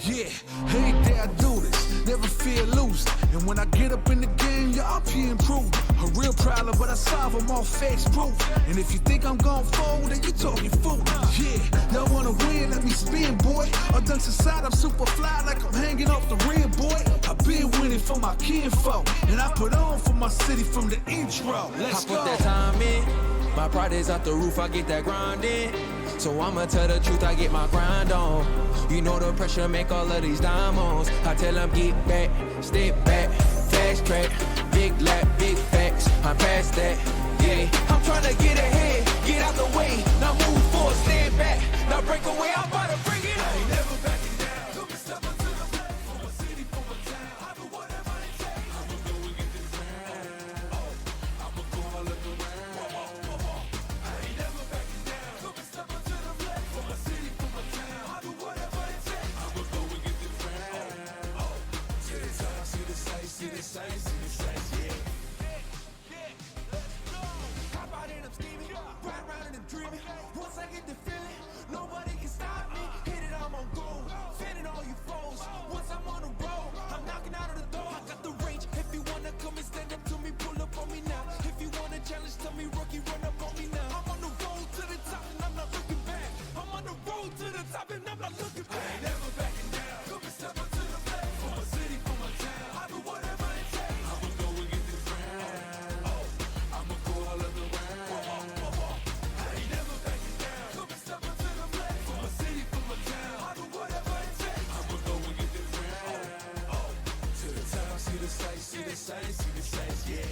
Yeah, every day I do this, never fear losing. And when I get up in the game, y'all be improving. A real problem, but I solve them all facts proof. And if you think I'm gon' fold, then you talking fool. Yeah, y'all wanna win, let me spin, boy. All done aside, I'm super fly like I'm hanging off the rim, boy. I been winning for my kinfolk, and I put on for my city from the intro. Let's go. I put that time in, my pride is out the roof, I get that grind in. So I'ma tell the truth, I get my grind on. You know the pressure make all of these diamonds. I tell them get back, step back, fast track, big lap, big facts. I'm past that, yeah. I'm trying to get ahead, get out the way. Now move forward, stand back. Now break away, I'm about to bring it. I ain't never backing down. Took a step up to the plate. For my city, for my town. I do whatever it takes. I'ma go and get this round. Oh, I'ma go all of the round. I ain't never backing down. Took a step up to the plate. For my city, for my town. I do whatever it takes. I'ma go and get this round. Oh, to the top, see the sights, see the sights, see the sights, yeah. Hop out and I'm scheming, ride around and I'm dreaming. Once I get the feeling, nobody can stop me. Hit it, I'm on goal, fending all you foes. Once I'm on the road, I'm knocking out of the door. I got the range. If you wanna come and stand up to me, pull up on me now. If you wanna challenge, tell me, rookie, run up on me now. I'm on the road to the top and I'm not looking back. I'm on the road to the top and I'm not looking back. I ain't never backing down. Come and step up to the plate. For my city, for my town. I do whatever it takes. I'ma go and get this round. Oh, I'ma go all of the round. I ain't never backing down. Come and step up to the plate. For my city, for my town. I do whatever it takes. I'ma go and get this round. Oh, to the top, see the sights, see the sights, see the sights, yeah.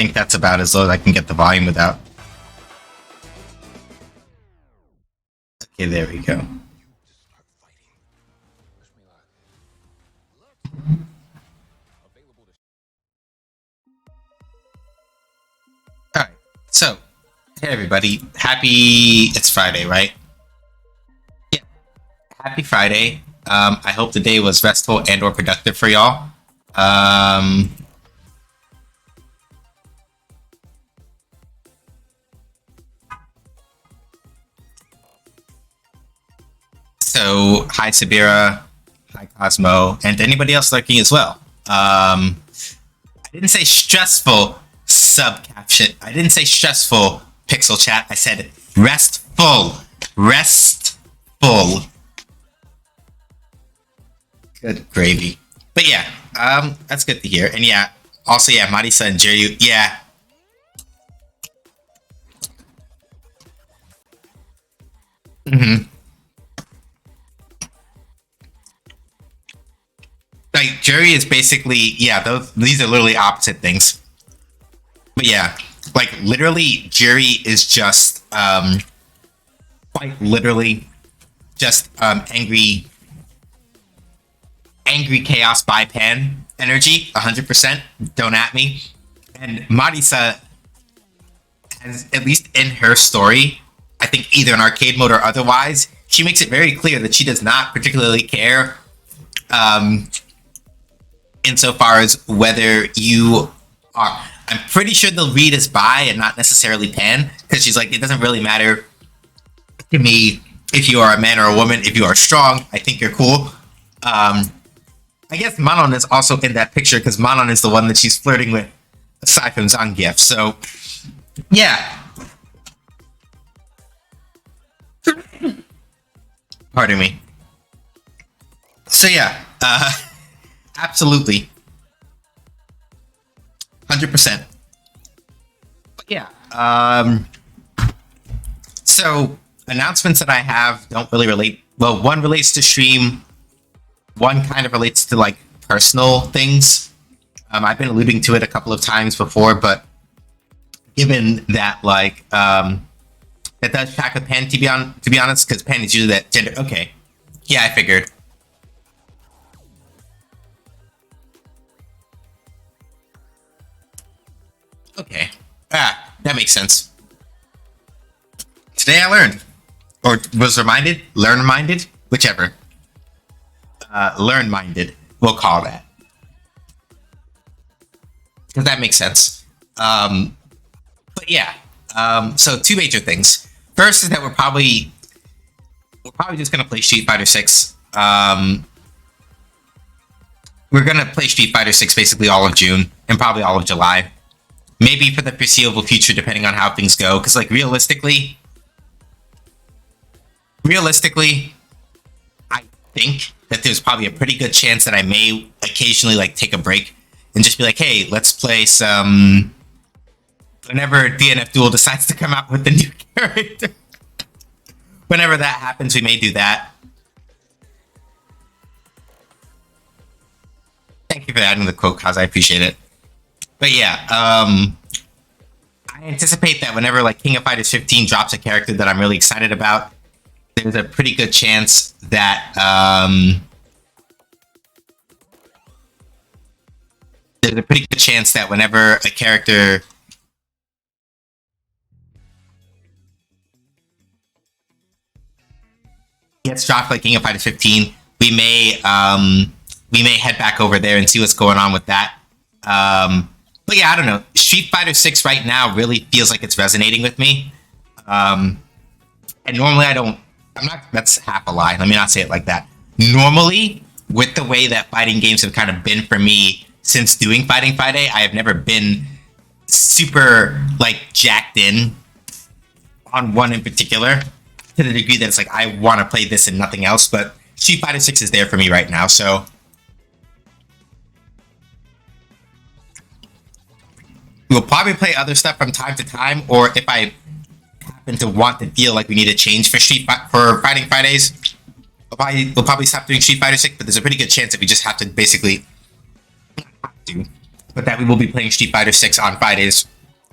think that's about as low as I can get the volume without. Okay, there we go. Alright, so, hey everybody, it's Friday, right? Yeah, happy Friday. I hope the day was restful and or productive for y'all. So, hi Sabira, hi Cosmo, and anybody else lurking as well. I didn't say stressful subcaption. I didn't say stressful pixel chat. I said restful. Restful. Good gravy. But yeah, that's good to hear. And yeah, also yeah, Marisa and Jiryu, yeah. Mm-hmm. Like Jerry is basically, yeah, these are literally opposite things. But yeah, like literally Jerry is just quite literally just angry chaos by pan energy, 100%. Don't at me. And Marisa has, at least in her story, I think either in arcade mode or otherwise, she makes it very clear that she does not particularly care insofar as whether you are. I'm pretty sure they'll read as bi and not necessarily pan, because she's like, it doesn't really matter to me if you are a man or a woman. If you are strong, I think you're cool. I guess Manon is also in that picture because Manon is the one that she's flirting with aside from Zangief. So, yeah. Pardon me. So yeah, absolutely. 100%. But yeah, so announcements that I have don't really relate. Well, one relates to stream. One kind of relates to like personal things. I've been alluding to it a couple of times before, but given that like that does track with Pen to be honest, because Pen is usually that gender. Okay, yeah, I figured. Okay, that makes sense. Today I learned, or was reminded, learn-minded, whichever. Learn-minded, we'll call that. Because that makes sense. But yeah, so two major things. First is that we're probably just gonna play Street Fighter 6. We're gonna play Street Fighter 6 basically all of June and probably all of July. Maybe for the foreseeable future, depending on how things go. Because like realistically, I think that there's probably a pretty good chance that I may occasionally like take a break and just be like, hey, let's play some. Whenever DNF Duel decides to come out with the new character. Whenever that happens, we may do that. Thank you for adding the quote, Kaz. I appreciate it. But yeah, I anticipate that whenever like King of Fighters 15 drops a character that I'm really excited about, there's a pretty good chance that whenever a character gets dropped like King of Fighters 15, we may head back over there and see what's going on with that. But yeah, I don't know. Street Fighter 6 right now really feels like it's resonating with me. And normally that's half a lie. Let me not say it like that. Normally, with the way that fighting games have kind of been for me since doing Fighting Friday, I have never been super like jacked in on one in particular to the degree that it's like I want to play this and nothing else. But Street Fighter 6 is there for me right now, so we'll probably play other stuff from time to time, or if I happen to want to feel like we need a change for Fighting Fridays, we'll probably stop doing Street Fighter 6, but there's a pretty good chance that we just have to basically but that we will be playing Street Fighter 6 on Fridays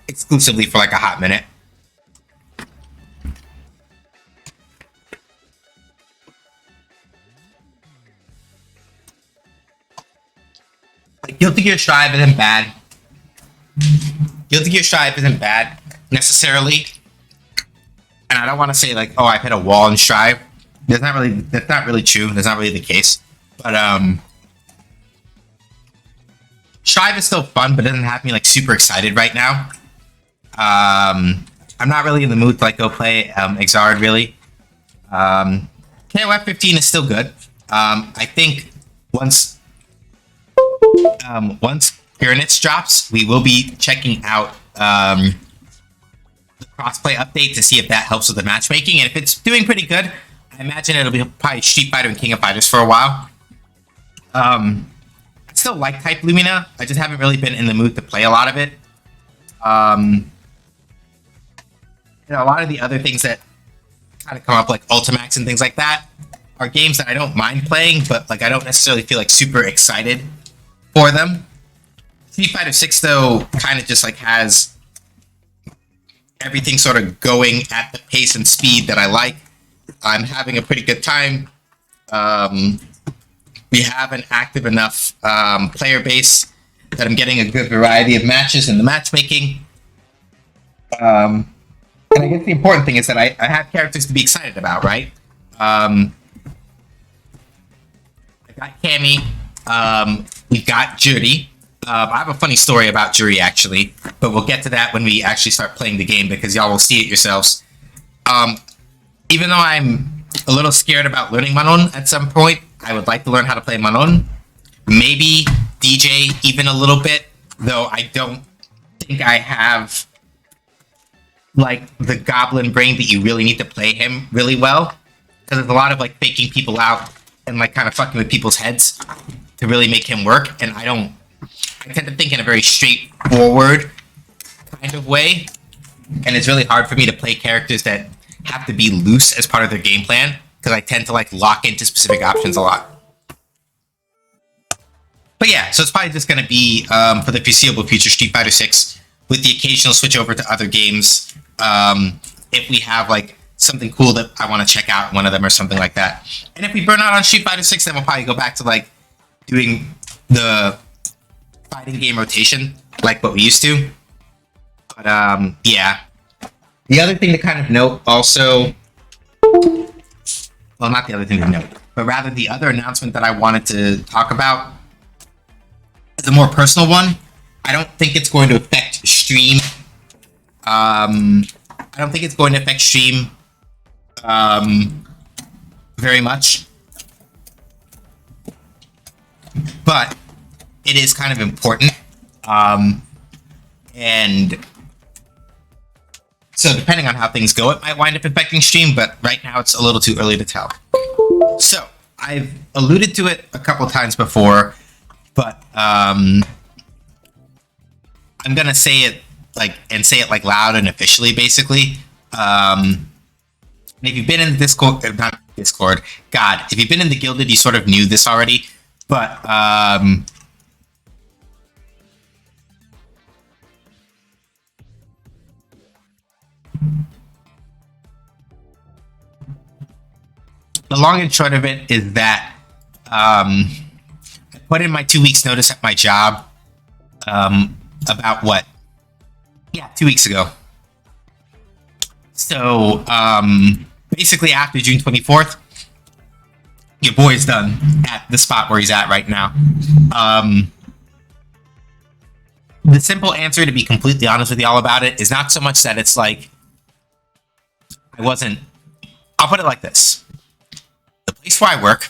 exclusively for like a hot minute. Guilty Gear Strive isn't bad. Guilty Gear Strive isn't bad necessarily, and I don't want to say like, oh, I've hit a wall in Strive. That's not really true. That's not really the case. But Strive is still fun, but it doesn't have me like super excited right now. I'm not really in the mood to like go play Exard really. KOF 15 is still good. I think once Pyranits drops, we will be checking out the crossplay update to see if that helps with the matchmaking. And if it's doing pretty good, I imagine it'll be probably Street Fighter and King of Fighters for a while. I still like Type Lumina. I just haven't really been in the mood to play a lot of it. You know, a lot of the other things that kind of come up, like Ultimax and things like that, are games that I don't mind playing, but like I don't necessarily feel like super excited for them. Street Fighter 6 though kind of just like has everything sort of going at the pace and speed that I like. I'm having a pretty good time. We have an active enough player base that I'm getting a good variety of matches in the matchmaking. And I guess the important thing is that I have characters to be excited about, right? I got Cammy. We got Judy. I have a funny story about Judy, actually, but we'll get to that when we actually start playing the game because y'all will see it yourselves. Even though I'm a little scared about learning Manon at some point, I would like to learn how to play Manon. Maybe DJ even a little bit, though I don't think I have like the goblin brain that you really need to play him really well, because there's a lot of like faking people out and like kind of fucking with people's heads to really make him work, and I tend to think in a very straightforward kind of way, and it's really hard for me to play characters that have to be loose as part of their game plan, because I tend to like lock into specific options a lot. But yeah, so it's probably just going to be, for the foreseeable future, Street Fighter 6, with the occasional switch over to other games, if we have like something cool that I want to check out, one of them or something like that. And if we burn out on Street Fighter 6, then we'll probably go back to like doing the fighting game rotation, like what we used to. But yeah. The other thing to kind of note also, well, not the other thing to note, but rather the other announcement that I wanted to talk about is a more personal one. I don't think it's going to affect stream. I don't think it's going to affect stream very much. But it is kind of important. And so depending on how things go, it might wind up affecting stream, but right now it's a little too early to tell. So I've alluded to it a couple times before, but I'm gonna say it like loud and officially, basically. If you've been in the Discord, not Discord, God, if you've been in the Guilded, you sort of knew this already, but the long and short of it is that I put in my 2 weeks notice at my job about what? Yeah, 2 weeks ago. So basically after June 24th, your boy's done at the spot where he's at right now. The simple answer, to be completely honest with y'all about it, is not so much that it's like I'll put it like this. The place where I work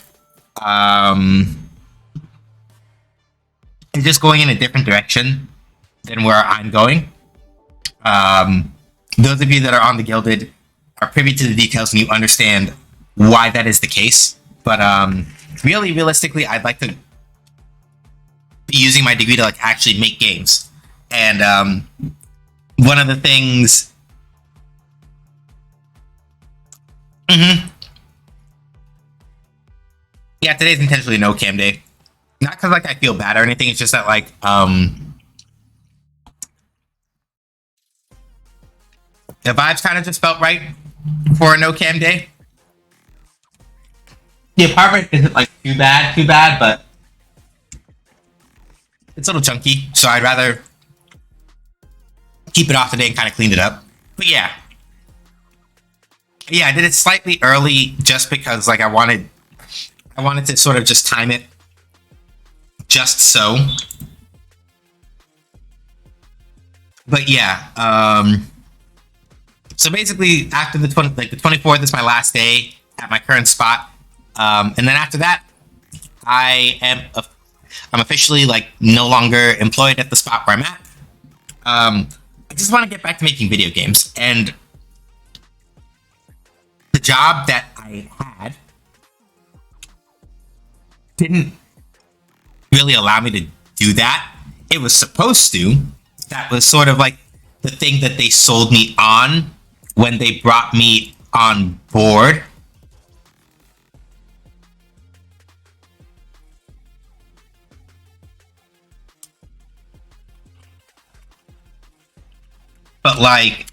is just going in a different direction than where I'm going. Those of you that are on the Guilded are privy to the details and you understand why that is the case. But really, realistically, I'd like to be using my degree to like actually make games. And one of the things... Yeah, today's intentionally no cam day. Not because like I feel bad or anything. It's just that like The vibes kind of just felt right for a no cam day. The apartment isn't like too bad, but it's a little chunky, so I'd rather keep it off today and kind of clean it up. But yeah, I did it slightly early just because like I wanted to sort of just time it just so. But yeah, so basically after the 24th is my last day at my current spot. And then after that, I'm officially like no longer employed at the spot where I'm at. I just want to get back to making video games, and the job that I had didn't really allow me to do that. It was supposed to. That was sort of like the thing that they sold me on when they brought me on board. But like,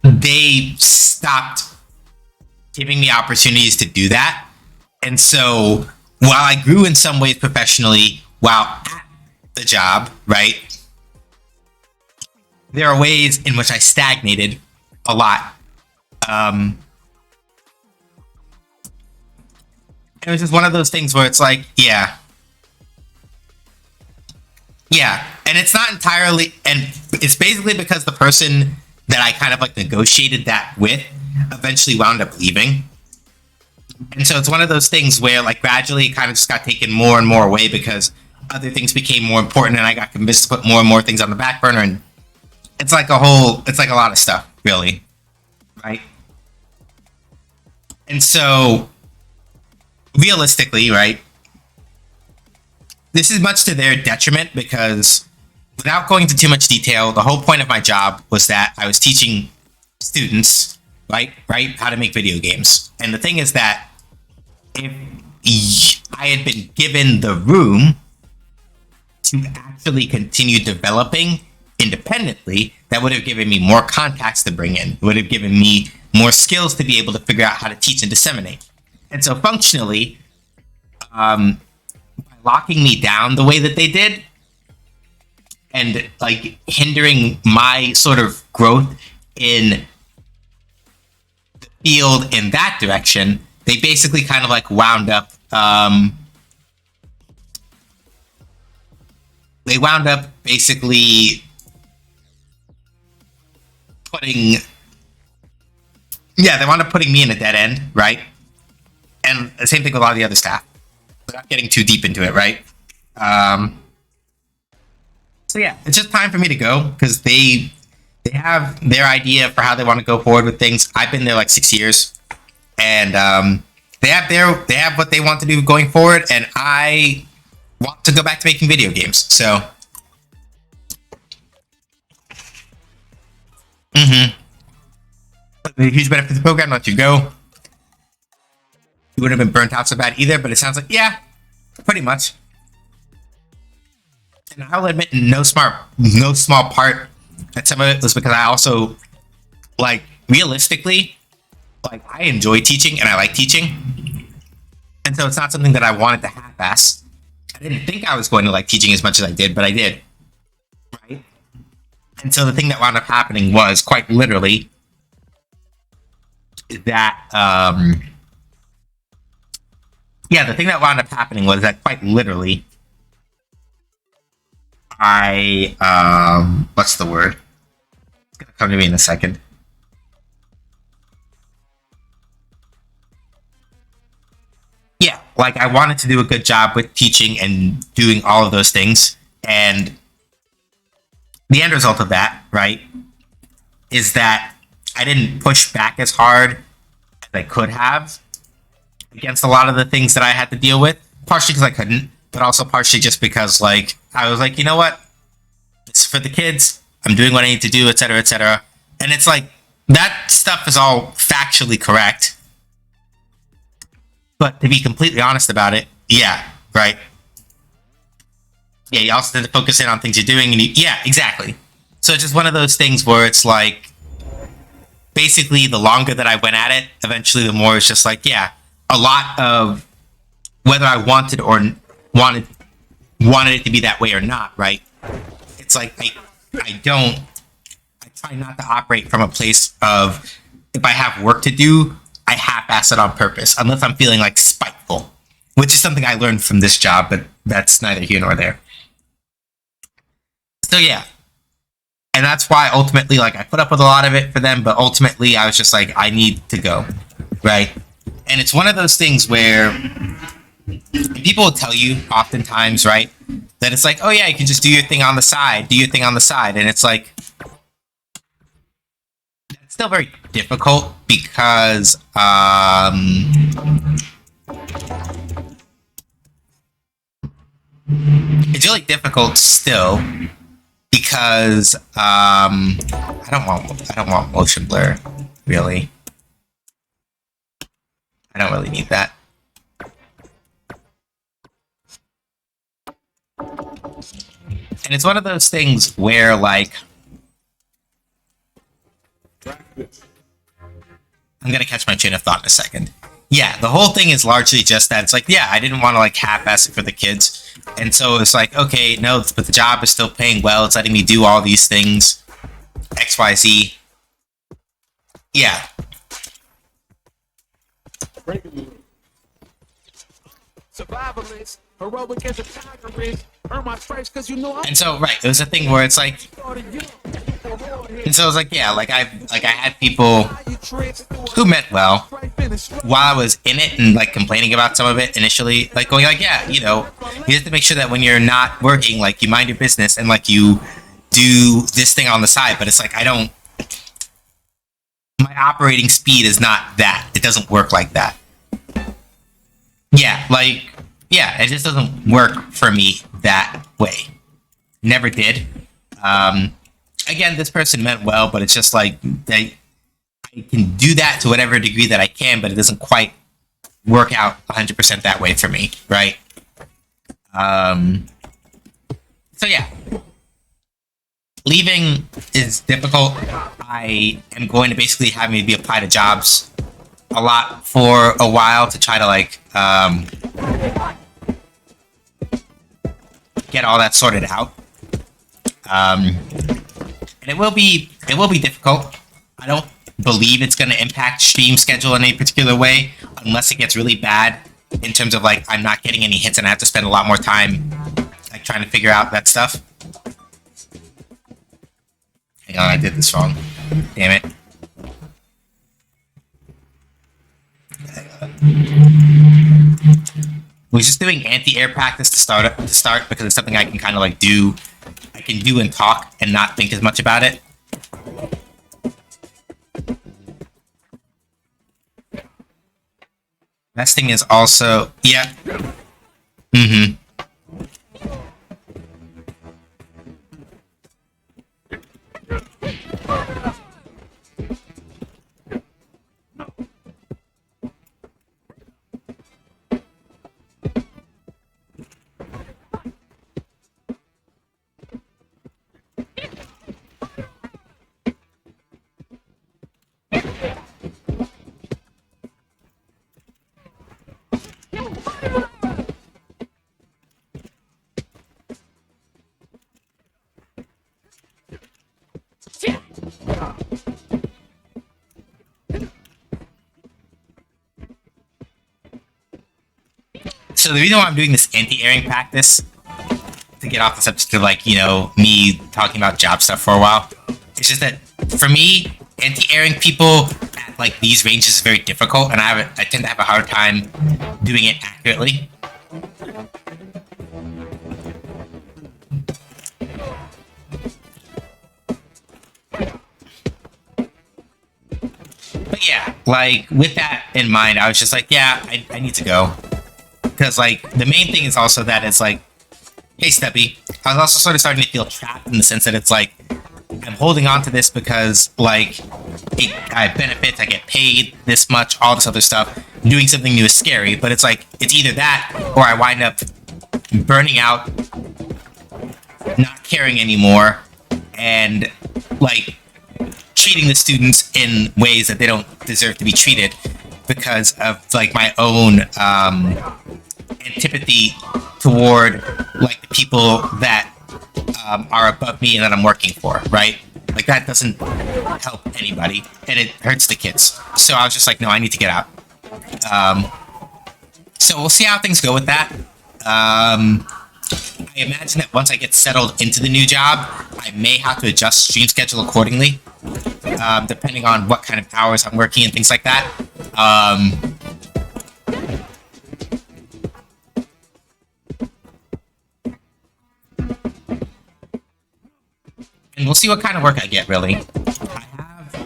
they stopped giving me opportunities to do that. And so while I grew in some ways professionally while at the job, right, there are ways in which I stagnated a lot. It was just one of those things where it's like, yeah. And it's not entirely, and it's basically because the person that I kind of like negotiated that with eventually wound up leaving. And so it's one of those things where like gradually it kind of just got taken more and more away because other things became more important, and I got convinced to put more and more things on the back burner, and it's like a lot of stuff, really, right? And so realistically, right, this is much to their detriment because without going into too much detail, the whole point of my job was that I was teaching students, right, how to make video games. And the thing is that if I had been given the room to actually continue developing independently, that would have given me more contacts to bring in. It would have given me more skills to be able to figure out how to teach and disseminate. And so functionally, by locking me down the way that they did and like hindering my sort of growth in the field in that direction, they basically kind of like wound up basically putting me in a dead end, right? And the same thing with a lot of the other staff, without getting too deep into it, right? So yeah, it's just time for me to go because they have their idea for how they want to go forward with things. I've been there like 6 years, and they have what they want to do going forward, and I want to go back to making video games. So, the huge benefit of the program lets you go. You wouldn't have been burnt out so bad either, but it sounds like, yeah, pretty much. And I'll admit, no small part that some of it was because I also, like, realistically, like, I enjoy teaching and I like teaching. And so it's not something that I wanted to half-ass. I didn't think I was going to like teaching as much as I did, but I did. Right? And so the thing that wound up happening was quite literally that, the thing that wound up happening was that quite literally, what's the word? It's gonna come to me in a second. Yeah, like I wanted to do a good job with teaching and doing all of those things. And the end result of that, right, is that I didn't push back as hard as I could have against a lot of the things that I had to deal with. Partially because I couldn't, but also partially just because, like, I was like, you know what? It's for the kids. I'm doing what I need to do, etc., etc. And it's like, that stuff is all factually correct. But to be completely honest about it, yeah, right? Yeah, you also need to focus in on things you're doing. And yeah, exactly. So it's just one of those things where it's like, basically the longer that I went at it, eventually the more it's just like, yeah, a lot of whether I wanted or wanted it to be that way or not, right? It's like I try not to operate from a place of if I have work to do, I half-ass it on purpose, unless I'm feeling like spiteful, which is something I learned from this job, but that's neither here nor there. So yeah. And that's why ultimately, like, I put up with a lot of it for them, but ultimately I was just like, I need to go, right? And it's one of those things where people will tell you oftentimes, right, that it's like, oh yeah, you can just do your thing on the side, and it's like, that's still very difficult because, it's really difficult still because I don't want motion blur, really. I don't really need that. And it's one of those things where, like, I'm gonna catch my train of thought in a second. Yeah, the whole thing is largely just that. It's like, yeah, I didn't want to like half-ass it for the kids, and so it's like, okay, no, but the job is still paying well. It's letting me do all these things, X, Y, Z. Yeah. Survivalist, heroic as a tiger is. Earn my stripes because you know I'm And so, right, it was a thing where it's like, and so it was like, yeah, like I had people who meant well while I was in it and like complaining about some of it initially, like going like, yeah, you know, you have to make sure that when you're not working, like you mind your business and like you do this thing on the side. But it's like, my operating speed is not that. It doesn't work like that. Yeah, like, yeah, it just doesn't work for me that way. Never did. Again, this person meant well, but it's just like, I can do that to whatever degree that I can, but it doesn't quite work out 100% that way for me, right? So yeah. Leaving is difficult. I am going to basically have me be applied to jobs a lot for a while to try to like get all that sorted out. And it will be difficult. I don't believe it's going to impact stream schedule in any particular way unless it gets really bad in terms of like I'm not getting any hits and I have to spend a lot more time like trying to figure out that stuff. Hang on, I did this wrong. Damn it. We're just doing anti-air practice to start because it's something I can kind of like do. I can do and talk and not think as much about it. Next thing is also, yeah. Mm-hmm. So the reason why I'm doing this anti-airing practice, to get off the subject of like, you know, me talking about job stuff for a while, it's just that for me, anti-airing people at like these ranges is very difficult, and I tend to have a hard time doing it accurately. But yeah, like with that in mind, I was just like, yeah, I need to go. Because, like, the main thing is also that it's like, hey, Steppy, I was also sort of starting to feel trapped in the sense that it's like, I'm holding on to this because, like, I have benefits, I get paid this much, all this other stuff. Doing something new is scary, but it's like, it's either that or I wind up burning out, not caring anymore, and, like, treating the students in ways that they don't deserve to be treated because of like my own antipathy toward like the people that are above me and that I'm working for, right? Like that doesn't help anybody and it hurts the kids. So I was just like, no, I need to get out. So we'll see how things go with that. I imagine that once I get settled into the new job, I may have to adjust stream schedule accordingly, depending on what kind of hours I'm working and things like that. And we'll see what kind of work I get, really. I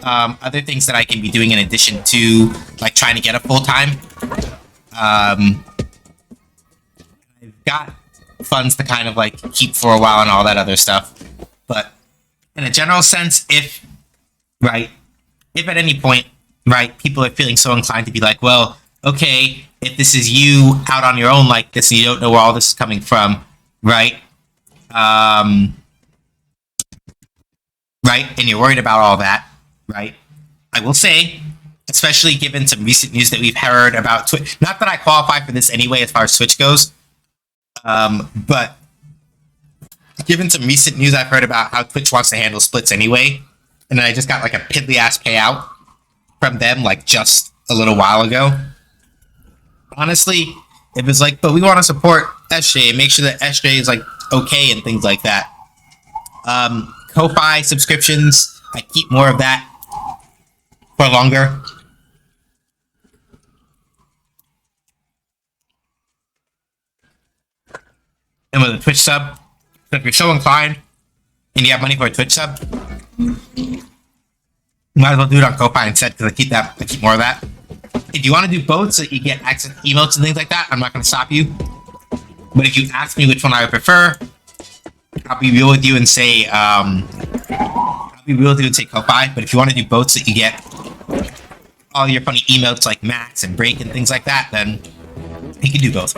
have other things that I can be doing in addition to like trying to get a full-time. I've got funds to kind of like keep for a while and all that other stuff. But in a general sense, if at any point, right, people are feeling so inclined to be like, well, okay, if this is you out on your own like this and you don't know where all this is coming from, right? Right, and you're worried about all that, right? I will say, especially given some recent news that we've heard about Twitch, not that I qualify for this anyway as far as Twitch goes, but given some recent news I've heard about how Twitch wants to handle splits anyway, and then I just got like a piddly ass payout from them like just a little while ago. Honestly, it was like, but we want to support SJ and make sure that SJ is like okay and things like that. Ko-Fi subscriptions, I keep more of that for longer. And with a Twitch sub, so if you're so inclined and you have money for a Twitch sub, you might as well do it on Ko-Fi instead because I keep more of that. If you want to do both so that you get access to emotes and things like that, I'm not going to stop you. But if you ask me which one I would prefer, I'll be real with you and say Ko-Fi. But if you want to do both so that you get all your funny emotes like Max and Break and things like that, then you can do both.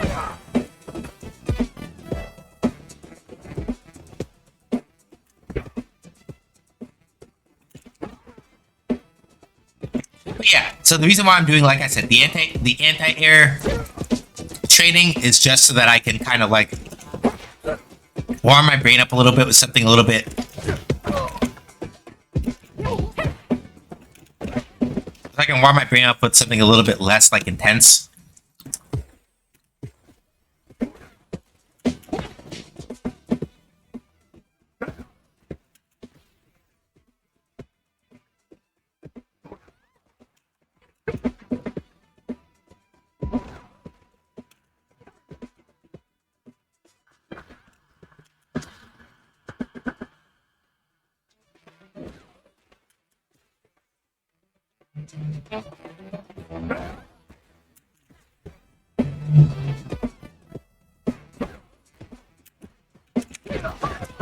But yeah, so the reason why I'm doing, like I said, the anti-air training is just so that I can kind of like warm my brain up a little bit with something a little bit I can warm my brain up with something a little bit less like intense.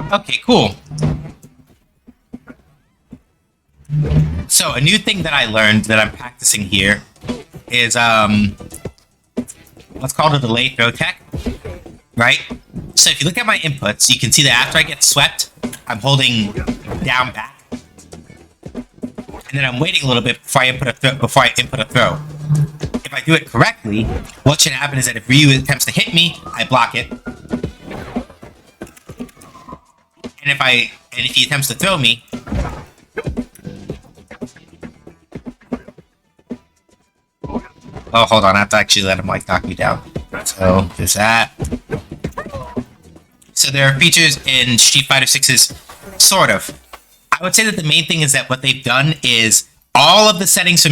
Okay, cool. So a new thing that I learned that I'm practicing here is what's called a delay throw tech, right? So if you look at my inputs, you can see that after I get swept, I'm holding down back, and then I'm waiting a little bit before I input a throw. If I do it correctly, what should happen is that if Ryu attempts to hit me, I block it. And if he attempts to throw me, oh, hold on, I have to actually let him like knock me down. So there's that. So there are features in Street Fighter 6's sort of. I would say that the main thing is that what they've done is all of the settings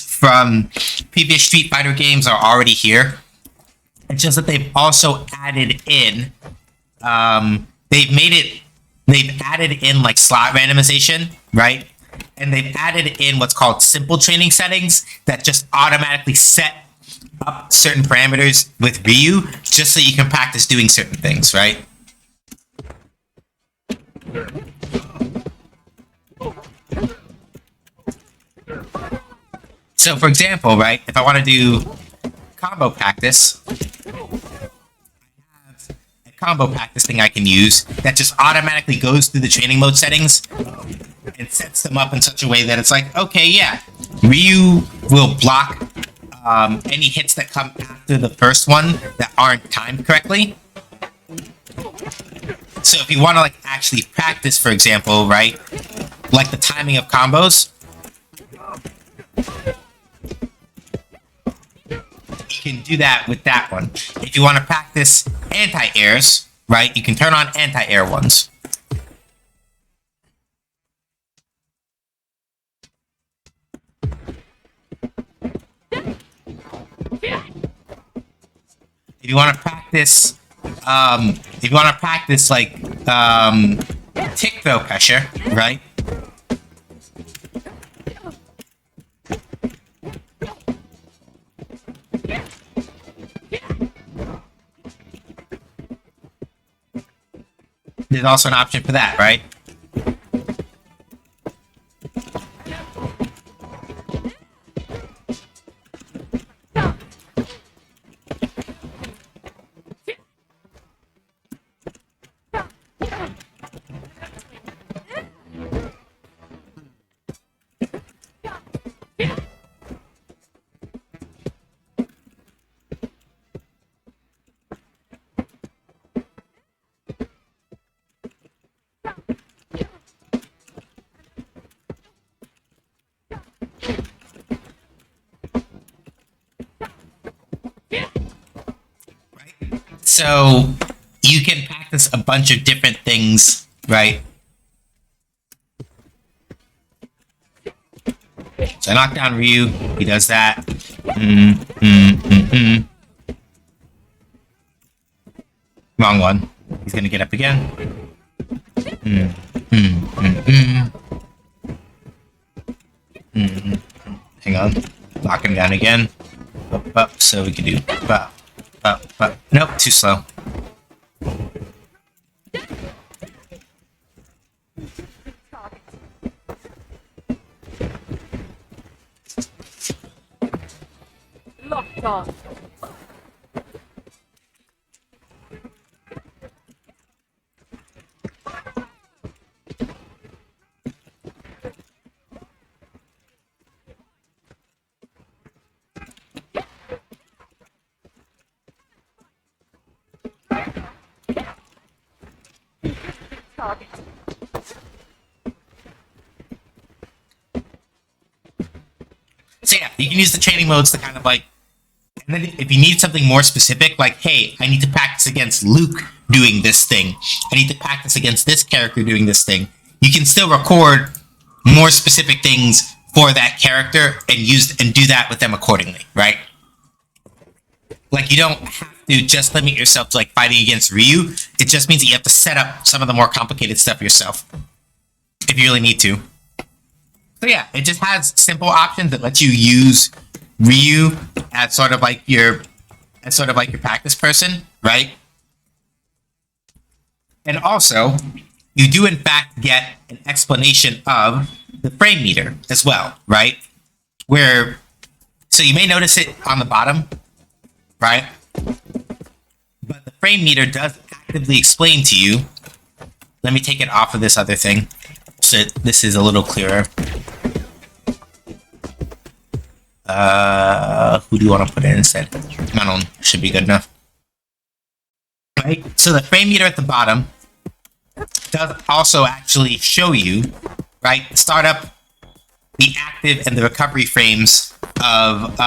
from previous Street Fighter games are already here. It's just that they've also added in they've added in like slot randomization, right? And they've added in what's called simple training settings that just automatically set up certain parameters with Ryu just so you can practice doing certain things, right? So for example, right, if I want to do combo practice, combo practice thing I can use that just automatically goes through the training mode settings and it sets them up in such a way that it's like, okay, yeah, Ryu will block any hits that come after the first one that aren't timed correctly. So if you want to like actually practice, for example, right, like the timing of combos, you can do that with that one. If you want to practice anti-airs, right, you can turn on anti-air ones. If you want to practice, like tick throw pressure, right? There's also an option for that, right? So you can practice a bunch of different things, right? So I knock down Ryu, he does that. Wrong one. He's gonna get up again. Hang on. Knock him down again. Up, so we can do up. Nope, too slow. Locked on. So yeah, you can use the training modes to kind of like, and then if you need something more specific, like, hey, I need to practice against Luke doing this thing. I need to practice against this character doing this thing. You can still record more specific things for that character and do that with them accordingly, right? Like you don't have to just limit yourself to like fighting against Ryu. It just means that you have to set up some of the more complicated stuff yourself if you really need to. So yeah, it just has simple options that let you use Ryu as sort of like your practice person, right? And also, you do in fact get an explanation of the frame meter as well, right? So you may notice it on the bottom, right? But the frame meter does actively explain to you. Let me take it off of this other thing so this is a little clearer. Who do you want to put in instead? Manon should be good enough. Right? So the frame meter at the bottom does also actually show you, right, start up the active and the recovery frames of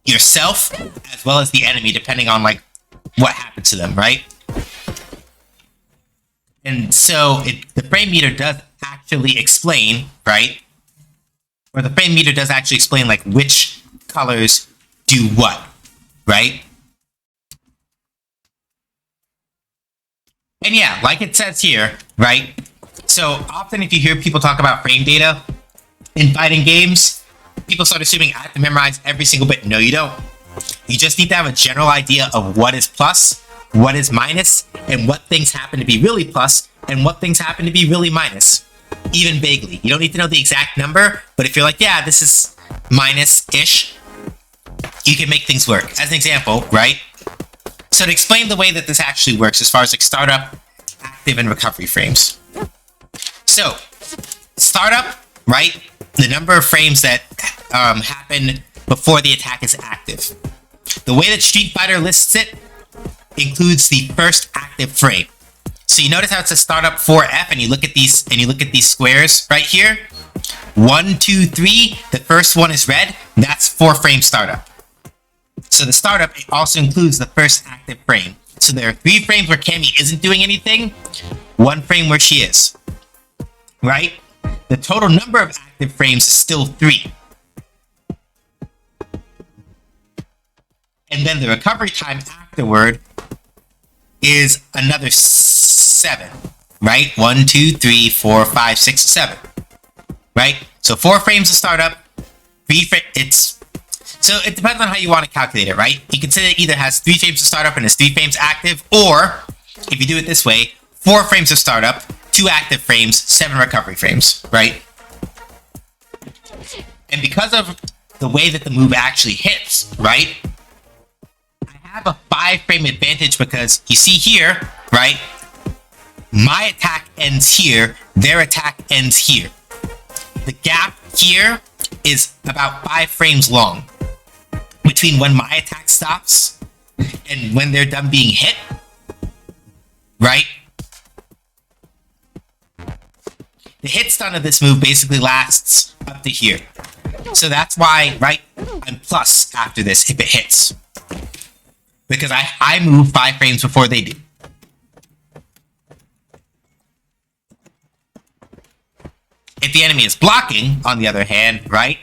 yourself as well as the enemy, depending on like what happened to them, right? And so the frame meter does actually explain, right? Or the frame meter does actually explain like which colors do what, right? And yeah, like it says here, right? So often if you hear people talk about frame data in fighting games, people start assuming I have to memorize every single bit. No, you don't. You just need to have a general idea of what is plus, what is minus, and what things happen to be really plus, and what things happen to be really minus. Even vaguely. You don't need to know the exact number, but if you're like, yeah, this is minus-ish, you can make things work. As an example, right? So to explain the way that this actually works as far as like startup, active, and recovery frames. So, startup, right? The number of frames that happen before the attack is active. The way that Street Fighter lists it includes the first active frame. So you notice how it says startup 4F, and you look at these squares right here. 1, 2, 3. The first one is red. That's 4 frame startup. So the startup also includes the first active frame. So there are 3 frames where Cammy isn't doing anything, 1 frame where she is. Right? The total number of active frames is still 3. And then the recovery time afterward is another 7. Right? 1, 2, 3, 4, 5, 6, 7. Right? So 4 frames to startup, 3 frames. So it depends on how you want to calculate it, right? You can say it either has 3 frames to startup and is 3 frames active, or if you do it this way, 4 frames to startup, 2 active frames, 7 recovery frames, right? And because of the way that the move actually hits, right? I have a 5 frame advantage because you see here, right? My attack ends here, their attack ends here. The gap here is about 5 frames long between when my attack stops and when they're done being hit, right? The hit stun of this move basically lasts up to here. So that's why, right, I'm plus after this if it hits. Because I move 5 frames before they do. If the enemy is blocking, on the other hand, right,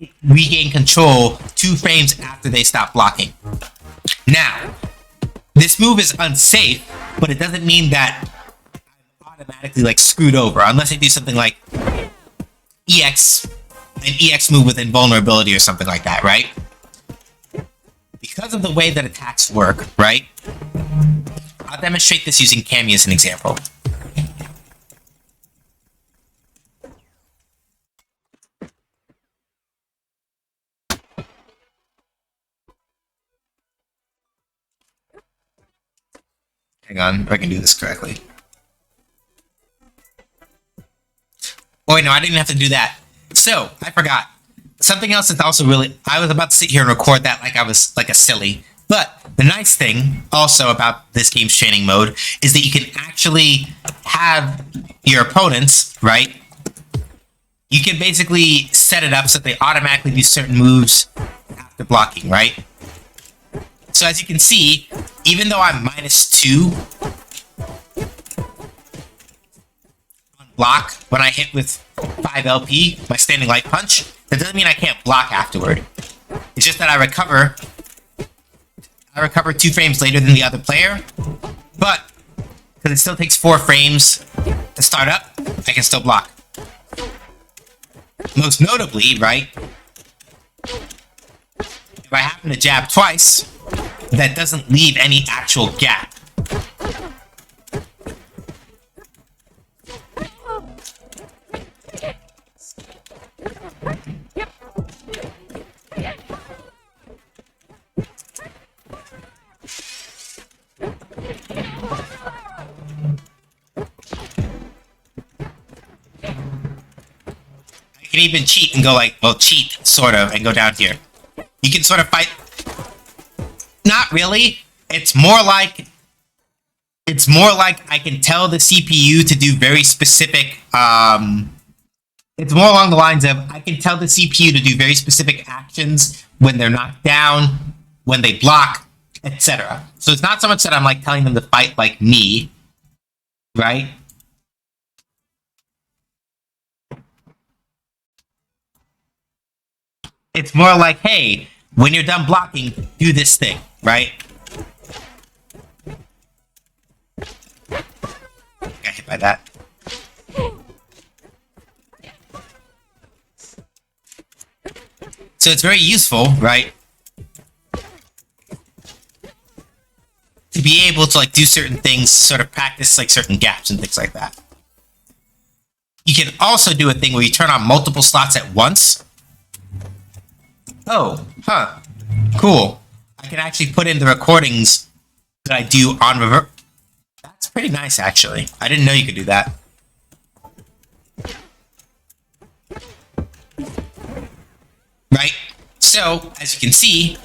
I regain control 2 frames after they stop blocking. Now, this move is unsafe, but it doesn't mean that I'm automatically like screwed over, unless I do something like an EX move with invulnerability or something like that, right? Because of the way that attacks work, right? I'll demonstrate this using Cammy as an example. Hang on, if I can do this correctly. Oh wait, no, I didn't have to do that. So, I forgot. Something else that's also really... I was about to sit here and record that like I was like a silly. But the nice thing also about this game's training mode is that you can actually have your opponents, right? You can basically set it up so that they automatically do certain moves after blocking, right? So as you can see, even though I'm -2 on block when I hit with 5 LP, my standing light punch, that doesn't mean I can't block afterward. It's just that I recover 2 frames later than the other player, but because it still takes 4 frames to start up, I can still block. Most notably, right, if I happen to jab twice, that doesn't leave any actual gap. You can even cheat and go like, well, cheat, sort of, and go down here. You can sort of fight. Not really. It's more like I can tell the CPU to do very specific, it's more along the lines of, I can tell the CPU to do very specific actions when they're knocked down, when they block, etc. So it's not so much that I'm like telling them to fight like me, right? It's more like, hey, when you're done blocking, do this thing, right? Got hit by that. So it's very useful, right? To be able to like do certain things, sort of practice like certain gaps and things like that. You can also do a thing where you turn on multiple slots at once. Oh, huh. Cool. I can actually put in the recordings that I do on pretty nice, actually. I didn't know you could do that. Right? So, as you can see,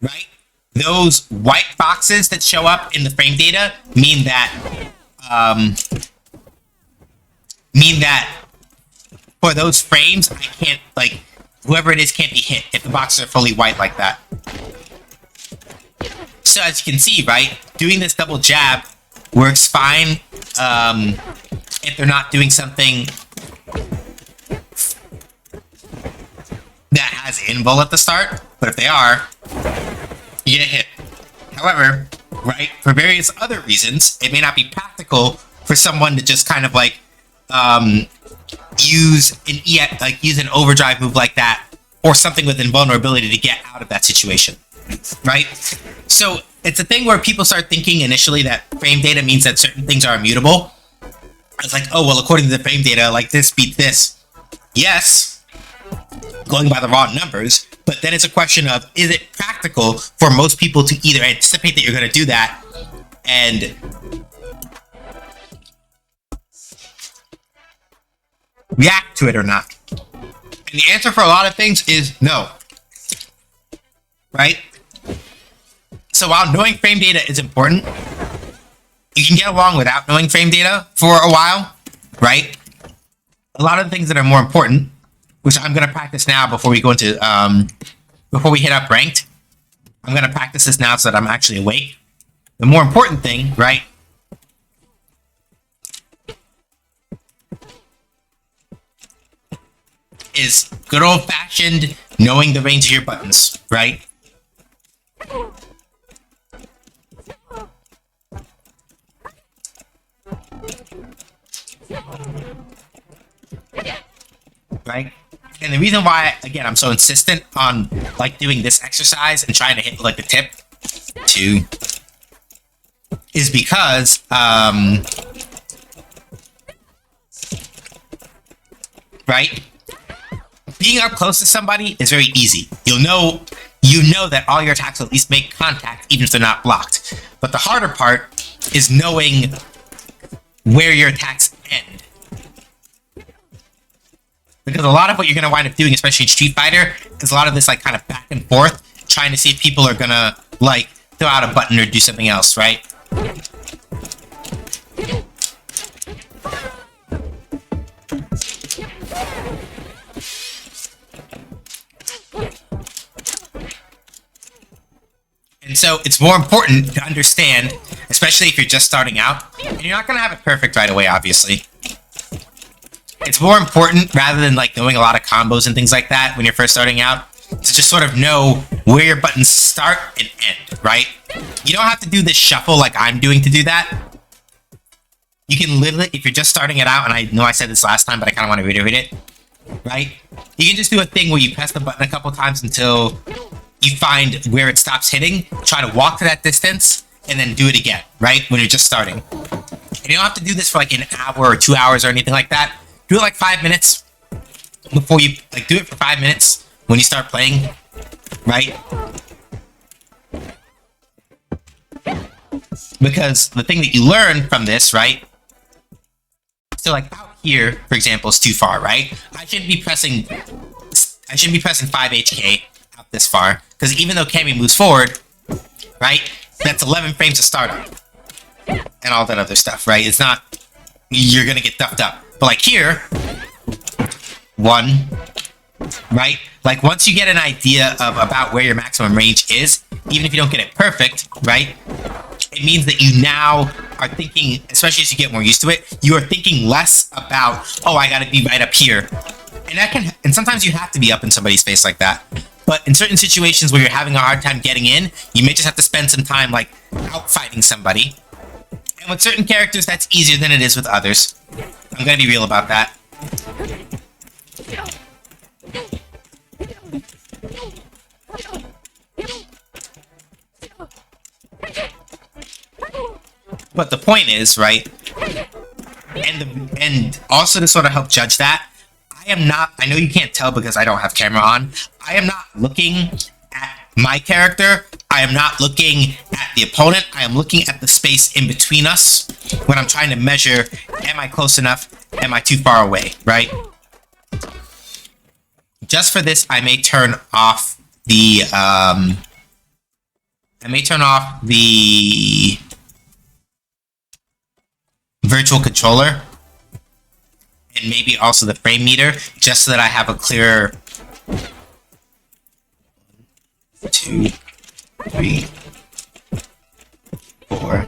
right, those white boxes that show up in the frame data mean that for those frames, I can't, like, whoever it is can't be hit if the boxes are fully white like that. So as you can see, right, doing this double jab works fine if they're not doing something that has invul at the start, but if they are, you get hit. However, right, for various other reasons, it may not be practical for someone to just kind of like use an overdrive move like that, or something with invulnerability to get out of that situation, right? So it's a thing where people start thinking initially that frame data means that certain things are immutable. It's like, oh well, according to the frame data, like this beat this. Yes, going by the raw numbers, but then it's a question of, is it practical for most people to either anticipate that you're going to do that and react to it or not? And the answer for a lot of things is no. Right? So while knowing frame data is important, you can get along without knowing frame data for a while, right? A lot of the things that are more important, which I'm going to practice now before we go into, before we hit up ranked, I'm going to practice this now so that I'm actually awake. The more important thing, right, is good old-fashioned knowing the range of your buttons, right? Right? And the reason why, again, I'm so insistent on, like, doing this exercise and trying to hit, like, the tip to is because, right? Being up close to somebody is very easy. You know that all your attacks will at least make contact, even if they're not blocked. But the harder part is knowing where your attacks end. Because a lot of what you're going to wind up doing, especially in Street Fighter, is a lot of this, like, kind of back and forth, trying to see if people are going to, like, throw out a button or do something else, right? And so it's more important to understand, especially if you're just starting out, and you're not going to have it perfect right away, obviously. It's more important, rather than like knowing a lot of combos and things like that when you're first starting out, to just sort of know where your buttons start and end, right? You don't have to do this shuffle like I'm doing to do that. You can literally, if you're just starting it out, and I know I said this last time, but I kind of want to reiterate it, right? You can just do a thing where you press the button a couple times until you find where it stops hitting, try to walk to that distance, and then do it again, right? When you're just starting. And you don't have to do this for like an hour or 2 hours or anything like that. Do it like 5 minutes before you, like, do it for 5 minutes when you start playing, right? Because the thing that you learn from this, right? So like out here, for example, is too far, right? I shouldn't be pressing 5 HK out this far, because even though Cammy moves forward, right? That's 11 frames to start on. And all that other stuff, right? It's not, you're gonna get duffed up. But like here, 1, right? Like once you get an idea of about where your maximum range is, even if you don't get it perfect, right? It means that you now are thinking, especially as you get more used to it, you are thinking less about, oh, I gotta be right up here. And that can, and sometimes you have to be up in somebody's face like that. But in certain situations where you're having a hard time getting in, you may just have to spend some time like out fighting somebody. And with certain characters, that's easier than it is with others. I'm gonna be real about that. But the point is, right? And also to sort of help judge that, I know you can't tell because I don't have camera on. I am not looking at my character. I am not looking at the opponent. I am looking at the space in between us when I'm trying to measure, am I close enough? Am I too far away, right? Just for this, I may turn off the, virtual controller and maybe also the frame meter, just so that I have a clearer 2, 3, 4,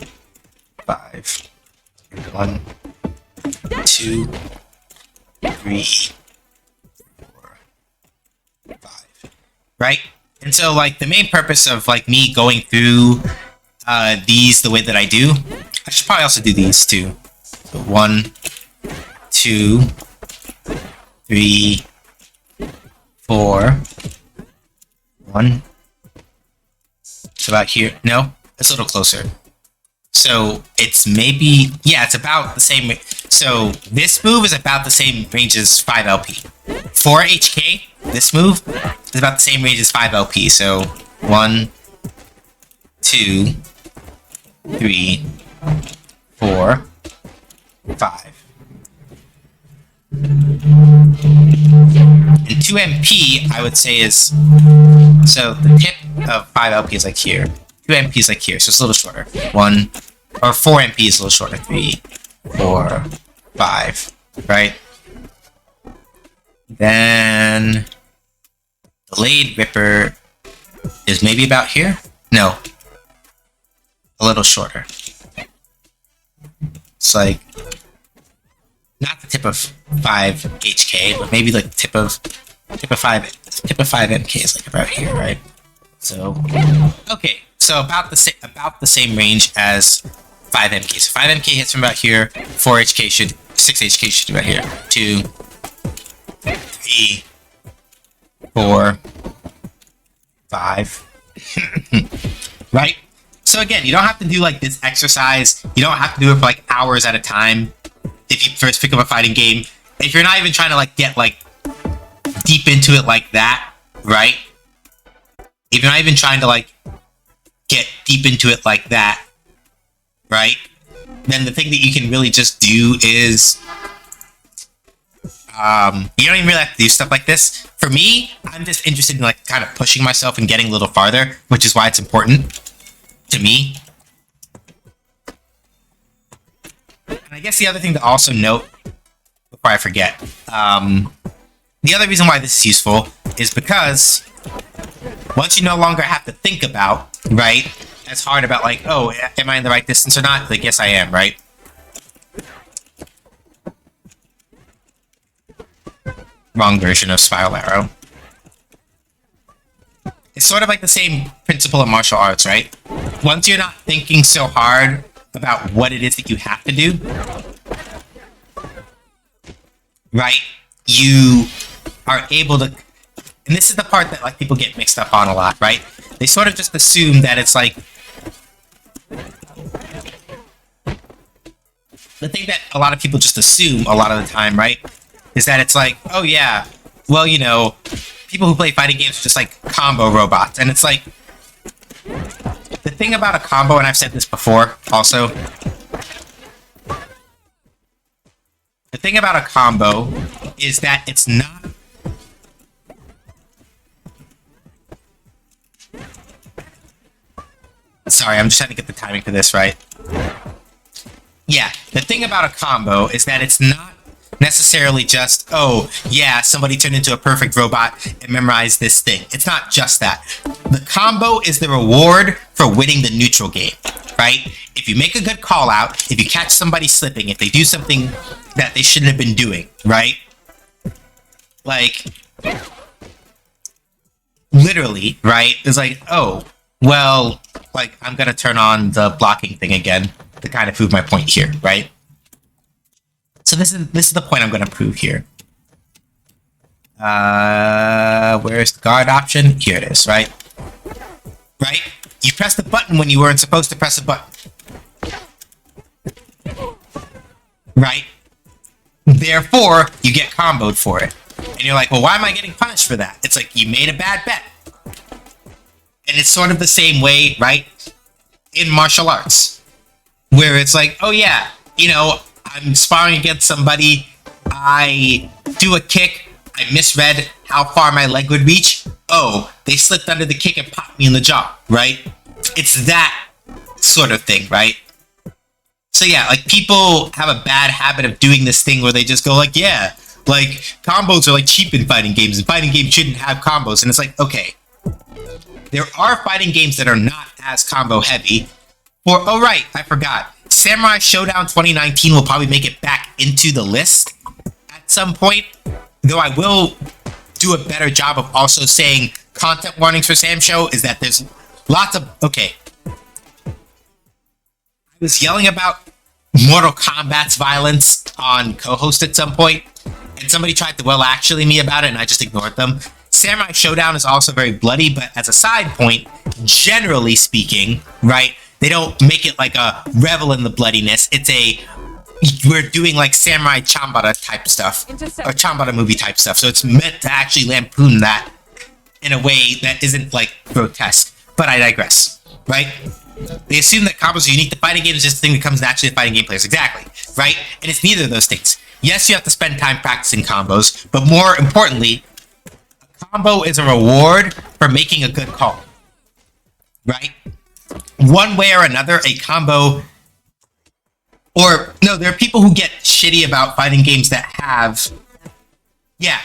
5, 1, 2, 3, 4, 5, right? And so, like, the main purpose of, like, me going through these the way that I do, I should probably also do these too. So 1, 2, 3, 4, 1. It's about here. No, it's a little closer. So it's maybe, yeah, it's about the same. So this move is about the same range as 5 LP. 4 HK, this move is about the same range as 5 LP. So 1, 2, 3, 4, 5. And 2 MP, I would say, is, so the tip of 5 LP is like here. 2 MP is like here, so it's a little shorter. 1, or 4 MP is a little shorter. 3, 4, 5, right? Then Delayed Ripper is maybe about here? No. A little shorter. It's like, not the tip of 5 HK, but maybe like the tip of 5 MK is like about here, right? So, okay, so about the same range as 5 MK. So 5 MK hits from about here. 4 HK should, 6 HK should be about here. 2, 3, 4, 5. Right? So again, you don't have to do like this exercise. You don't have to do it for like hours at a time if you first pick up a fighting game. If you're not even trying to like get like deep into it like that, right? If you're not even trying to like get deep into it like that, right? Then the thing that you can really just do is you don't even really have to do stuff like this. For me, I'm just interested in like kind of pushing myself and getting a little farther, which is why it's important to me. And I guess the other thing to also note before I forget, the other reason why this is useful is because once you no longer have to think about, right, as hard about like, oh, am I in the right distance or not? Like, yes, I am, right? Wrong version of Spiral Arrow. It's sort of like the same principle of martial arts, right? Once you're not thinking so hard about what it is that you have to do, right, you are able to, and this is the part that like people get mixed up on a lot, right? They sort of just assume that it's like, the thing that a lot of people just assume a lot of the time, right, is that it's like, oh yeah, well, you know, people who play fighting games are just like combo robots. And it's like, the thing about a combo, and I've said this before also, the thing about a combo is that it's not, sorry, I'm just trying to get the timing for this right. Yeah, the thing about a combo is that it's not necessarily just, oh, yeah, somebody turned into a perfect robot and memorized this thing. It's not just that. The combo is the reward for winning the neutral game, right? If you make a good call out, if you catch somebody slipping, if they do something that they shouldn't have been doing, right? Like, literally, right? It's like, oh, well, like, I'm gonna turn on the blocking thing again to kind of prove my point here, right? So this is the point I'm going to prove here. Where's the guard option? Here it is, right? Right? You pressed the button when you weren't supposed to press a button. Right? Therefore, you get comboed for it. And you're like, well, why am I getting punished for that? It's like, you made a bad bet. And it's sort of the same way, right? in martial arts, where it's like, oh yeah, you know, I'm sparring against somebody, I do a kick, I misread how far my leg would reach, oh, they slipped under the kick and popped me in the jaw, right? It's that sort of thing, right? So yeah, like, people have a bad habit of doing this thing where they just go like, yeah, like, combos are like cheap in fighting games, and fighting games shouldn't have combos, and it's like, okay, there are fighting games that are not as combo heavy. Oh right, I forgot. Samurai Showdown 2019 will probably make it back into the list at some point, though I will do a better job of also saying content warnings for Sam Show is that there's lots of... Okay. I was yelling about Mortal Kombat's violence on co-host at some point, and somebody tried to actually me about it, and I just ignored them. Samurai Showdown is also very bloody, but as a side point, generally speaking, right, they don't make it like a revel in the bloodiness. It's we're doing like Samurai Chambara type stuff, or Chambara movie type stuff, so it's meant to actually lampoon that in a way that isn't like grotesque. But I digress, right? They assume that combos are unique to fighting games, just the thing that comes naturally to fighting game players. Exactly, right? And it's neither of those things. Yes, you have to spend time practicing combos, but more importantly, combo is a reward for making a good call, right? One way or another, a combo, or no, there are people who get shitty about fighting games that have, yeah,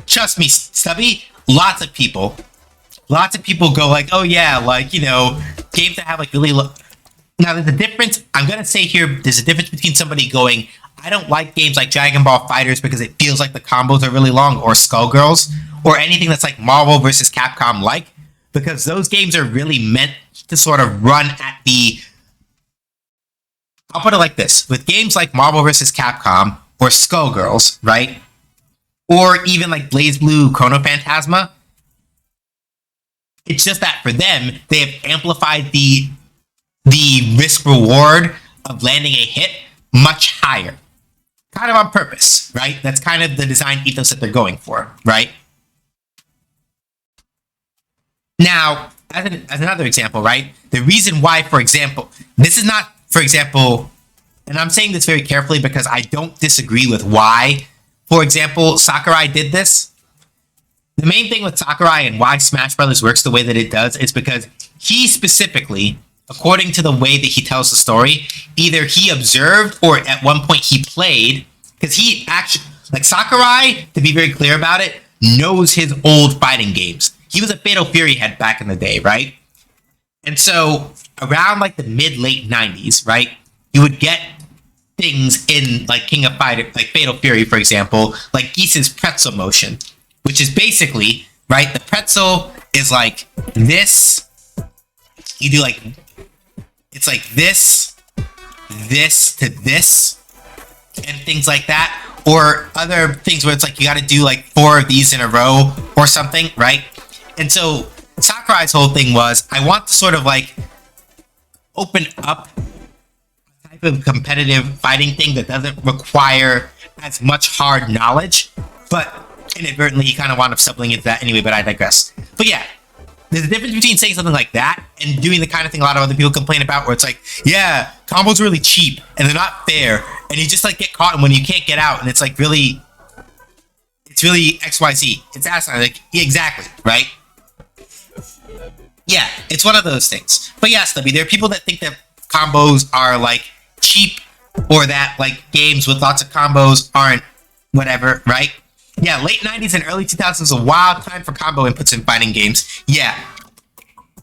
trust me, Stubby, lots of people go like, oh yeah, like, you know, games that have like really low. Now there's a difference, I'm gonna say here, there's a difference between somebody going, I don't like games like Dragon Ball FighterZ because it feels like the combos are really long, or Skullgirls, or anything that's like Marvel versus Capcom like, because those games are really meant to sort of run at the... I'll put it like this. With games like Marvel versus Capcom, or Skullgirls, right? Or even like BlazBlue Chrono Phantasma, it's just that for them, they have amplified the risk-reward of landing a hit much higher. Kind of on purpose, right? That's kind of the design ethos that they're going for, right? Now, as another example, right? The reason why, for example, this is not, for example, and I'm saying this very carefully because I don't disagree with why, for example, Sakurai did this. The main thing with Sakurai and why Smash Brothers works the way that it does is because he specifically, according to the way that he tells the story, either he observed or at one point he played, because he actually, like Sakurai, to be very clear about it, knows his old fighting games. He was a Fatal Fury head back in the day, right? And so around like the mid-late 90s, right, you would get things in like King of Fighter, like Fatal Fury, for example, like Geese's pretzel motion, which is basically, right, the pretzel is like this, you do like, it's like this to this, and things like that, or other things where it's like you gotta do like 4 of these in a row or something, right? And so Sakurai's whole thing was, I want to sort of like open up a type of competitive fighting thing that doesn't require as much hard knowledge, but inadvertently he kind of wound up stumbling into that anyway, but I digress. But yeah, there's a difference between saying something like that and doing the kind of thing a lot of other people complain about, where it's like, yeah, combos are really cheap and they're not fair, and you just like get caught when you can't get out, and it's like really, it's really XYZ. It's asinine, like, yeah, exactly, right? Yeah, it's one of those things. But yeah, Stubby, there are people that think that combos are like cheap, or that like games with lots of combos aren't whatever, right? Yeah, late 90s and early 2000s was a wild time for combo inputs in fighting games. Yeah.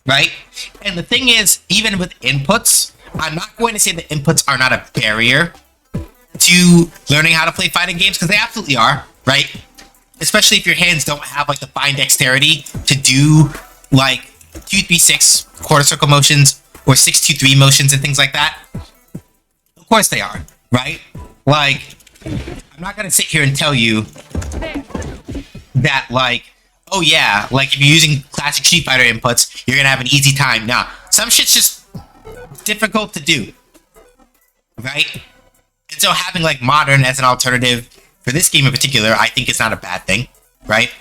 Right? And the thing is, even with inputs, I'm not going to say that inputs are not a barrier to learning how to play fighting games, because they absolutely are, right? Especially if your hands don't have like the fine dexterity to do like 2-3-6 quarter circle motions or 6-2-3 motions and things like that. Of course they are, right? Like, I'm not gonna sit here and tell you that, like, oh yeah, like if you're using classic Street Fighter inputs, you're gonna have an easy time. Nah, some shit's just difficult to do, right? And so having like modern as an alternative for this game in particular, I think is not a bad thing, right?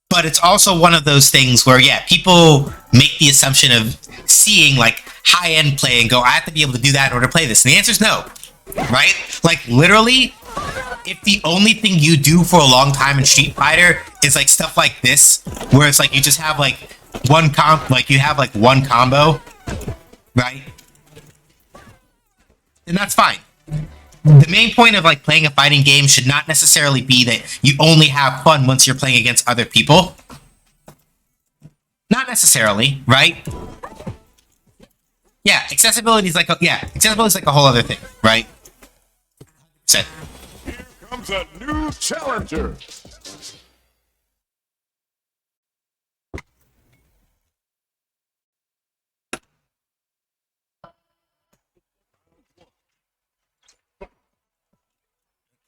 but it's also one of those things where, yeah, people make the assumption of seeing like high-end play and go, I have to be able to do that in order to play this. And the answer is no, right? Like literally, if the only thing you do for a long time in Street Fighter is like stuff like this, where it's like you just have like one combo, right? Then that's fine. The main point of like playing a fighting game should not necessarily be that you only have fun once you're playing against other people. Not necessarily, right? Yeah, accessibility is like a whole other thing, right? Set. Here comes a new challenger.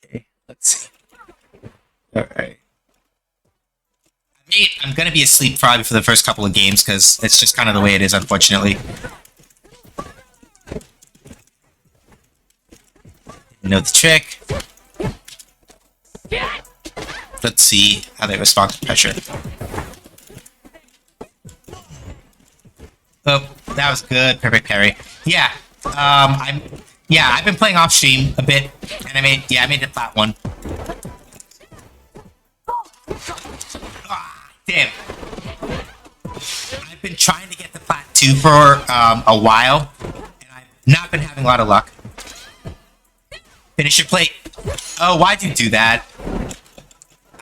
Okay, let's see. Alright. I'm gonna be asleep probably for the first couple of games because it's just kind of the way it is, unfortunately. Know the trick. Let's see how they respond to pressure. Oh, that was good. Perfect parry. Yeah. I've been playing off stream a bit, and I made the flat one. Ah, damn. I've been trying to get the flat 2 for a while, and I've not been having a lot of luck. Finish your plate. Oh, why'd you do that?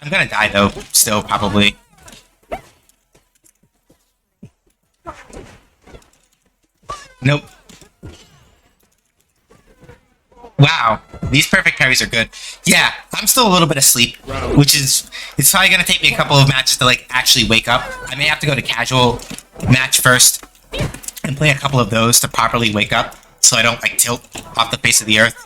I'm gonna die though, still probably. Nope. Wow, these perfect parries are good. Yeah, I'm still a little bit asleep, which is, it's probably gonna take me a couple of matches to like actually wake up. I may have to go to casual match first and play a couple of those to properly wake up so I don't like tilt off the face of the earth.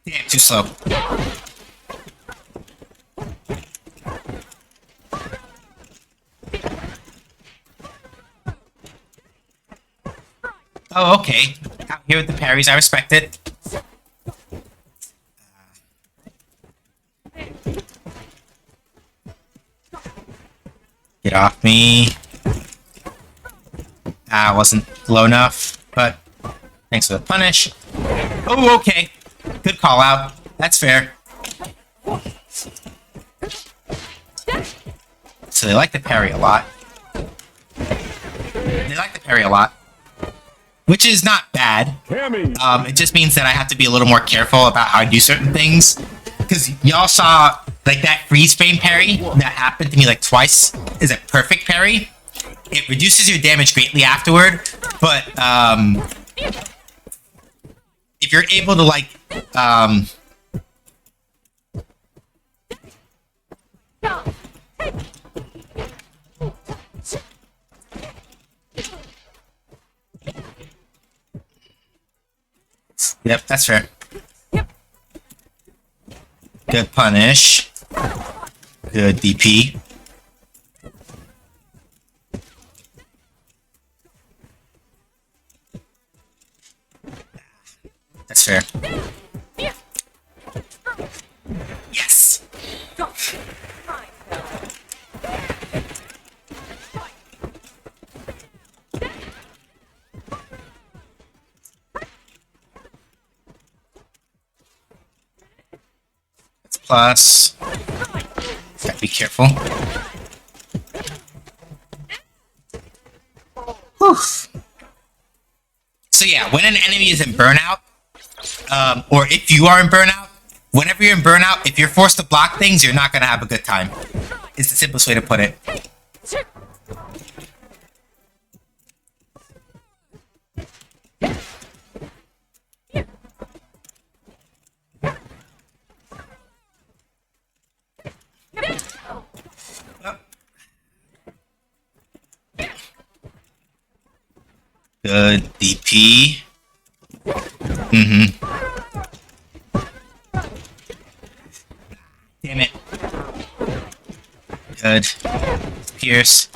Damn, too slow. Oh, okay. Out here with the parries, I respect it. Get off me. Ah, wasn't low enough, but thanks for the punish. Oh, okay. Good call out. That's fair. So they like to parry a lot. Which is not bad. It just means that I have to be a little more careful about how I do certain things. Because y'all saw, like, that freeze frame parry that happened to me, like, twice is a perfect parry. It reduces your damage greatly afterward, but, if you're able to, like, Yep, that's fair. Good punish. Good DP. That's fair. Yes! That's plus. Gotta be careful. Whew. So yeah, when an enemy is in burnout, or if you are in burnout, whenever you're in burnout, if you're forced to block things, you're not gonna have a good time. It's the simplest way to put it. Good DP. Damn it. Good. Pierce.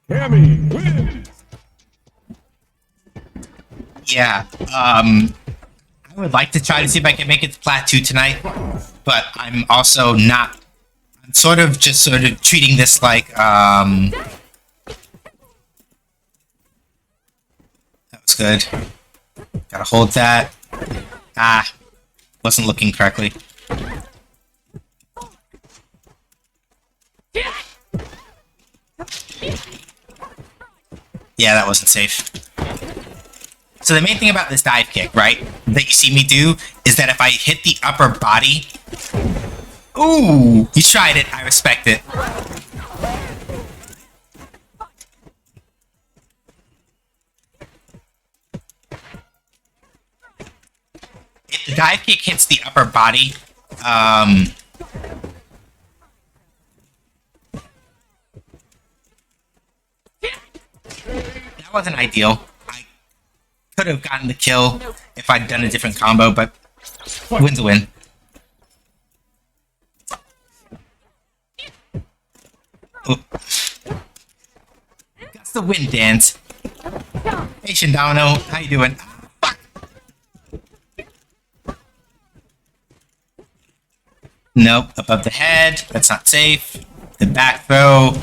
Cammy wins. Yeah, I would like to try to see if I can make it to Plat 2 tonight, but I'm also not. I'm sort of treating this like, that was good. Gotta hold that. Ah, wasn't looking correctly. Yeah, that wasn't safe. So the main thing about this dive kick, right, that you see me do, is that if I hit the upper body... Ooh! You tried it. I respect it. If the dive kick hits the upper body, that wasn't ideal. I could have gotten the kill if I'd done a different combo, but win's a win. Ooh. That's the win dance. Hey Shindano, how you doing? Fuck! Nope, above the head, that's not safe. The back throw,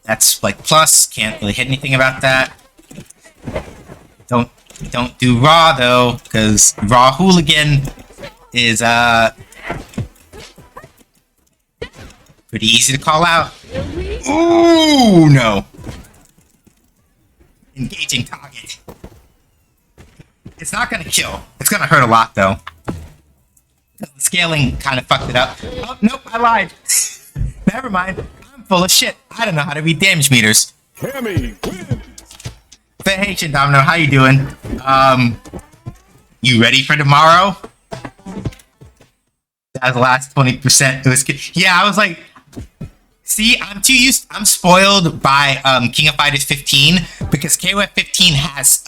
that's like plus, can't really hit anything about that. Don't do raw though, because raw hooligan is pretty easy to call out. Ooh, no. Engaging target. It's not gonna kill. It's gonna hurt a lot though. The scaling kind of fucked it up. Oh, nope, I lied. Never mind. I'm full of shit. I don't know how to read damage meters. Cammy wins. But hey, Shindomino, how you doing? You ready for tomorrow? That was the last 20%. It was good. Yeah, I was like, see, I'm spoiled by King of Fighters 15 because KOF 15 has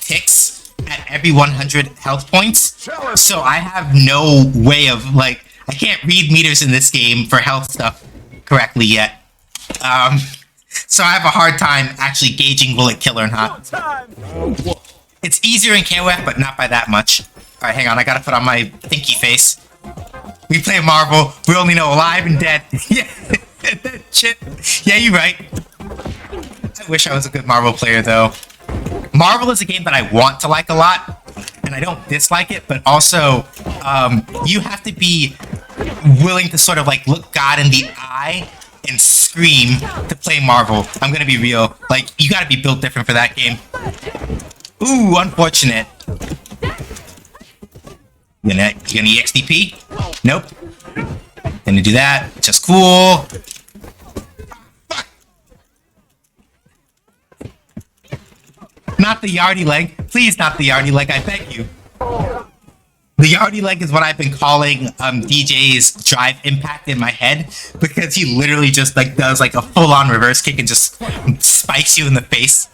ticks at every 100 health points. So I have no way of like I can't read meters in this game for health stuff correctly yet. So I have a hard time actually gauging will it kill or not. It's easier in KOF, but not by that much. Alright, hang on, I gotta put on my thinky face. We play Marvel, we only know alive and dead. Yeah, that shit. Yeah, you're right. I wish I was a good Marvel player, though. Marvel is a game that I want to like a lot, and I don't dislike it, but also, you have to be willing to sort of, like, look God in the eye and scream to play Marvel. I'm gonna be real. Like, you gotta be built different for that game. Ooh, unfortunate. You gonna EXDP? Nope. Gonna do that. Just cool. Not the Yardy leg. Please not the Yardy leg, I beg you. The Yardy leg is what I've been calling DJ's drive impact in my head because he literally just like does like a full-on reverse kick and just spikes you in the face.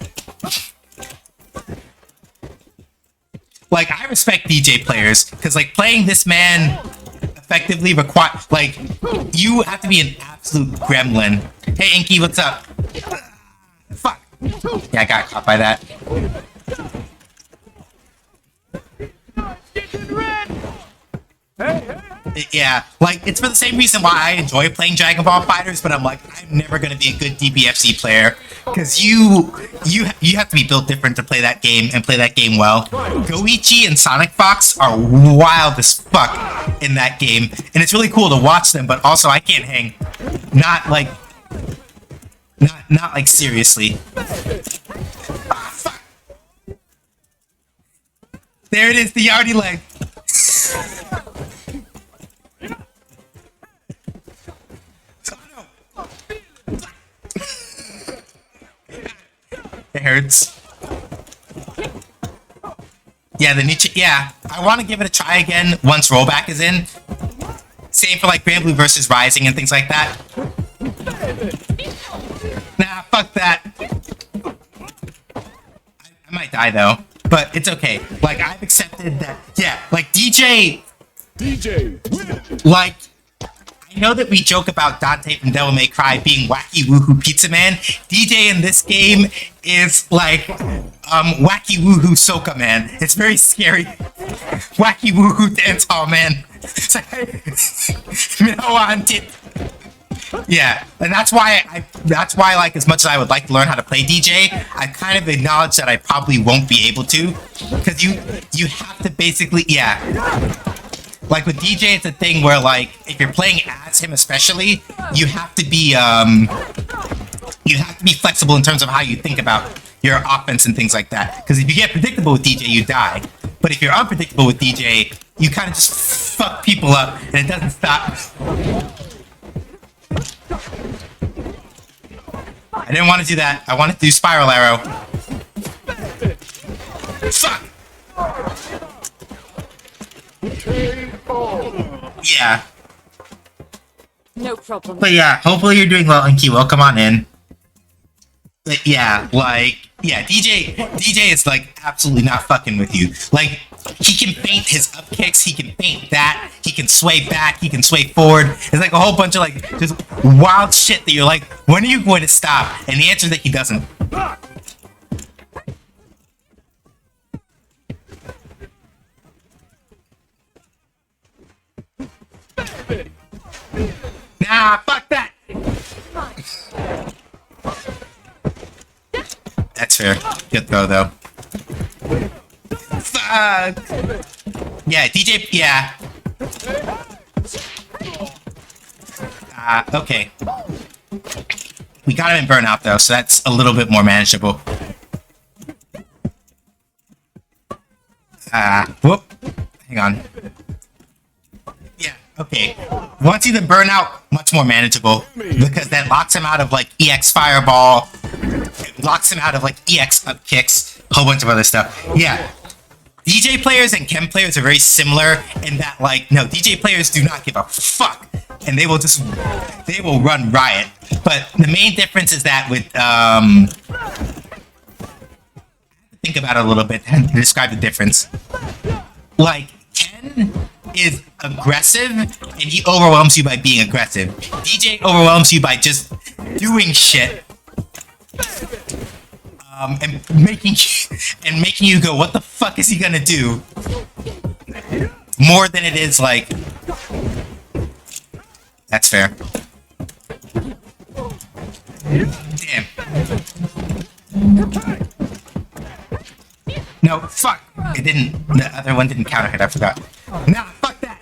Like, I respect DJ players, because, like, playing this man effectively require, like, you have to be an absolute gremlin. Hey, Inky, what's up? Fuck. Yeah, I got caught by that. Yeah, like, it's for the same reason why I enjoy playing Dragon Ball Fighters, but I'm like, I'm never gonna be a good DBFZ player, because you have to be built different to play that game, and play that game well. Goichi and Sonic Fox are wild as fuck in that game, and it's really cool to watch them, but also I can't hang. Not like seriously. Ah, fuck. There it is, the Yardy leg. It hurts. Yeah, the Nietzsche. Yeah, I want to give it a try again once rollback is in. Same for like Grand Blue versus Rising and things like that. Nah, fuck that. I might die though, but it's okay. Like, I've accepted that. Yeah, like DJ. DJ win. Like, I I know that we joke about Dante from Devil May Cry being wacky woohoo pizza man. DJ in this game is like wacky woohoo soca man. It's very scary. Wacky woohoo dance hall man. It's like yeah, and that's why like as much as I would like to learn how to play DJ, I kind of acknowledge that I probably won't be able to, because you have to basically like with DJ, it's a thing where like if you're playing as him, especially, you have to be flexible in terms of how you think about your offense and things like that. Because if you get predictable with DJ, you die. But if you're unpredictable with DJ, you kind of just fuck people up, and it doesn't stop. I didn't want to do that. I wanted to do Spiral Arrow. Fuck! Yeah. No problem. But yeah, hopefully you're doing well, Inky. Well, come on in. But yeah, like, yeah, DJ is like absolutely not fucking with you. Like, he can feint his up kicks, he can feint that, he can sway back, he can sway forward. It's like a whole bunch of like just wild shit that you're like, when are you going to stop? And the answer is that he doesn't. Nah, fuck that! That's fair. Good throw, though. Fuck! Yeah, DJ, yeah. Okay. We got him in burnout, though, so that's a little bit more manageable. Whoop. Hang on. Yeah, okay. Once he's in burnout, much more manageable, because that locks him out of, like, EX Fireball, it locks him out of, like, EX up kicks, a whole bunch of other stuff. Yeah. DJ players and Chem players are very similar in that, like, no, DJ players do not give a fuck, and they will run riot. But the main difference is that with, think about it a little bit and describe the difference. Like, Ken is aggressive, and he overwhelms you by being aggressive. DJ overwhelms you by just doing shit. And making you go, what the fuck is he gonna do? More than it is like... That's fair. Damn. No, fuck! It didn't... The other one didn't counter hit, I forgot. Nah, fuck that!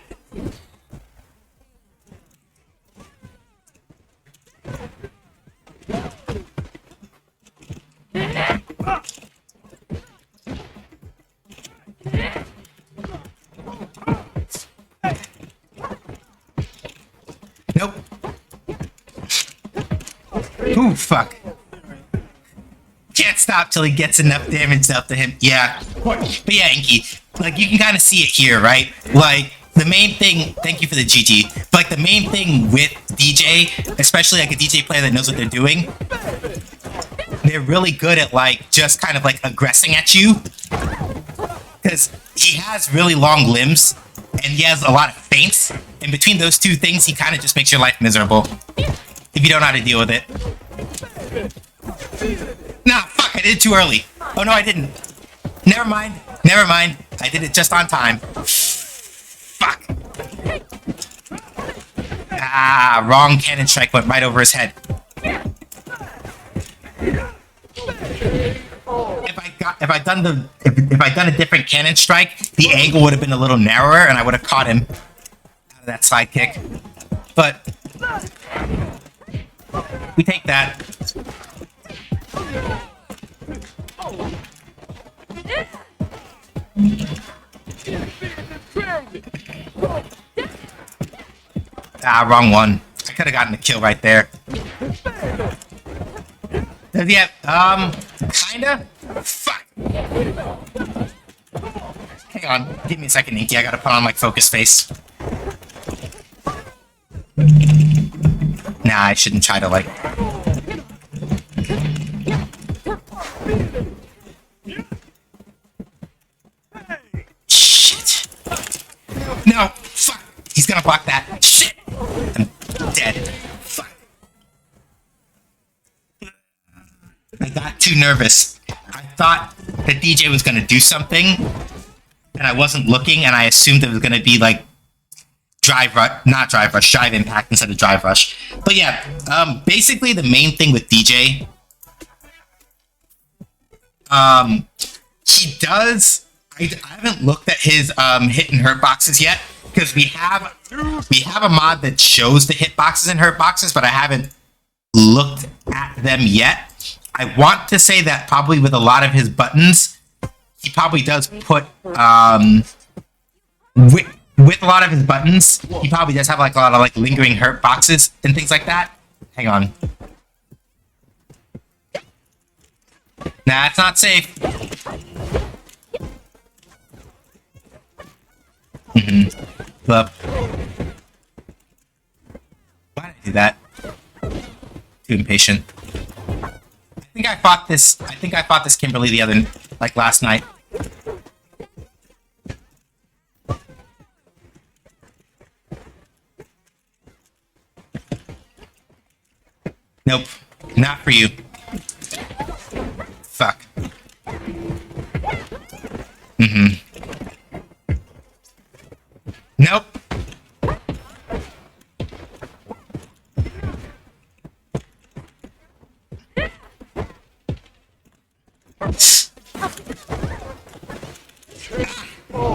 Nope. Ooh, fuck. Can't stop till he gets enough damage out to him. Yeah. But yeah, Inky, like, you can kind of see it here, right? Like, the main thing, thank you for the GG, but like, the main thing with DJ, especially like a DJ player that knows what they're doing, they're really good at, like, just kind of, like, aggressing at you. Because he has really long limbs, and he has a lot of feints, and between those two things, he kind of just makes your life miserable. If you don't know how to deal with it. Nah, fuck, I did it too early. Oh no, I didn't. Never mind. Never mind. I did it just on time. Fuck. Ah, wrong cannon strike went right over his head. If I'd done a different cannon strike, the angle would have been a little narrower, and I would have caught him out of that side kick. But we take that. Ah, wrong one. I could have gotten a kill right there. Yeah, kinda? Fuck. Hang on, give me a second, Inky. I gotta put on, like, focus face. Nah, I shouldn't try to, like... Shit. No, fuck. He's gonna block that. Shit. too nervous. I thought that DJ was gonna do something, and I wasn't looking, and I assumed it was gonna be like drive impact instead of drive rush. But yeah, basically the main thing with DJ, he does. I haven't looked at his hit and hurt boxes yet because we have a mod that shows the hit boxes and hurt boxes, but I haven't looked at them yet. I want to say that probably with a lot of his buttons, he probably does put with a lot of his buttons, he probably does have like a lot of like lingering hurt boxes and things like that. Hang on. Nah, it's not safe. Why did I do that? Too impatient. I think I fought this Kimberly like last night. Nope. Not for you. Fuck. Nope.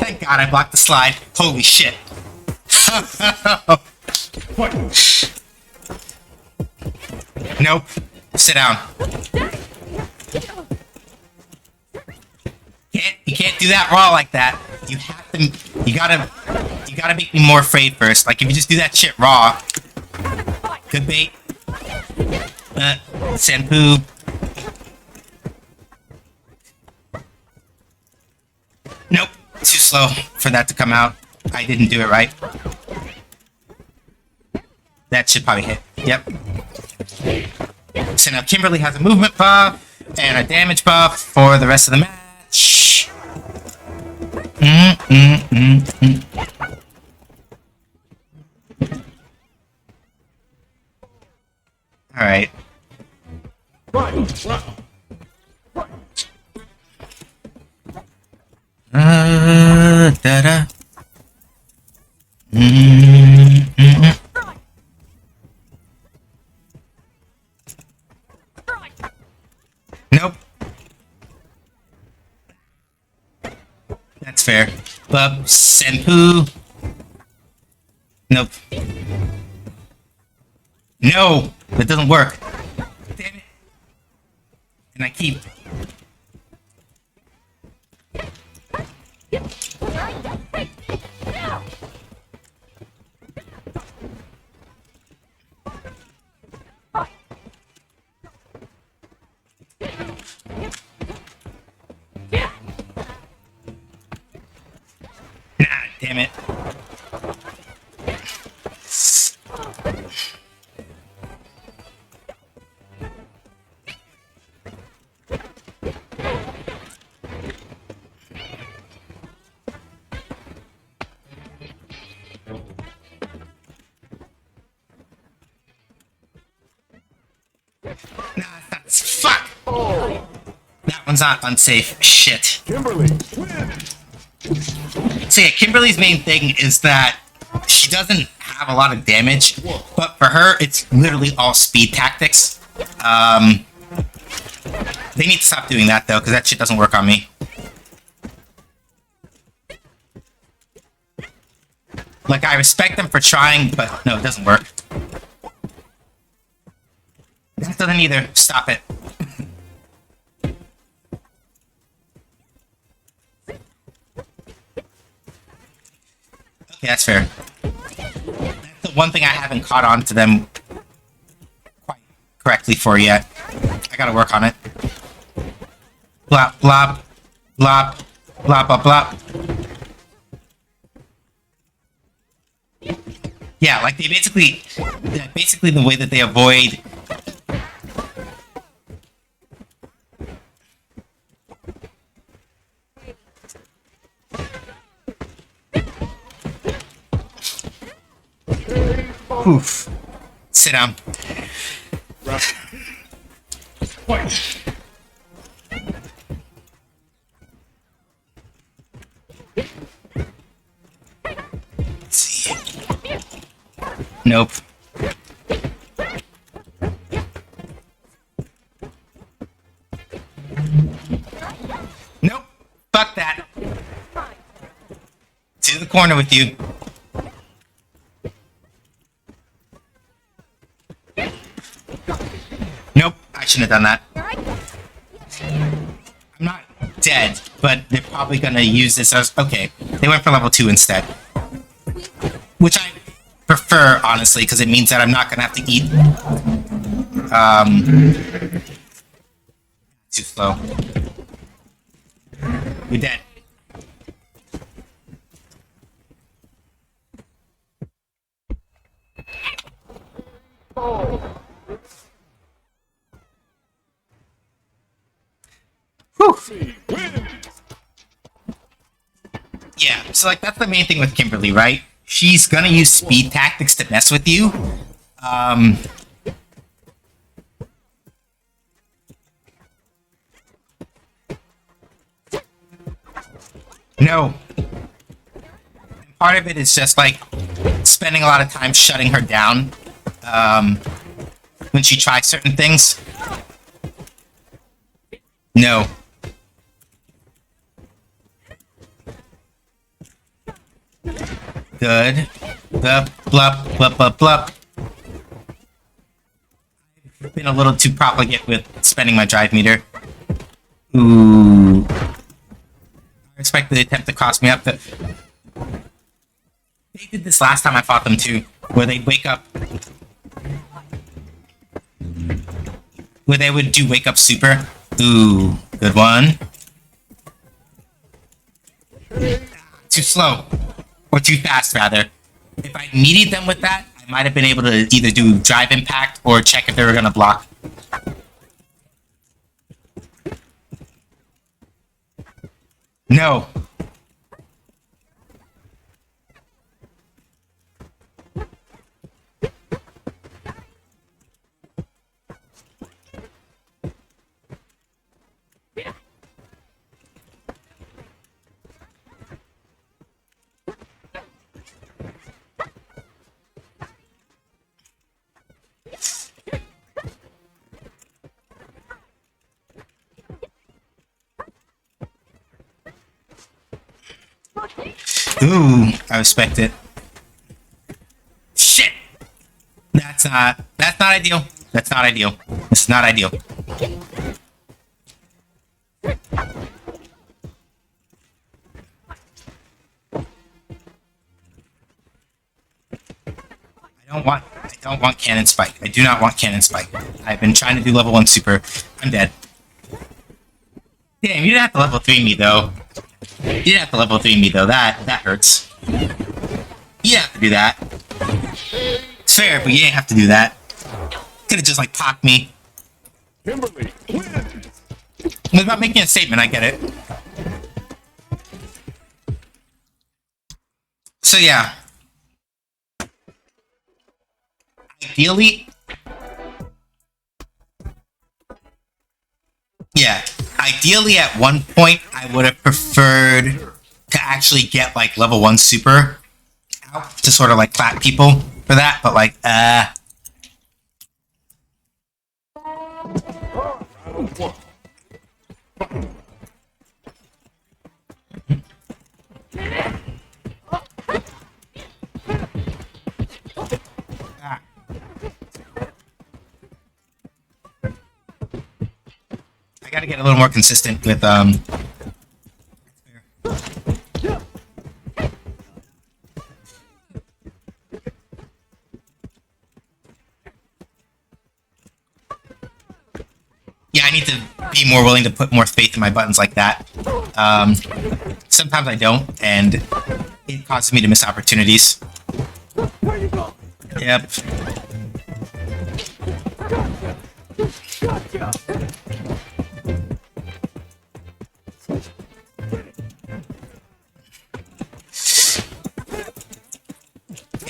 Thank God I blocked the slide. Holy shit. Nope. Sit down. You can't do that raw like that. You gotta make me more afraid first. Like if you just do that shit raw. Good bait. Senpu. Nope. Too slow for that to come out. I didn't do it right. That should probably hit. Yep. So now Kimberly has a movement buff and a damage buff for the rest of the match. Alright. Da-da. Nope. That's fair. Bub, Senpu. Nope. No! That doesn't work. Damn it. And I keep... Damn it. Nah, that's fuck. That one's not unsafe. Shit. Kimberly, win! So yeah, Kimberly's main thing is that she doesn't have a lot of damage, but for her, it's literally all speed tactics. They need to stop doing that though, because that shit doesn't work on me. Like, I respect them for trying, but no, it doesn't work. That doesn't either. Stop it. Okay, that's fair. That's the one thing I haven't caught on to them quite correctly for yet. I gotta work on it. Blop, blop, blop, blop, blop, blop. Yeah, like they basically the way that they avoid Oof. Sit down. Let's see. Nope. Nope. Fuck that. To the corner with you. Nope. I shouldn't have done that. I'm not dead, but they're probably gonna use this as... Okay. They went for level 2 instead. Which I prefer, honestly, because it means that I'm not gonna have to eat. Too slow. You're dead. Whew. Yeah, so like that's the main thing with Kimberly, right? She's gonna use speed tactics to mess with you. No. And part of it is just like spending a lot of time shutting her down when she tries certain things. No. Good. Blup, blup, blup, blup, blup. I've been a little too profligate with spending my drive meter. Ooh. I respect the attempt to cross me up. They did this last time I fought them too, where they'd wake up. Where they would do wake up super. Ooh, good one. Too slow. Or too fast, rather. If I meated them with that, I might have been able to either do drive impact or check if they were going to block. No. Ooh, I respect it. Shit! That's not ideal. That's not ideal. It's not ideal. I don't want cannon spike. I do not want cannon spike. I've been trying to do level 1 super. I'm dead. Damn, you didn't have to level 3 me though. You didn't have to level 3 me though. That hurts. You didn't have to do that. It's fair, but you didn't have to do that. Could've just like popped me. Kimberly wins. It was about making a statement, I get it. So yeah. Ideally... Yeah. Ideally, at one point, I would have preferred to actually get, like, level 1 super out to sort of, like, clap people for that, but, like, I gotta get a little more consistent with, yeah, I need to be more willing to put more faith in my buttons like that. Sometimes I don't, and it causes me to miss opportunities. Yep.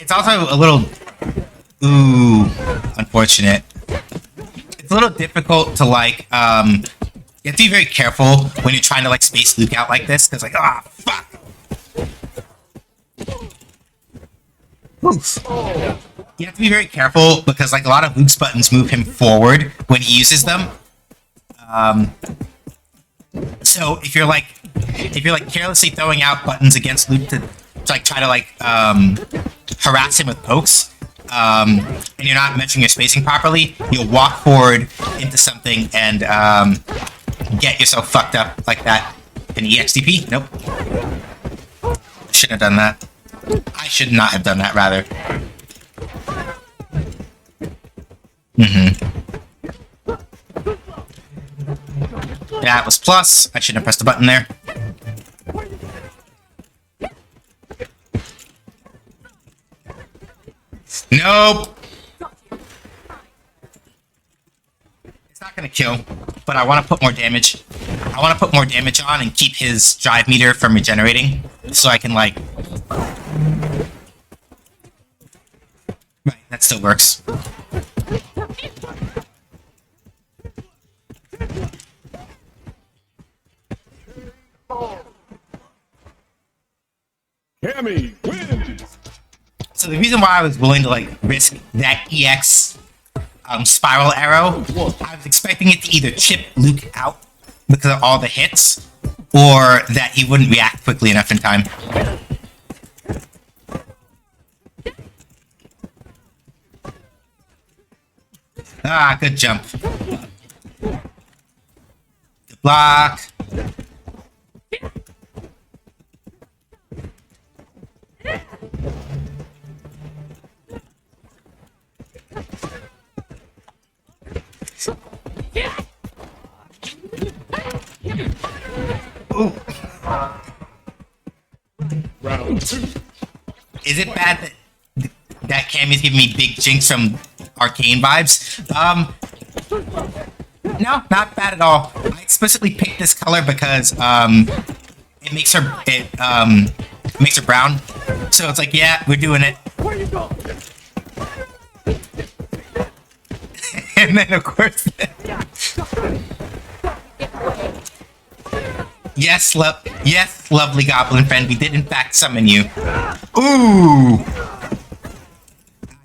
It's also a little... Ooh, unfortunate. It's a little difficult to, like, you have to be very careful when you're trying to, like, space Luke out like this, because, like, ah, fuck! Oof. You have to be very careful because like a lot of Luke's buttons move him forward when he uses them. So if you're like carelessly throwing out buttons against Luke to like try to like harass him with pokes, and you're not measuring your spacing properly, you'll walk forward into something and get yourself fucked up like that. An EXTP? Nope. Shouldn't have done that. I should not have done that, rather. That was plus. I shouldn't have pressed the button there. Nope. It's not gonna kill, but I want to put more damage. I want to put more damage on and keep his drive meter from regenerating, so I can like. Right, that still works. Cammy wins. So the reason why I was willing to like risk that EX spiral arrow, I was expecting it to either chip Luke out because of all the hits, or that he wouldn't react quickly enough in time. Ah, good jump. Good block. Ooh. Round 2. Is it bad that Cammy's giving me big jinx from Arcane vibes? No, not bad at all. I explicitly picked this color because it makes her brown. So it's like, yeah, we're doing it. Where you go? And then of course, yes, lovely goblin friend, we did in fact summon you. Ooh. I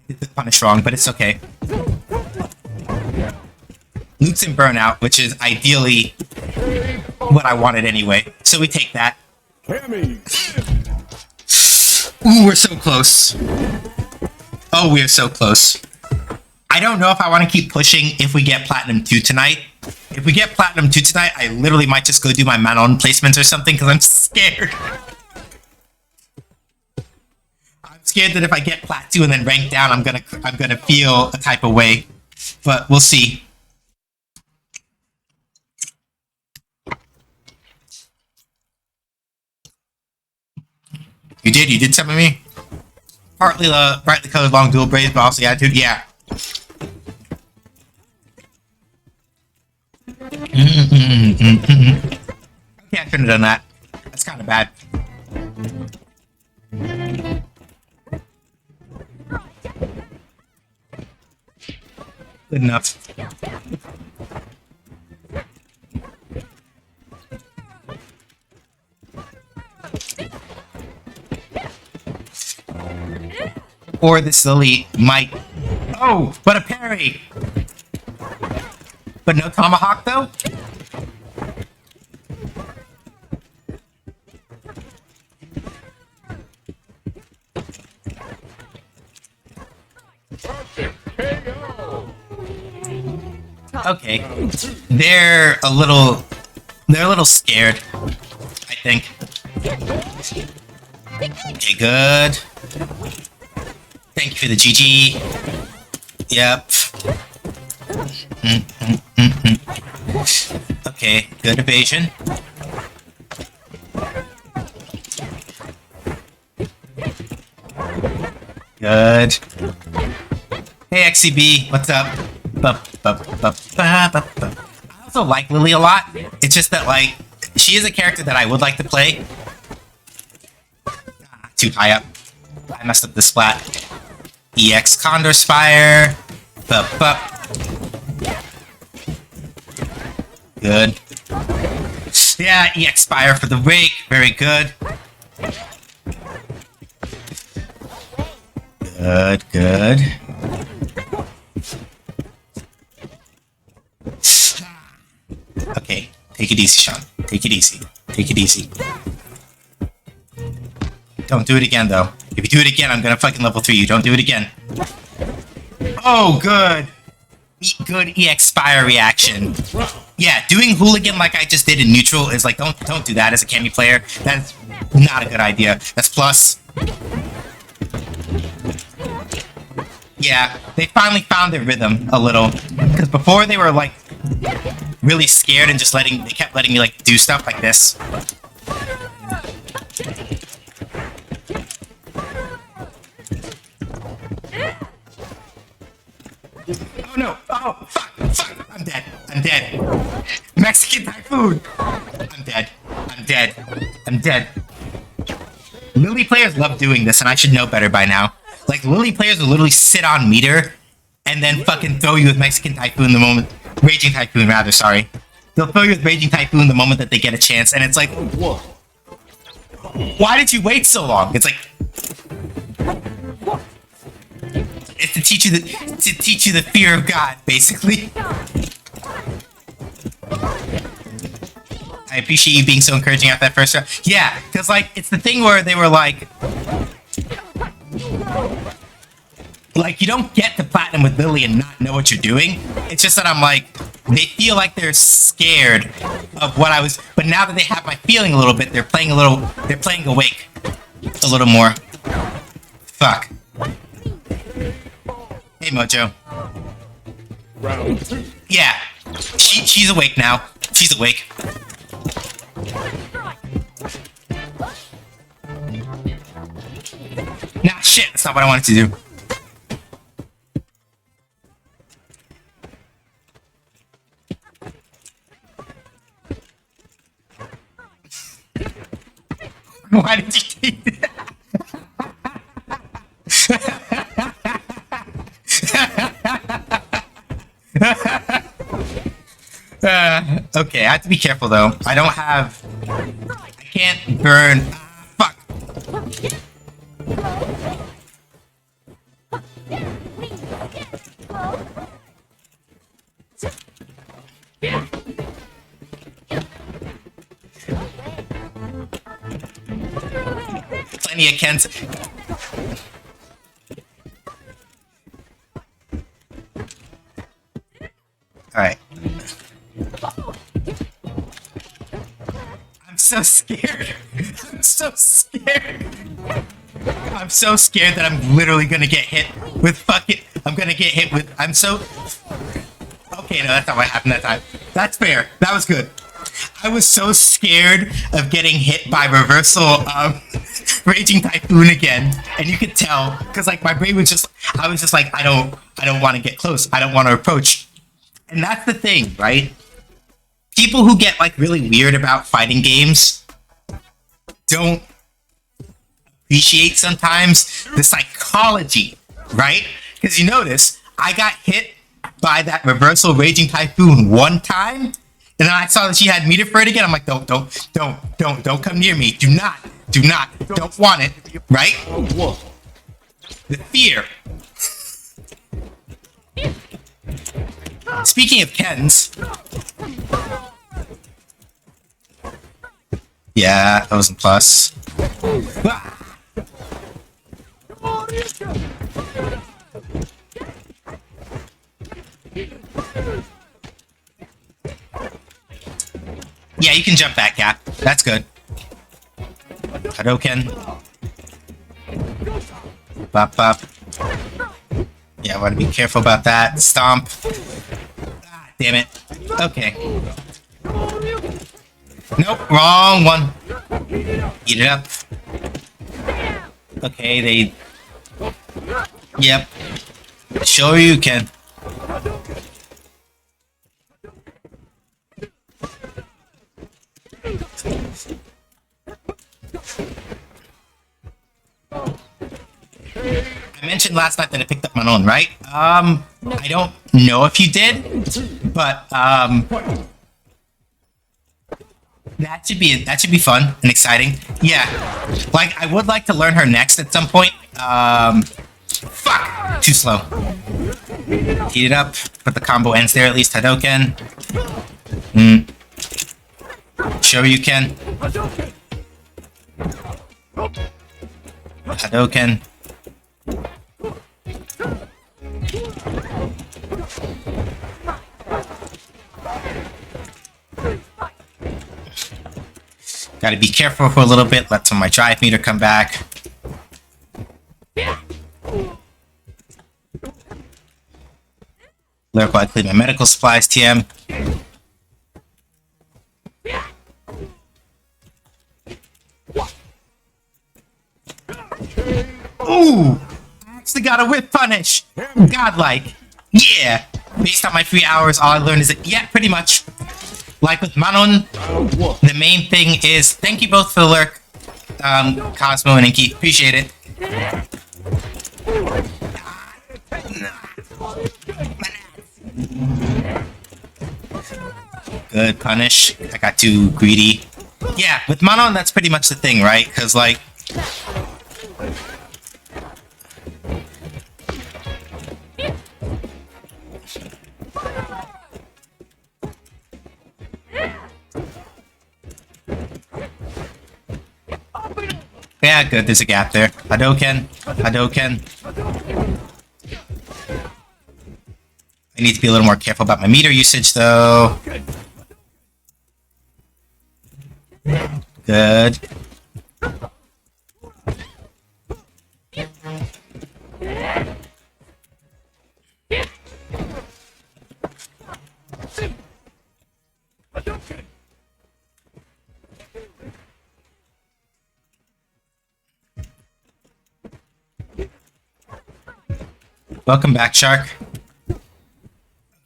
did the punish wrong, but it's okay. Luke's in burnout, which is ideally what I wanted anyway. So we take that. Cammy. Ooh, we're so close. Oh, we are so close. I don't know if I want to keep pushing if we get Platinum 2 tonight. If we get Platinum 2 tonight, I literally might just go do my Manon placements or something because I'm scared. I'm scared that if I get Plat 2 and then rank down, I'm gonna feel a type of way. But we'll see. You did summon me? Partly the brightly colored long dual braids, but also the attitude, yeah. Okay, I shouldn't have done that. That's kind of bad. Good enough. Or this Lily might... Oh, but a parry! But no tomahawk, though? Okay. They're a little scared, I think. Okay, good. Thank you for the GG. Yep. Okay, good evasion. Good. Hey, XCB, what's up? I also like Lily a lot. It's just that, like, she is a character that I would like to play. Too high up. I messed up the splat. EX Condor Spire. Good. Yeah, EX Spire for the rake. Very good. Good, good. Okay, take it easy, Sean. Take it easy. Take it easy. Don't do it again, though. If you do it again, I'm gonna fucking level 3 you. Don't do it again. Oh, good. Good EX Spire reaction. Yeah, doing hooligan like I just did in neutral is like, don't do that as a Cammy player. That's not a good idea. That's plus. Yeah, they finally found their rhythm a little. Because before they were like really scared and just they kept letting me like do stuff like this. Oh no! Oh, fuck! Fuck! I'm dead! I'm dead! Mexican Typhoon! I'm dead. I'm dead. I'm dead. Lily players love doing this, and I should know better by now. Like, Lily players will literally sit on meter, and then fucking throw you with Mexican Typhoon the moment... Raging Typhoon, rather, sorry. They'll throw you with Raging Typhoon the moment that they get a chance, and it's like... Why did you wait so long? It's like... It's to teach you the fear of God, basically. I appreciate you being so encouraging after that first round. Yeah, because like it's the thing where they were like you don't get to platinum with Lily and not know what you're doing. It's just that I'm like, they feel like they're scared of what I was, but now that they have my feeling a little bit, they're playing awake a little more. Fuck. Hey, Mojo. Round 2. Yeah, she's awake now. She's awake. Nah, shit, that's not what I wanted to do. Why did you take that? Okay, I have to be careful though. I can't burn. Fuck. Plenty of Kens. Alright. I'm so scared. I'm so scared. I'm so scared that I'm literally gonna get hit with fucking... I'm so... Okay, no, that's not what happened that time. That's fair. That was good. I was so scared of getting hit by reversal Raging Typhoon again, and you could tell, because like my brain was just... I was just like, I don't want to get close. I don't want to approach. And that's the thing, right? People who get like really weird about fighting games don't appreciate sometimes the psychology, right? Because you notice I got hit by that reversal Raging Typhoon one time, and then I saw that she had meter for it again. I'm like, don't come near me. Don't want it, right? The fear. Speaking of Kens. Yeah, that was a plus. Ah! Yeah, you can jump back, Cap. That's good. Hadouken. Bop, bop. Yeah, I want to be careful about that. Stomp. Ah, damn it. Okay. Nope, wrong one. Eat it up. Okay, they... Yep. Sure you can. I mentioned last night that I picked up my own, right? I don't know if you did, but that should be fun and exciting. Yeah, like I would like to learn her next at some point. Fuck! Too slow. Heat it up. Put the combo ends there at least. Hadouken. Sure you can. Hadouken. Gotta be careful for a little bit. Let some of my drive meter come back. Lyrical, I clean my medical supplies, TM. Ooh! I actually got a whip punish! Godlike. Yeah! Based on my 3 hours, all I learned is that, yeah, pretty much. Like with Manon, the main thing is, thank you both for the lurk, Cosmo and Inky, appreciate it. Good punish. I got too greedy. Yeah, with Manon, that's pretty much the thing, right? Because, like... Yeah, good, there's a gap there. Hadouken. Hadouken. I need to be a little more careful about my meter usage, though. Good. Welcome back, Shark.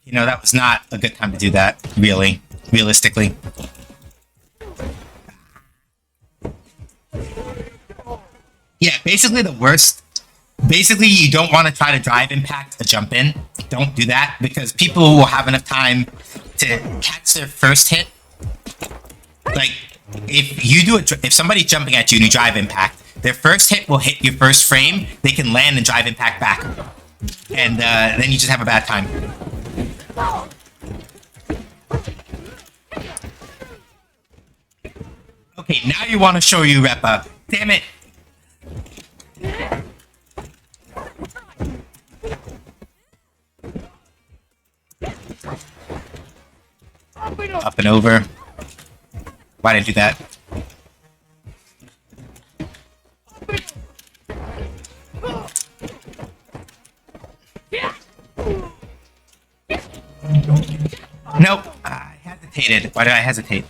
You know, that was not a good time to do that, really. Realistically. Yeah, basically the worst. Basically, you don't want to try to drive impact a jump in. Don't do that, because people will have enough time to catch their first hit. Like, if you do if somebody's jumping at you and you drive impact, their first hit will hit your first frame, they can land and drive impact back. And then you just have a bad time. Okay, now you want to show you Repa. Damn it! Up and over. Why did I do that? Nope. I hesitated. Why did I hesitate?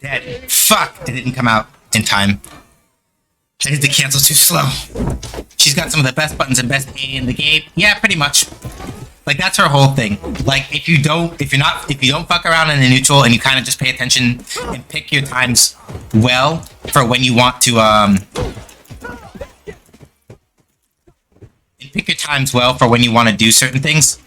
Dead. Fuck! It didn't come out in time. I did the cancel too slow. She's got some of the best buttons and best A in the game. Yeah, pretty much. Like, that's her whole thing. Like, if you don't fuck around in the neutral and you kind of just pay attention and pick your times well for when you want to, and pick your times well for when you want to do certain things.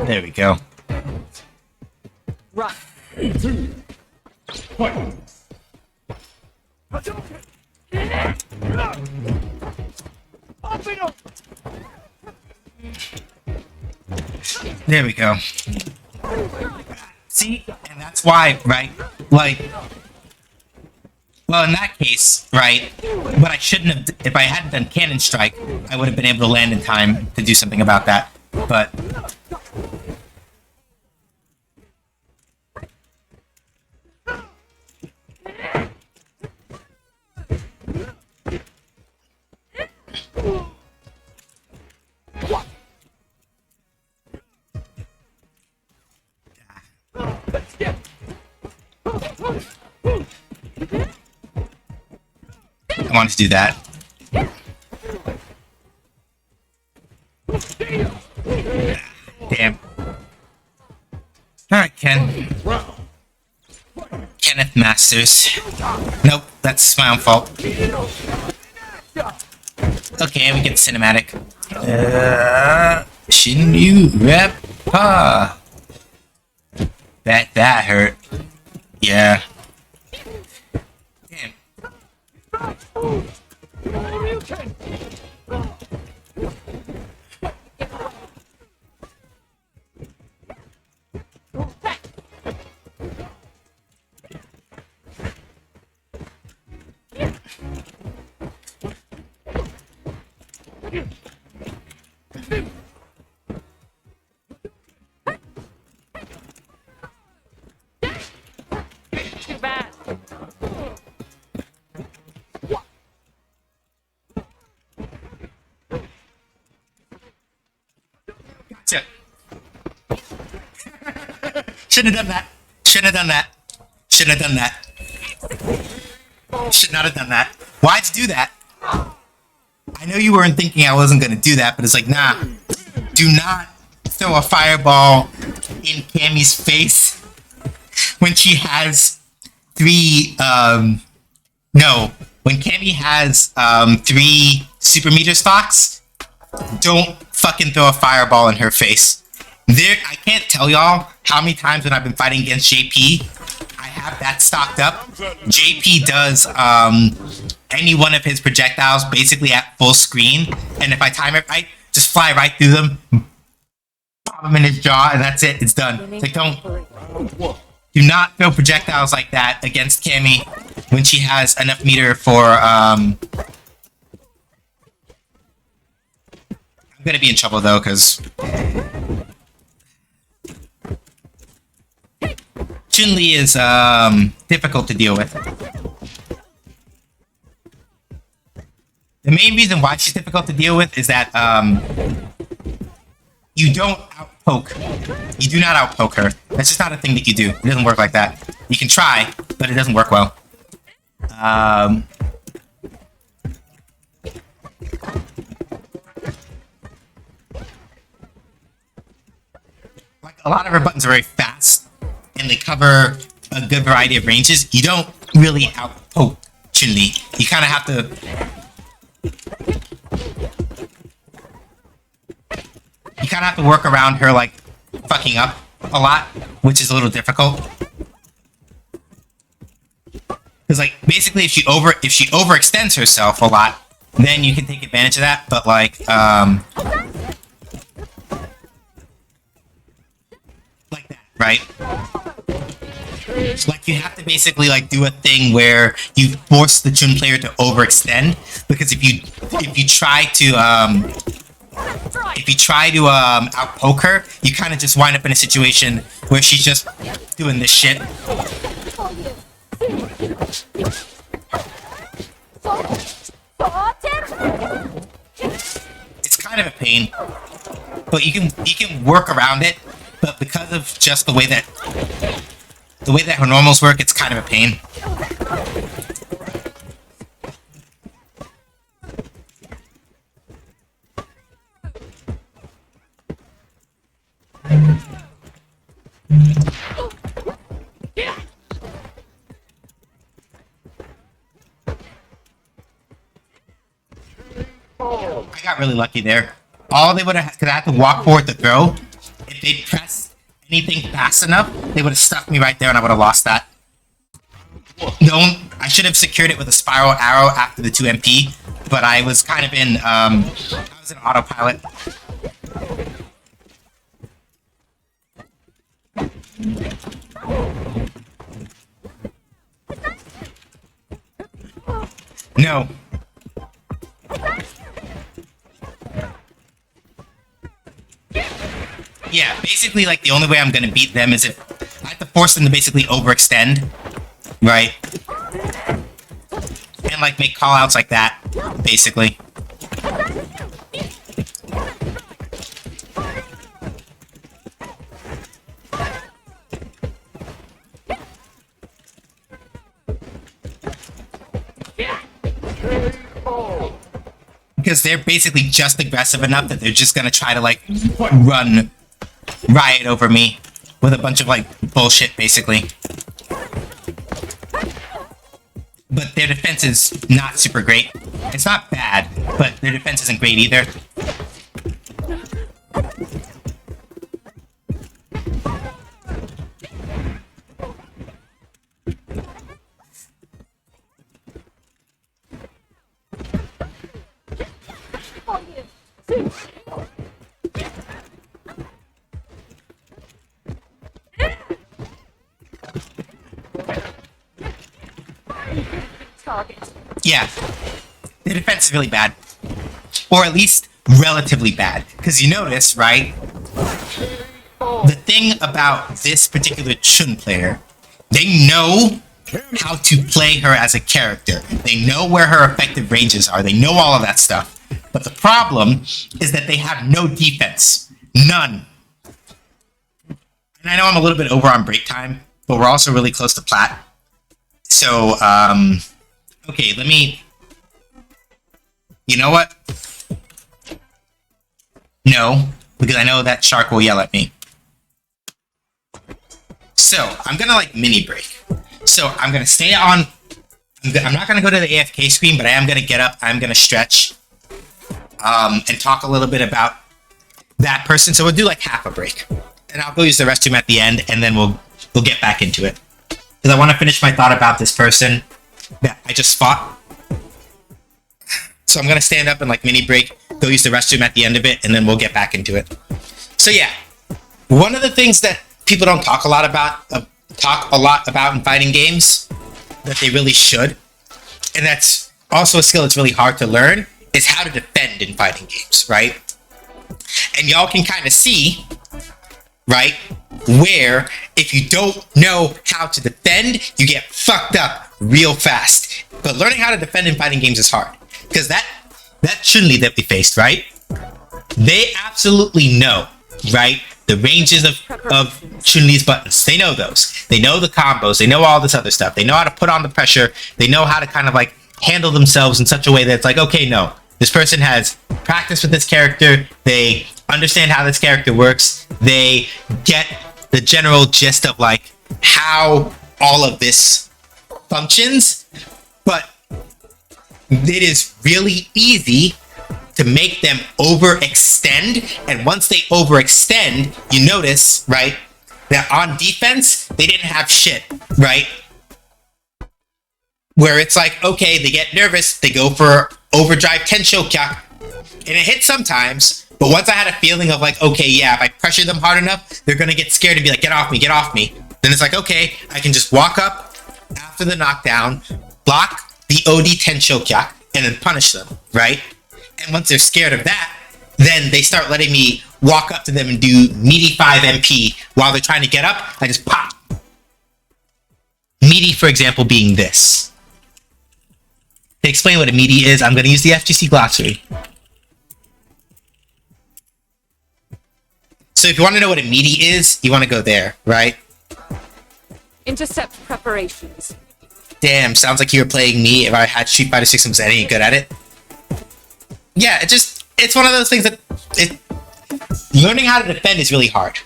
There we go. Right. 2, fight! There we go. See? And that's why, right? Like, well, in that case, right, what I shouldn't have, if I hadn't done Cannon Strike, I would have been able to land in time to do something about that. But want to do that. Damn. Alright, Ken. Kenneth Masters. Nope, that's my own fault. Okay, we get cinematic. Shinryu Reppa. That hurt. Yeah. Damn. Too bad. Gotcha. Shouldn't have done that. Shouldn't have done that. Shouldn't have done that. Should not have done that. Why'd you do that? I know you weren't thinking I wasn't gonna do that, but it's like, nah. Do not throw a fireball in Cammy's face when she has three, no. When Cammy has, 3 super meter stocks, don't fucking throw a fireball in her face. I can't tell y'all how many times when I've been fighting against JP, I have that stocked up. JP does, any one of his projectiles basically at full screen, and if I time it right, just fly right through them, pop him in his jaw, and that's it. It's done. It's like, do not throw projectiles like that against Cammy when she has enough meter for, I'm gonna be in trouble though, because Chun-Li is, difficult to deal with. The main reason why she's difficult to deal with is that, you don't outpoke. You do not outpoke her. That's just not a thing that you do. It doesn't work like that. You can try, but it doesn't work well. Like, a lot of her buttons are very fast, and they cover a good variety of ranges. You don't really outpoke Chun-Li. You kind of have to... You kind of have to work around her, like, fucking up a lot, which is a little difficult. Because, like, basically, if she overextends herself a lot, then you can take advantage of that. But, like that, right? Like, you have to basically, like, do a thing where you force the Chun player to overextend, because if you try to outpoke her, you kind of just wind up in a situation where she's just doing this shit. It's kind of a pain, but you can work around it. But because of just the way that her normals work, it's kind of a pain. I got really lucky there. All they would have, because I had to walk forward to throw. If they pressed anything fast enough, they would have stuck me right there and I would have lost that. I should have secured it with a spiral arrow after the 2 MP, but I was kind of in, I was in autopilot. No. Yeah, basically, like, the only way I'm gonna beat them is if I have to force them to basically overextend, right? And, like, make call-outs like that, basically. Because they're basically just aggressive enough that they're just gonna try to like run riot over me with a bunch of like bullshit, basically. But their defense is not super great. It's not bad, but their defense isn't great either. Yeah, the defense is really bad. Or at least relatively bad. Because you notice, right? The thing about this particular Chun player, they know how to play her as a character. They know where her effective ranges are. They know all of that stuff. But the problem is that they have no defense. None. And I know I'm a little bit over on break time, but we're also really close to plat. So, okay, let me... You know what? No, because I know that shark will yell at me. So, I'm gonna, like, mini break. So, I'm gonna stay on... I'm not gonna go to the AFK screen, but I am gonna get up, I'm gonna stretch, and talk a little bit about that person. So, we'll do, like, half a break. And I'll go use the restroom at the end, and then we'll get back into it. Because I want to finish my thought about this person that I just fought. So I'm going to stand up and like mini break, go use the restroom at the end of it, and then we'll get back into it. So yeah, one of the things that people don't talk a lot about in fighting games, that they really should, and that's also a skill that's really hard to learn, is how to defend in fighting games, right? And y'all can kind of see, right, where if you don't know how to defend, you get fucked up real fast. But learning how to defend in fighting games is hard. Because that Chun-Li that we faced, right? They absolutely know, right? The ranges of Chun-Li's buttons. They know those. They know the combos. They know all this other stuff. They know how to put on the pressure. They know how to kind of like handle themselves in such a way that it's like, okay, no. This person has practice with this character. They understand how this character works. They get the general gist of like how all of this functions. But it is really easy to make them overextend, and once they overextend, you notice, right, that on defense, they didn't have shit, right? Where it's like, okay, they get nervous, they go for overdrive Tensho Kyak, and it hits sometimes, but once I had a feeling of like, okay, yeah, if I pressure them hard enough, they're gonna get scared and be like, get off me, then it's like, okay, I can just walk up after the knockdown, block the OD Tensho Kyak, and then punish them, right? And once they're scared of that, then they start letting me walk up to them and do meaty 5 MP while they're trying to get up. I just pop. Meaty, for example, being this. To explain what a meaty is, I'm going to use the FGC glossary. So if you want to know what a meaty is, you want to go there, right? Intercept preparations. Damn, sounds like you were playing me if I had Street Fighter 6 and was any good at it. Yeah, it's one of those things that learning how to defend is really hard.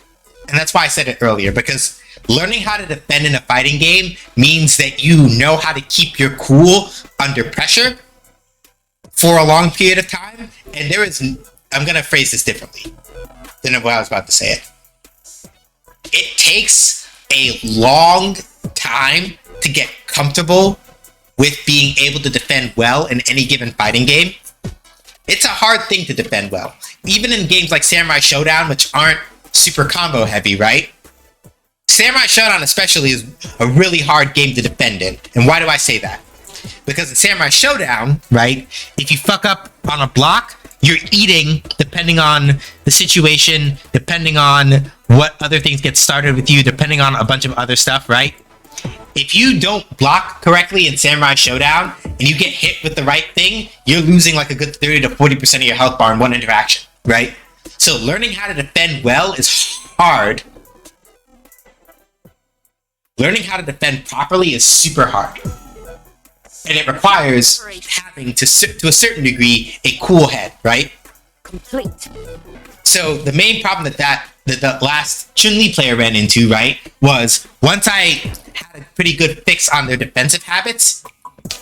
And that's why I said it earlier, because learning how to defend in a fighting game means that you know how to keep your cool under pressure for a long period of time. And I'm going to phrase this differently than what I was about to say it. It takes a long time to get comfortable with being able to defend well in any given fighting game. It's a hard thing to defend well. Even in games like Samurai Showdown, which aren't super combo heavy, right? Samurai Showdown especially is a really hard game to defend in. And why do I say that? Because in Samurai Showdown, right, if you fuck up on a block, you're eating, depending on the situation, depending on what other things get started with you, depending on a bunch of other stuff, right? If you don't block correctly in Samurai Showdown and you get hit with the right thing, you're losing like a good 30 to 40% of your health bar in one interaction, right? So learning how to defend well is hard. Learning how to defend properly is super hard. and it requires having to a certain degree a cool head, right? Complete. So the main problem that the last Chun-Li player ran into, right, was once I had a pretty good fix on their defensive habits,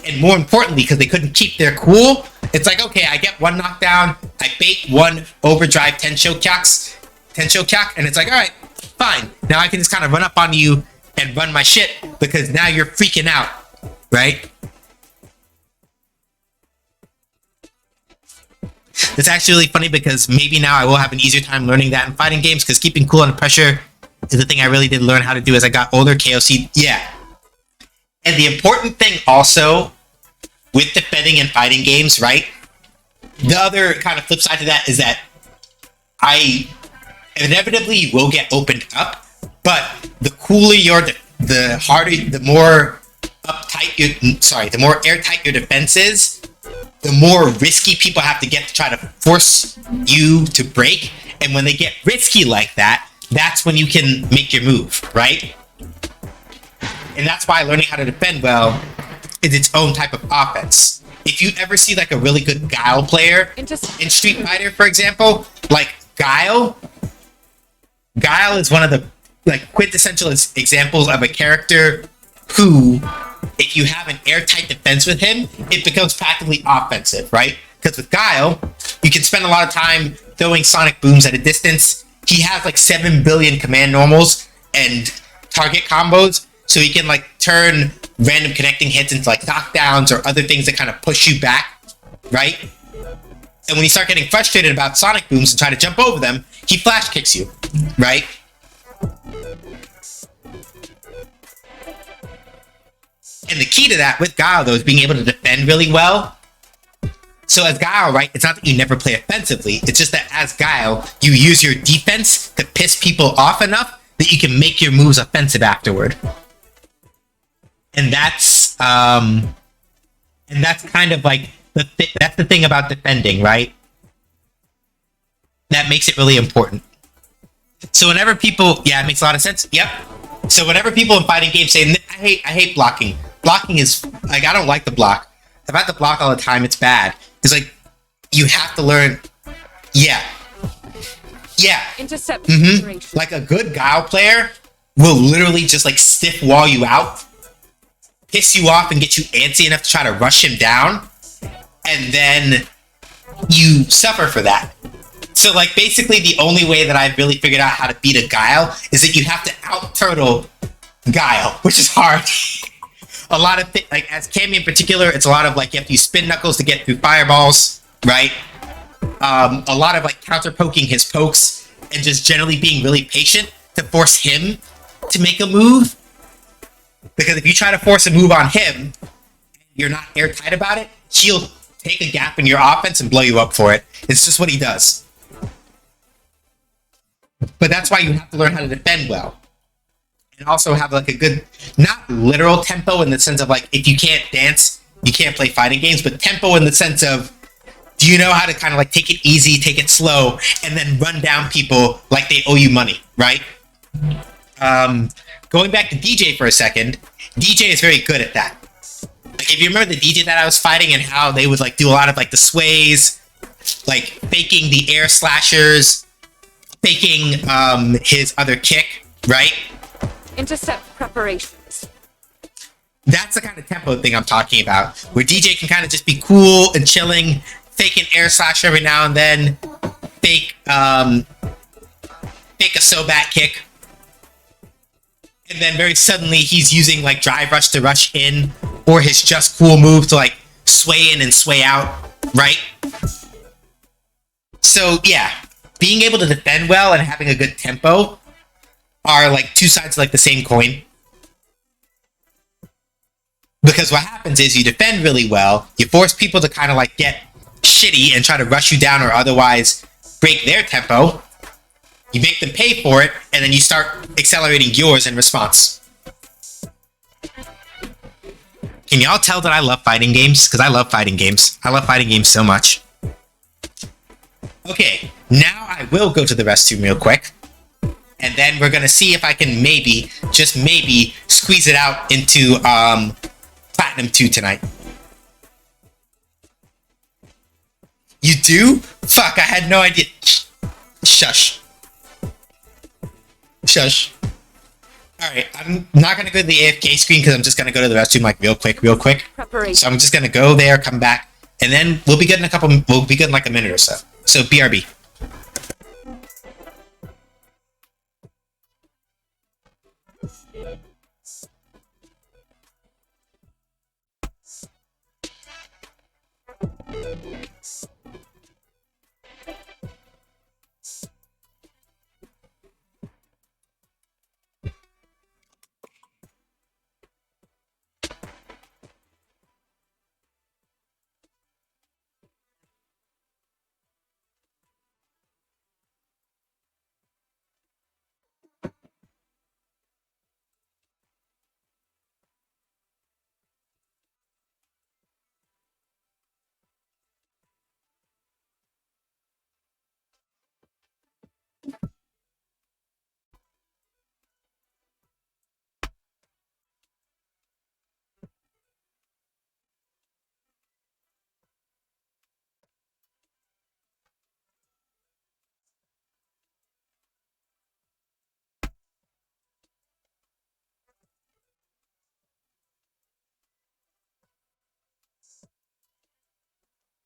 and more importantly, because they couldn't keep their cool, it's like, okay, I get one knockdown, I bait one overdrive Tensho Kyak, and it's like, all right, fine. Now I can just kind of run up on you and run my shit because now you're freaking out, right? It's actually really funny because maybe now I will have an easier time learning that in fighting games because keeping cool under pressure is the thing I really did learn how to do as I got older. KOC, yeah. And the important thing also with defending in fighting games, right? The other kind of flip side to that is that I inevitably will get opened up, but the cooler the harder, the more the more airtight your defense is, the more risky people have to get to try to force you to break. And when they get risky like that, that's when you can make your move, right? And that's why learning how to defend well is its own type of offense. If you ever see like a really good Guile player in Street Fighter, for example, like Guile is one of the like quintessential examples of a character who, if you have an airtight defense with him, it becomes practically offensive, right? Because with Guile, you can spend a lot of time throwing sonic booms at a distance. He has like 7 billion command normals and target combos, so he can like turn random connecting hits into like knockdowns or other things that kind of push you back, right? And when you start getting frustrated about sonic booms and try to jump over them, he flash kicks you, right? And the key to that with Guile, though, is being able to defend really well. So as Guile, right, it's not that you never play offensively. It's just that as Guile, you use your defense to piss people off enough that you can make your moves offensive afterward. And that's kind of like that's the thing about defending, right? That makes it really important. So whenever people, yeah, it makes a lot of sense. Yep. So whenever people in fighting games say, I hate blocking. Blocking is, like, I don't like the block. I've had to block all the time. It's bad. It's like, you have to learn, yeah. Intercept. Like a good Guile player will literally just like stiff wall you out, piss you off and get you antsy enough to try to rush him down, and then you suffer for that. So like basically the only way that I've really figured out how to beat a Guile is that you have to out-turtle Guile, which is hard. A lot of like as Cammy in particular, it's a lot of like you have to use spin knuckles to get through fireballs, right? A lot of like counter poking his pokes and just generally being really patient to force him to make a move. Because if you try to force a move on him, you're not airtight about it, he'll take a gap in your offense and blow you up for it. It's just what he does. But that's why you have to learn how to defend well. And also have like a good, not literal tempo in the sense of like, if you can't dance, you can't play fighting games, but tempo in the sense of, do you know how to kind of like take it easy, take it slow, and then run down people like they owe you money, right? Going back to DJ for a second, DJ is very good at that. Like if you remember the DJ that I was fighting and how they would like do a lot of like the sways, like faking the air slashers, faking his other kick, right? Intercept preparations. That's the kind of tempo thing I'm talking about, where DJ can kind of just be cool and chilling, fake an air slash every now and then, fake a Sobat kick, and then very suddenly he's using like drive rush to rush in, or his just cool move to like sway in and sway out, right? So yeah, being able to defend well and having a good tempo are like two sides of like the same coin. Because what happens is you defend really well, you force people to kind of like get shitty and try to rush you down or otherwise break their tempo. You make them pay for it, and then you start accelerating yours in response. Can y'all tell that I love fighting games? Because I love fighting games. I love fighting games so much. Okay, now I will go to the restroom real quick. And then we're going to see if I can maybe, just maybe, squeeze it out into Platinum 2 tonight. You do? Fuck, I had no idea. Shush. Shush. Alright, I'm not gonna go to the AFK screen because I'm just gonna go to the restroom like real quick. Preparation. So I'm just gonna go there, come back, and then we'll be good in like a minute or so. So BRB.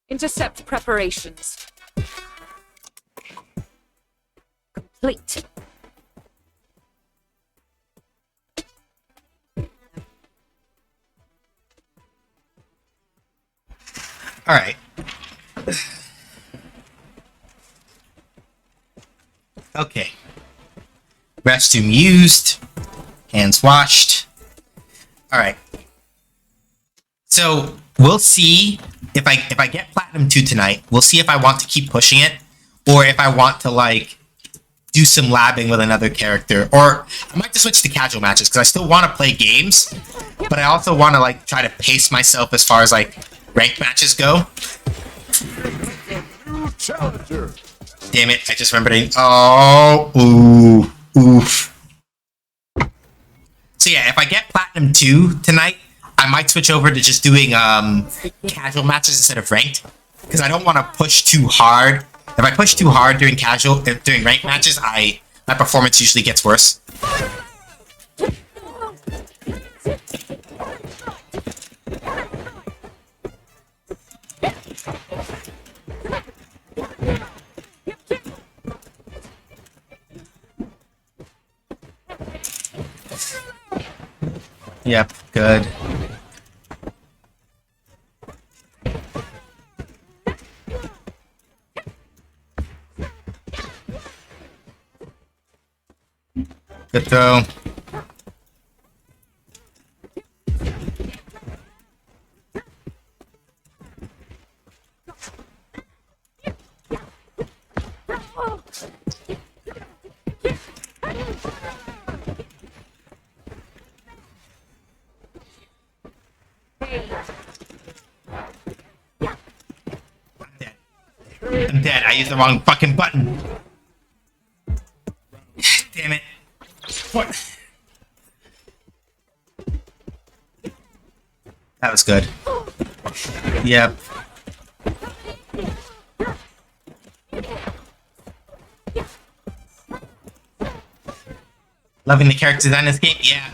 Intercept preparations. Complete. Alright. Okay. Restroom used. Hands washed. Alright. So we'll see if I get Platinum 2 tonight, we'll see if I want to keep pushing it, or if I want to like do some labbing with another character, or I might just switch to casual matches because I still want to play games, but I also want to like try to pace myself as far as like ranked matches go. New challenger. Damn it, I just remembered. Oh, ooh, oof. So yeah, if I get Platinum 2 tonight, I might switch over to just doing casual matches instead of ranked, because I don't want to push too hard. If I push too hard during during ranked matches, my performance usually gets worse. Yep, good. Good throw. I'm dead. I used the wrong fucking button. Damn it. What? That was good. Yep. Loving the character design in this game? Yeah.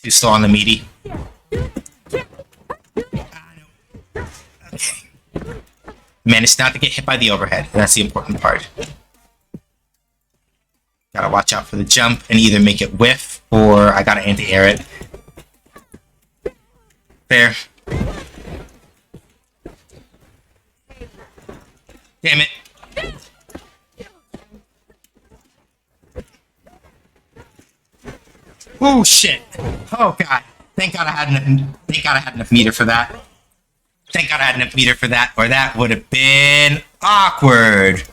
He's still on the meaty. Okay. Managed not to get hit by the overhead. That's the important part. Gotta watch out for the jump and either make it whiff or I gotta anti-air it. Fair. Damn it. Oh shit! Oh god! Thank God I had enough. Thank God I had enough meter for that. Thank God I had enough meter for that, or that would have been awkward.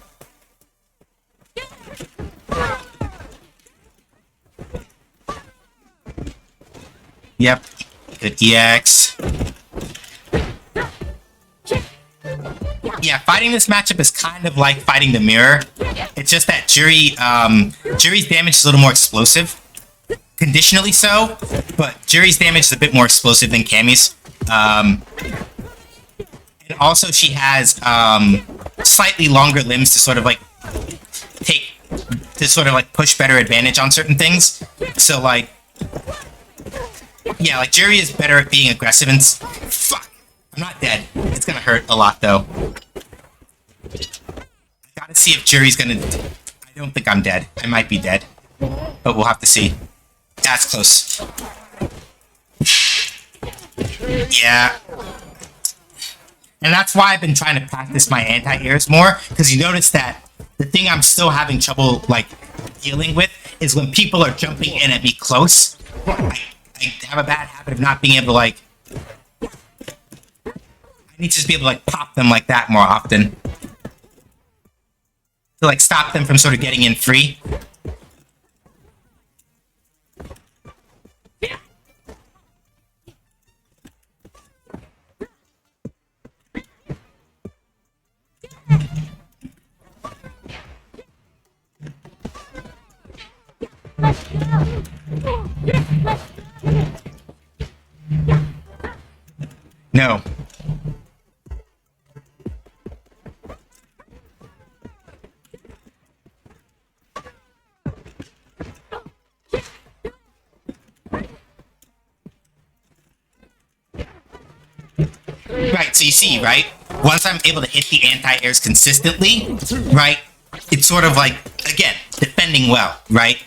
Yep. Good EX. yeah, fighting this matchup is kind of like fighting the mirror. It's just that Jury's damage is a little more explosive. Conditionally so, but Jury's damage is a bit more explosive than Cammy's. And also she has slightly longer limbs to sort of like push better advantage on certain things. So like, yeah, like Jury is better at being aggressive and fuck. I'm not dead. It's gonna hurt a lot though. I gotta see if Jury's gonna. I don't think I'm dead. I might be dead, but we'll have to see. That's close. Yeah. And that's why I've been trying to practice my anti-airs more, because you notice that the thing I'm still having trouble, like, dealing with is when people are jumping in at me close. I have a bad habit of not being able to, like... I need to just be able to, like, pop them like that more often. To, like, stop them from sort of getting in free. No. Right, so you see, right? Once I'm able to hit the anti-airs consistently, right? It's sort of like, again, defending well, right?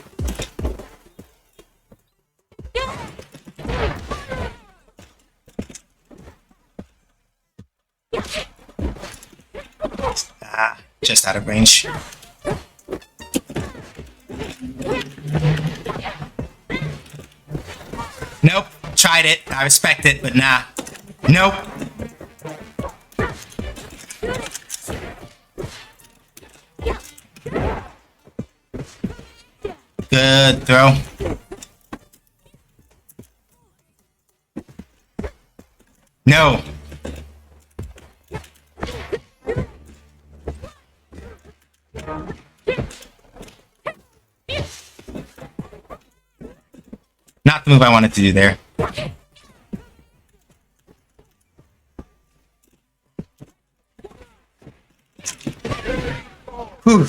Just out of range. Nope. Tried it. I respect it, but nah. Nope. Good throw. No. Not the move I wanted to do there. Whew.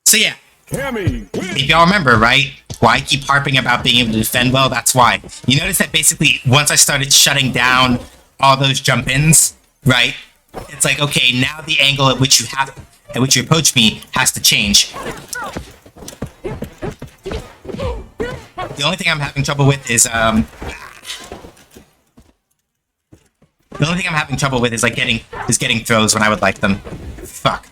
So yeah, if y'all remember, right, why I keep harping about being able to defend well, that's why. You notice that basically once I started shutting down all those jump-ins, right, it's like, okay, now the angle at which you approach me has to change. The only thing I'm having trouble with is like getting throws when I would like them. Fuck.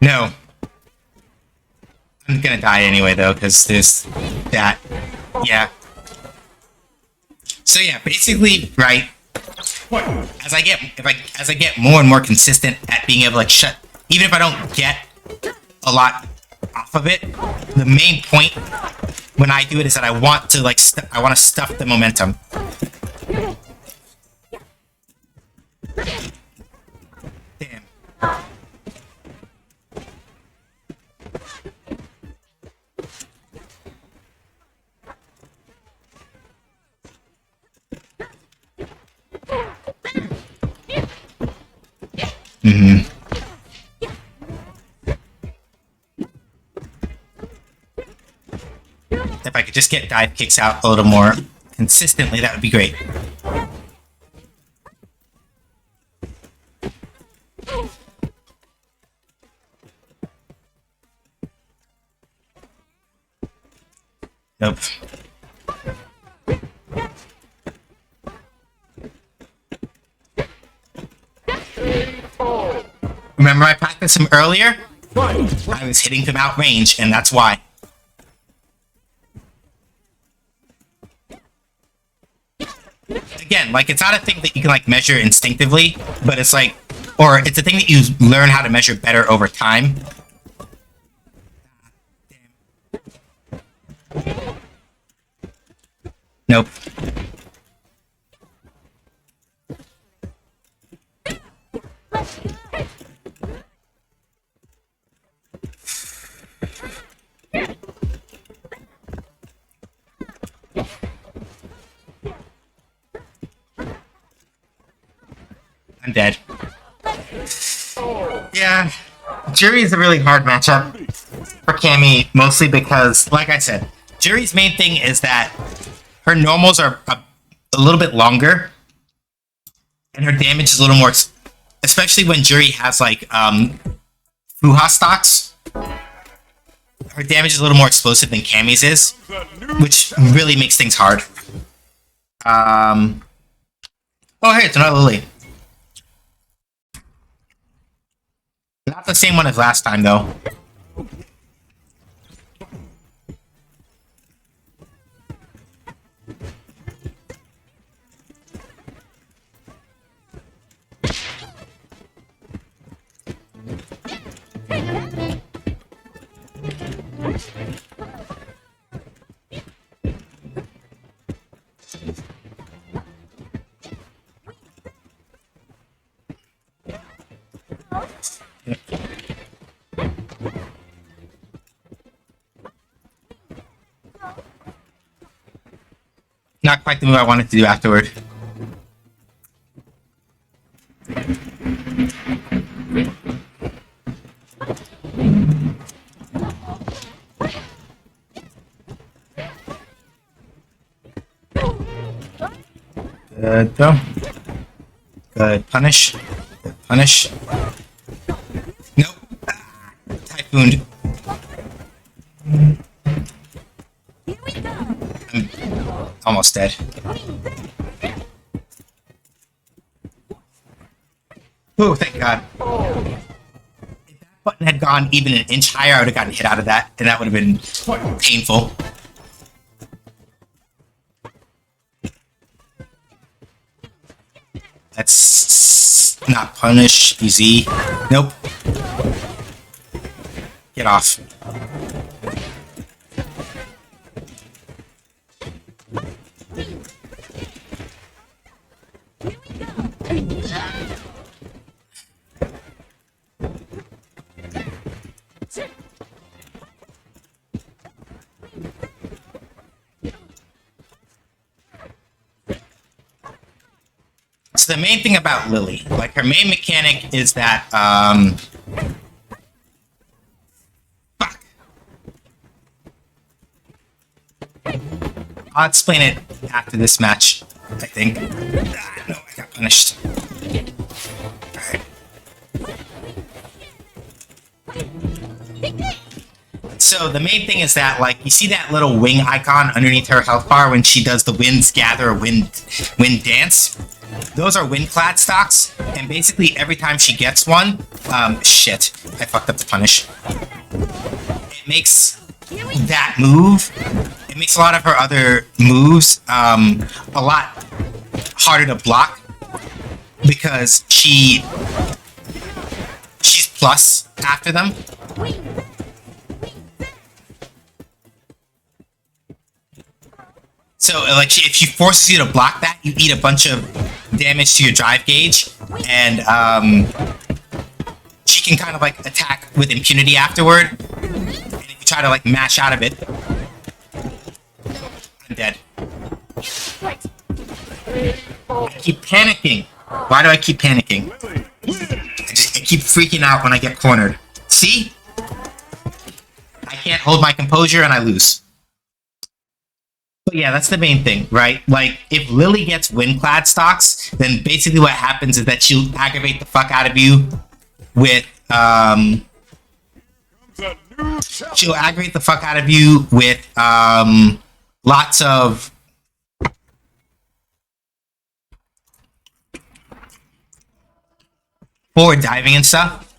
No. I'm gonna die anyway though, because there's that. Yeah. So yeah, basically, right. As I get more and more consistent at being able to like shut, even if I don't get a lot off of it, the main point when I do it is that I want to like I want to stuff the momentum. Damn. If I could just get dive kicks out a little more consistently, that would be great. Nope. Remember I practiced him earlier? I was hitting him out range, and that's why. again, like, it's not a thing that you can, like, measure instinctively, but it's like, or it's a thing that you learn how to measure better over time. Nope. I'm dead. Yeah, Jury is a really hard matchup for Cammy, mostly because, like I said, Jury's main thing is that her normals are a little bit longer, and her damage is a little more, especially when Jury has, like, Fuha stocks. Her damage is a little more explosive than Cammy's is, which really makes things hard. Oh, hey, it's another Lily. Not the same one as last time, though. Not quite the move I wanted to do afterward. Good though. Good punish. Good punish. Nope. Typhooned. I'm almost dead. Oh, thank God. If that button had gone even an inch higher, I would have gotten hit out of that, and that would have been painful. That's not punish. Easy. Nope. Get off. So the main thing about Lily, like, her main mechanic is that, fuck. I'll explain it after this match, I think. No, I got punished. Alright. So the main thing is that, like, you see that little wing icon underneath her health bar when she does the winds gather or wind dance? Those are wind-clad stocks, and basically every time she gets one, shit, I fucked up the punish. It makes that move, it makes a lot of her other moves, a lot harder to block, because she's plus after them. So, like, if she forces you to block that, you eat a bunch of damage to your drive gauge, and she can kind of, like, attack with impunity afterward. And if you try to, like, mash out of it, I'm dead. I keep panicking. Why do I keep panicking? I keep freaking out when I get cornered. See? I can't hold my composure and I lose. But yeah, that's the main thing, right? Like, if Lily gets wind-clad stocks, then basically what happens is that she'll aggravate the fuck out of you with, she'll aggravate the fuck out of you with, lots of forward diving and stuff,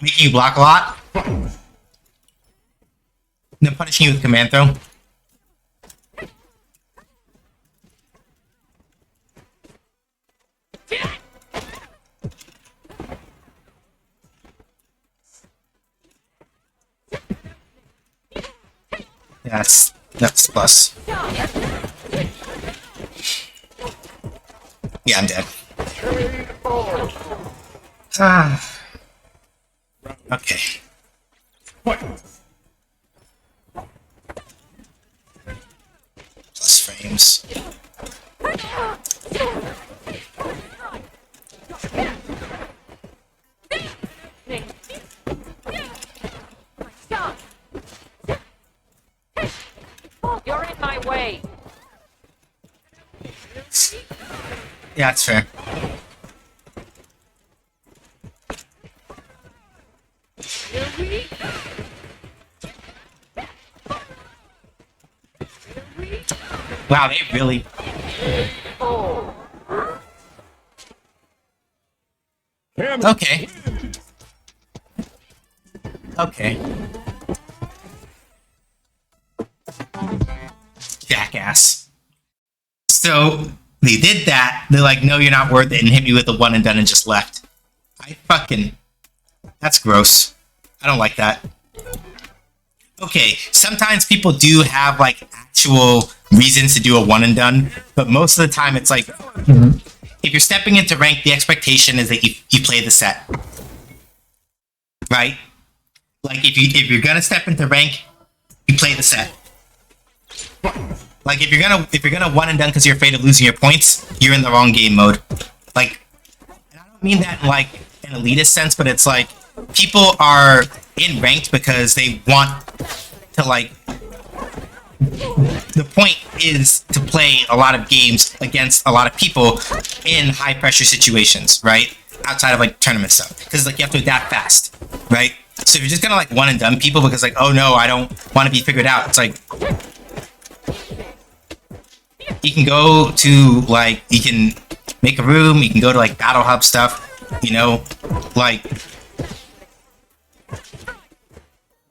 making you block a lot, and then punishing you with command throw. Yeah, that's plus. Yeah, I'm dead. Ah. Okay. Fight. Plus frames. You're in my way. Yeah, that's fair. Wow, they really... Okay. Okay. Jackass. So, they did that. They're like, no, you're not worth it, and hit me with a one and done and just left. I fucking... That's gross. I don't like that. Okay, sometimes people do have, like, actual reasons to do a one and done, but most of the time it's like, if you're stepping into rank, the expectation is that you play the set. Right? Like, if you're gonna step into rank, you play the set. Like, if you're gonna one and done because you're afraid of losing your points, you're in the wrong game mode. Like, and I don't mean that in, like, an elitist sense, but it's like, people are in ranked because they want to, like, the point is to play a lot of games against a lot of people in high pressure situations, right? Outside of, like, tournament stuff. Because, like, you have to adapt fast, right? So if you're just gonna, like, one and done people because, like, oh no, I don't want to be figured out, it's like, you can go to, like, you can make a room, you can go to, like, battle hub stuff, you know, like,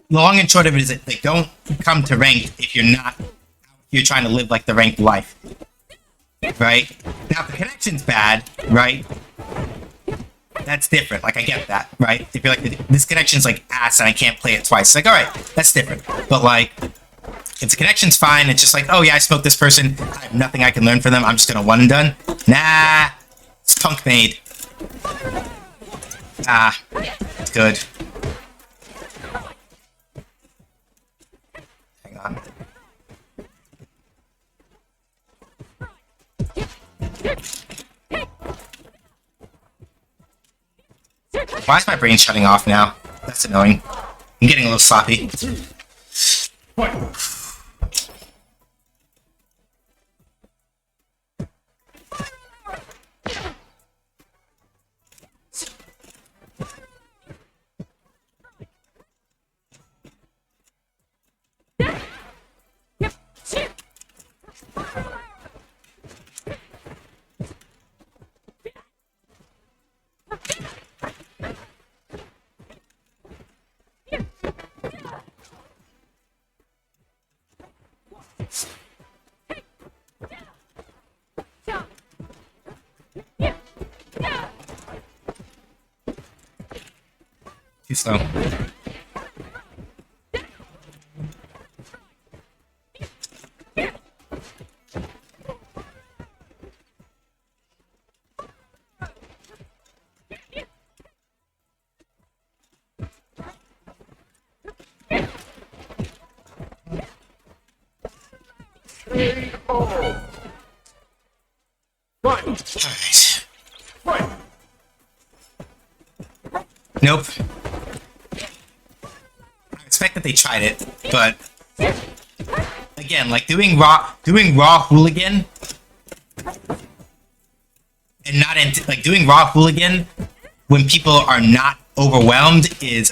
the long and short of it is that they don't come to ranked if you're trying to live, like, the ranked life, right? Now, if the connection's bad, right, that's different. Like, I get that, right? If you're like, this connection's, like, ass and I can't play it twice, it's like, alright, that's different. But, like, if the connection's fine, it's just like, oh yeah, I smoked this person, I have nothing I can learn from them, I'm just gonna one and done. Nah, it's punk made. Ah, it's good. Hang on. Why is my brain shutting off now? That's annoying. I'm getting a little sloppy. Fight. Too slow. Alright. Fight. Nope. I expect that they tried it, but again, like doing raw hooligan and not like doing raw hooligan when people are not overwhelmed is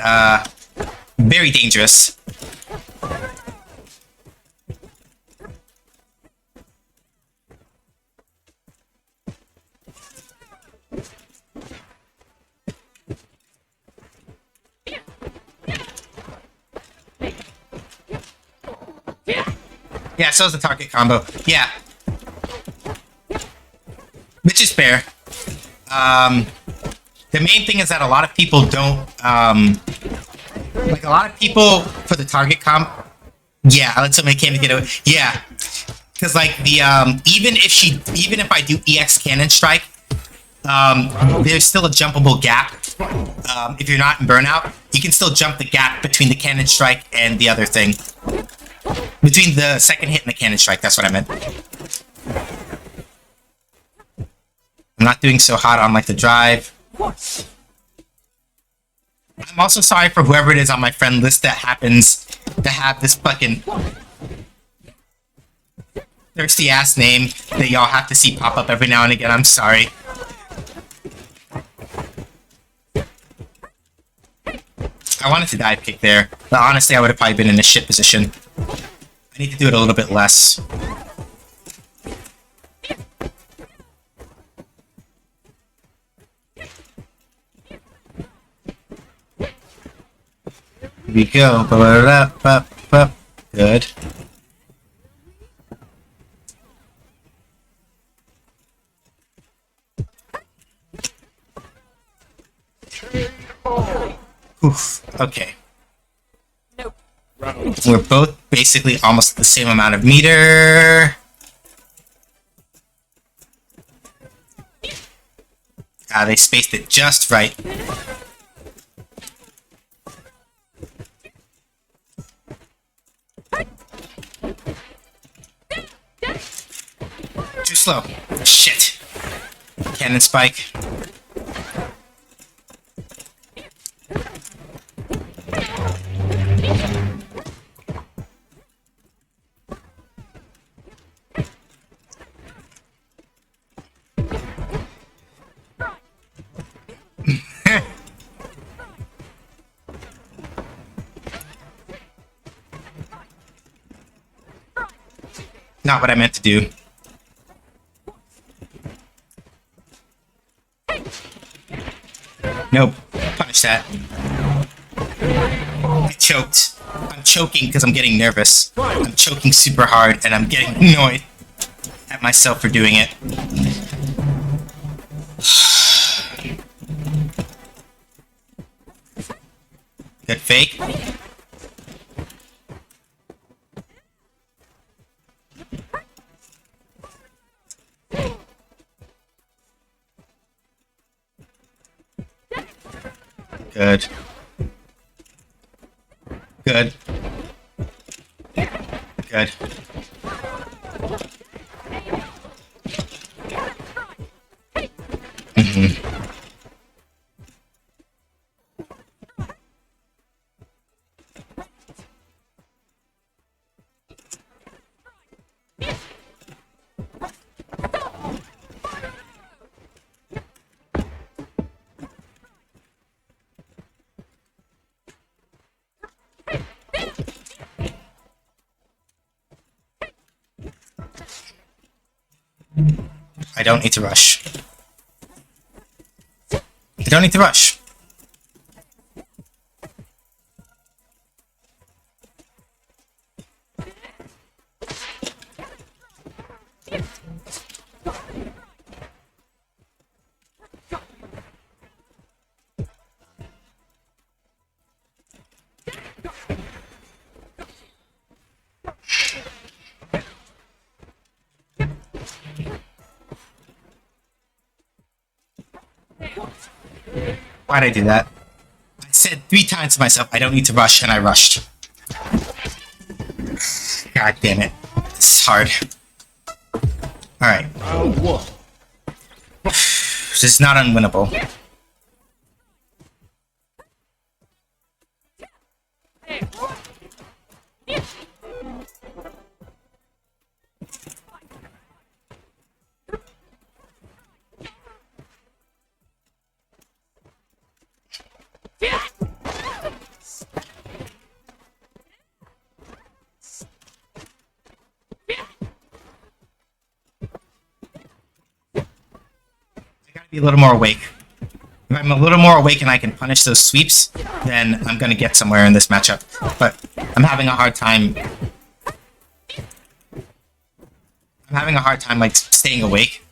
very dangerous. Yeah, so is the target combo. Yeah. Which is fair. The main thing is that a lot of people don't, like a lot of people for the target combo, Yeah, I let somebody came to get away. Yeah, because like the even if I do EX cannon strike, there's still a jumpable gap. If you're not in burnout, you can still jump the gap between the cannon strike and the other thing. Between the second hit and the cannon strike, that's what I meant. I'm not doing so hot on like the drive. I'm also sorry for whoever it is on my friend list that happens to have this fucking thirsty ass name that y'all have to see pop up every now and again. I'm sorry. I wanted to dive kick there, but honestly I would have probably been in a shit position. I need to do it a little bit less. Here we go. Good. Oof. Okay. Nope. We're both basically almost the same amount of meter. Ah, they spaced it just right. Too slow. Shit. Cannon spike. Not what I meant to do. Nope. Punish that. I choked. I'm choking because I'm getting nervous. I'm choking super hard and I'm getting annoyed at myself for doing it. Good fake. Good. Good. Good. I don't need to rush. I don't need to rush. Why'd I do that? I said 3 times to myself, I don't need to rush, and I rushed. God damn it. This is hard. Alright. This is not unwinnable. Be a little more awake. If I'm a little more awake and I can punish those sweeps, then I'm gonna get somewhere in this matchup. But I'm having a hard time. I'm having a hard time like staying awake,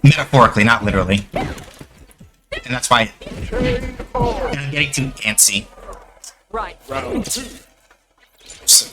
metaphorically, not literally. And that's why I'm getting too antsy. Right. So,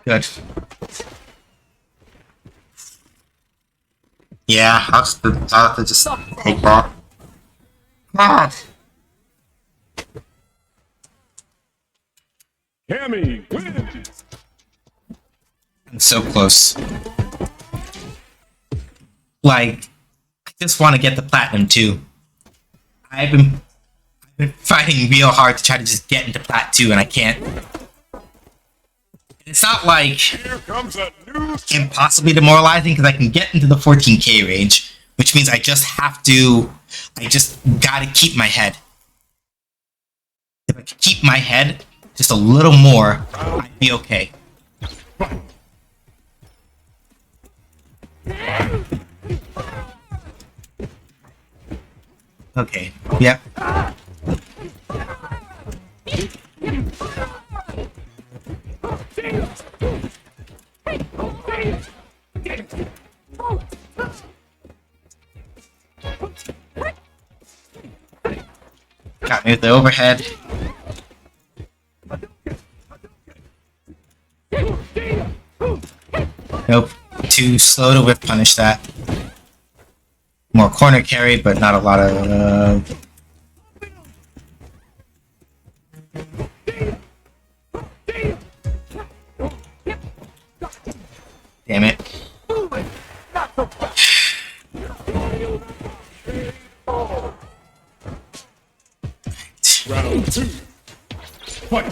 Good. Yeah, I'll have to just take that. God. Cammy wins. I'm so close. Like, I just want to get the platinum too. I've been fighting real hard to try to just get into plat 2 and I can't. It's not like Here comes a new impossibly demoralizing because I can get into the 14k range, which means I just gotta keep my head. If I could keep my head just a little more, I'd be okay. Okay, yep. Got me with the overhead. Nope. Too slow to whip punish that. More corner carry, but not a lot of... Damn it. round 2. Fight.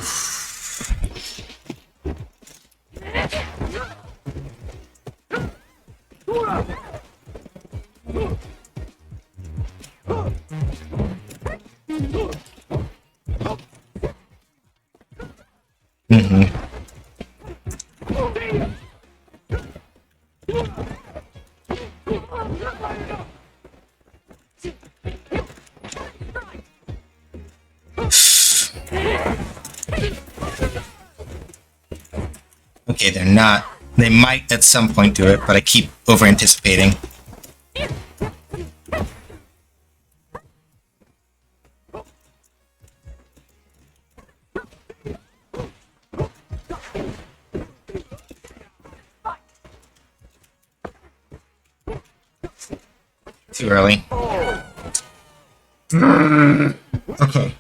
Okay, they're not. They might at some point do it, but I keep over-anticipating. Too early. Okay.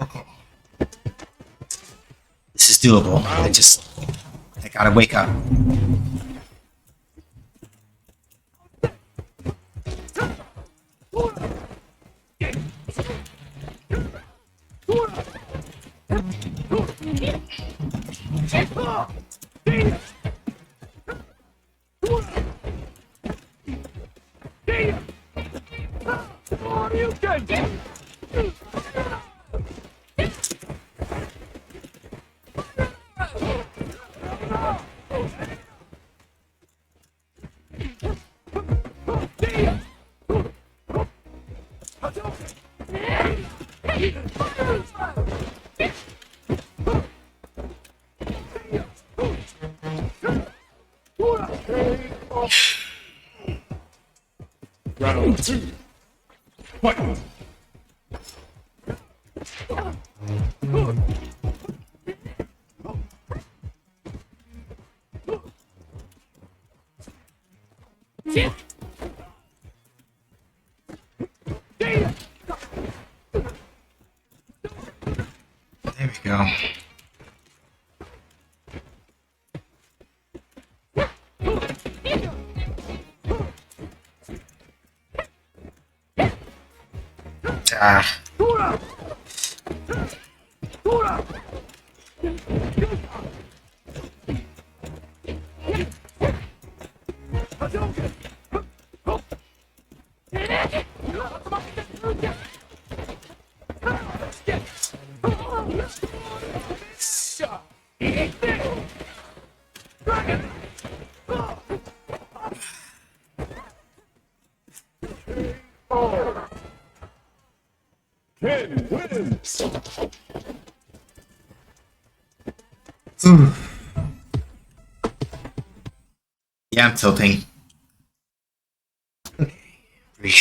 Okay. This is doable. I gotta wake up. Round 2. Fight. There we go. Ah. Win wins. Yeah, I'm tilting. Okay, breathe.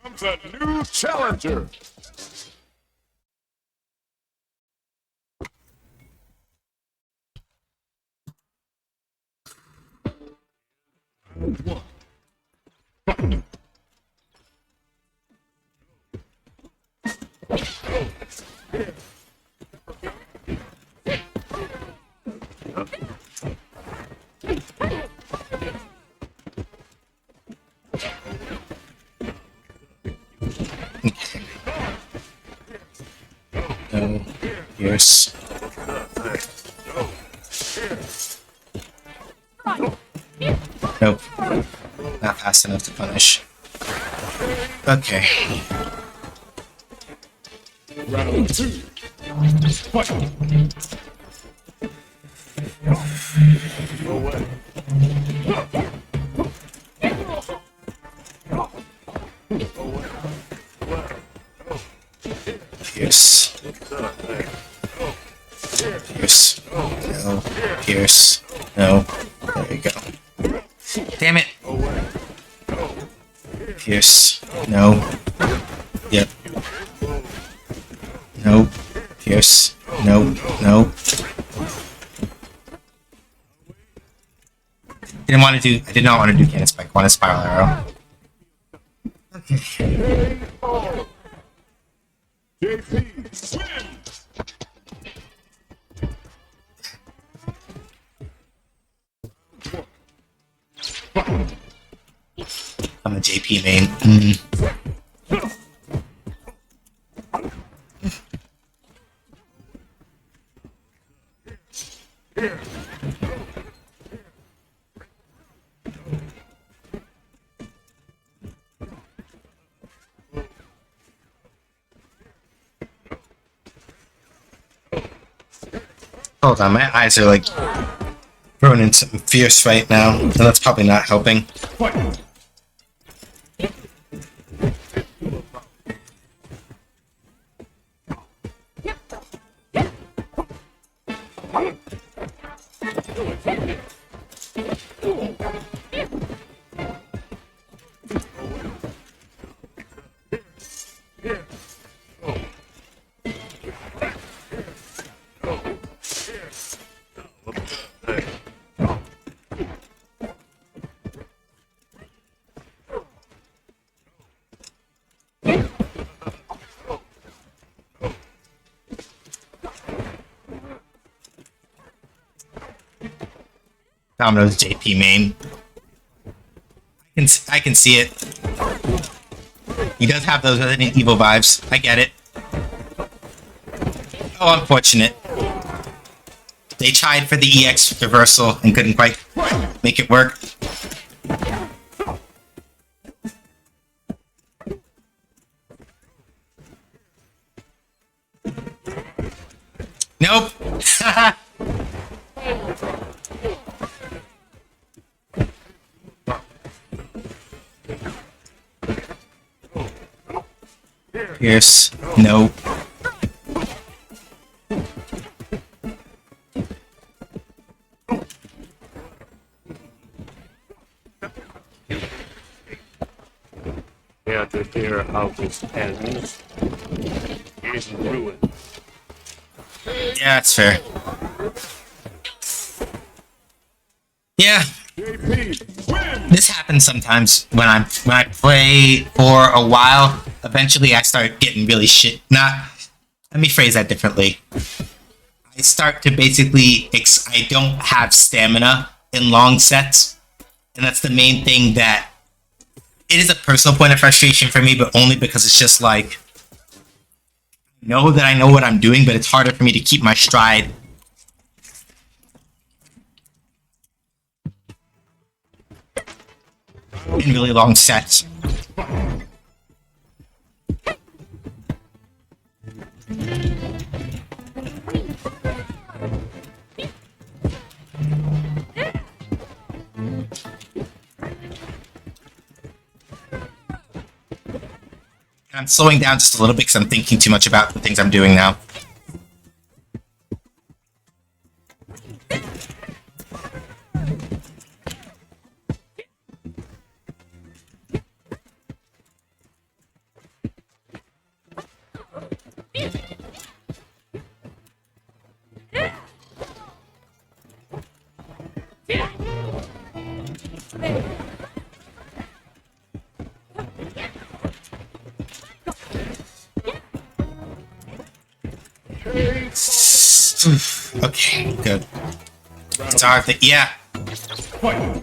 Comes a new challenger. No. Yes. Nope. Not fast enough to punish. Okay. Round 2. Fight. Away. Pierce. Pierce. No. Pierce. No. There you go. Damn it. Pierce. No. Yep. No. Pierce. No. No. Didn't want to do. I did not want to do cannon spike. I wanted spiral arrow. Okay. JP wins. I'm a JP main. Hold on, my eyes are like thrown in something fierce right now, and that's probably not helping. Fight. Domino's JP main. I can see it. He does have those Resident Evil vibes. I get it. Oh, unfortunate. They tried for the EX reversal and couldn't quite make it work. Nope. Pierce. No. Yeah, the fear of this ends is ruined. Yeah, that's fair. Yeah, JP wins. this happens sometimes when I play for a while. Eventually, I start getting really shit. Let me phrase that differently. I start to basically I don't have stamina in long sets, and that's the main thing that it is a personal point of frustration for me, but only because it's just like know that I know what I'm doing, but it's harder for me to keep my stride. In really long sets. I'm slowing down just a little bit because I'm thinking too much about the things I'm doing now. Okay, good. It's hard to, yeah. Fight.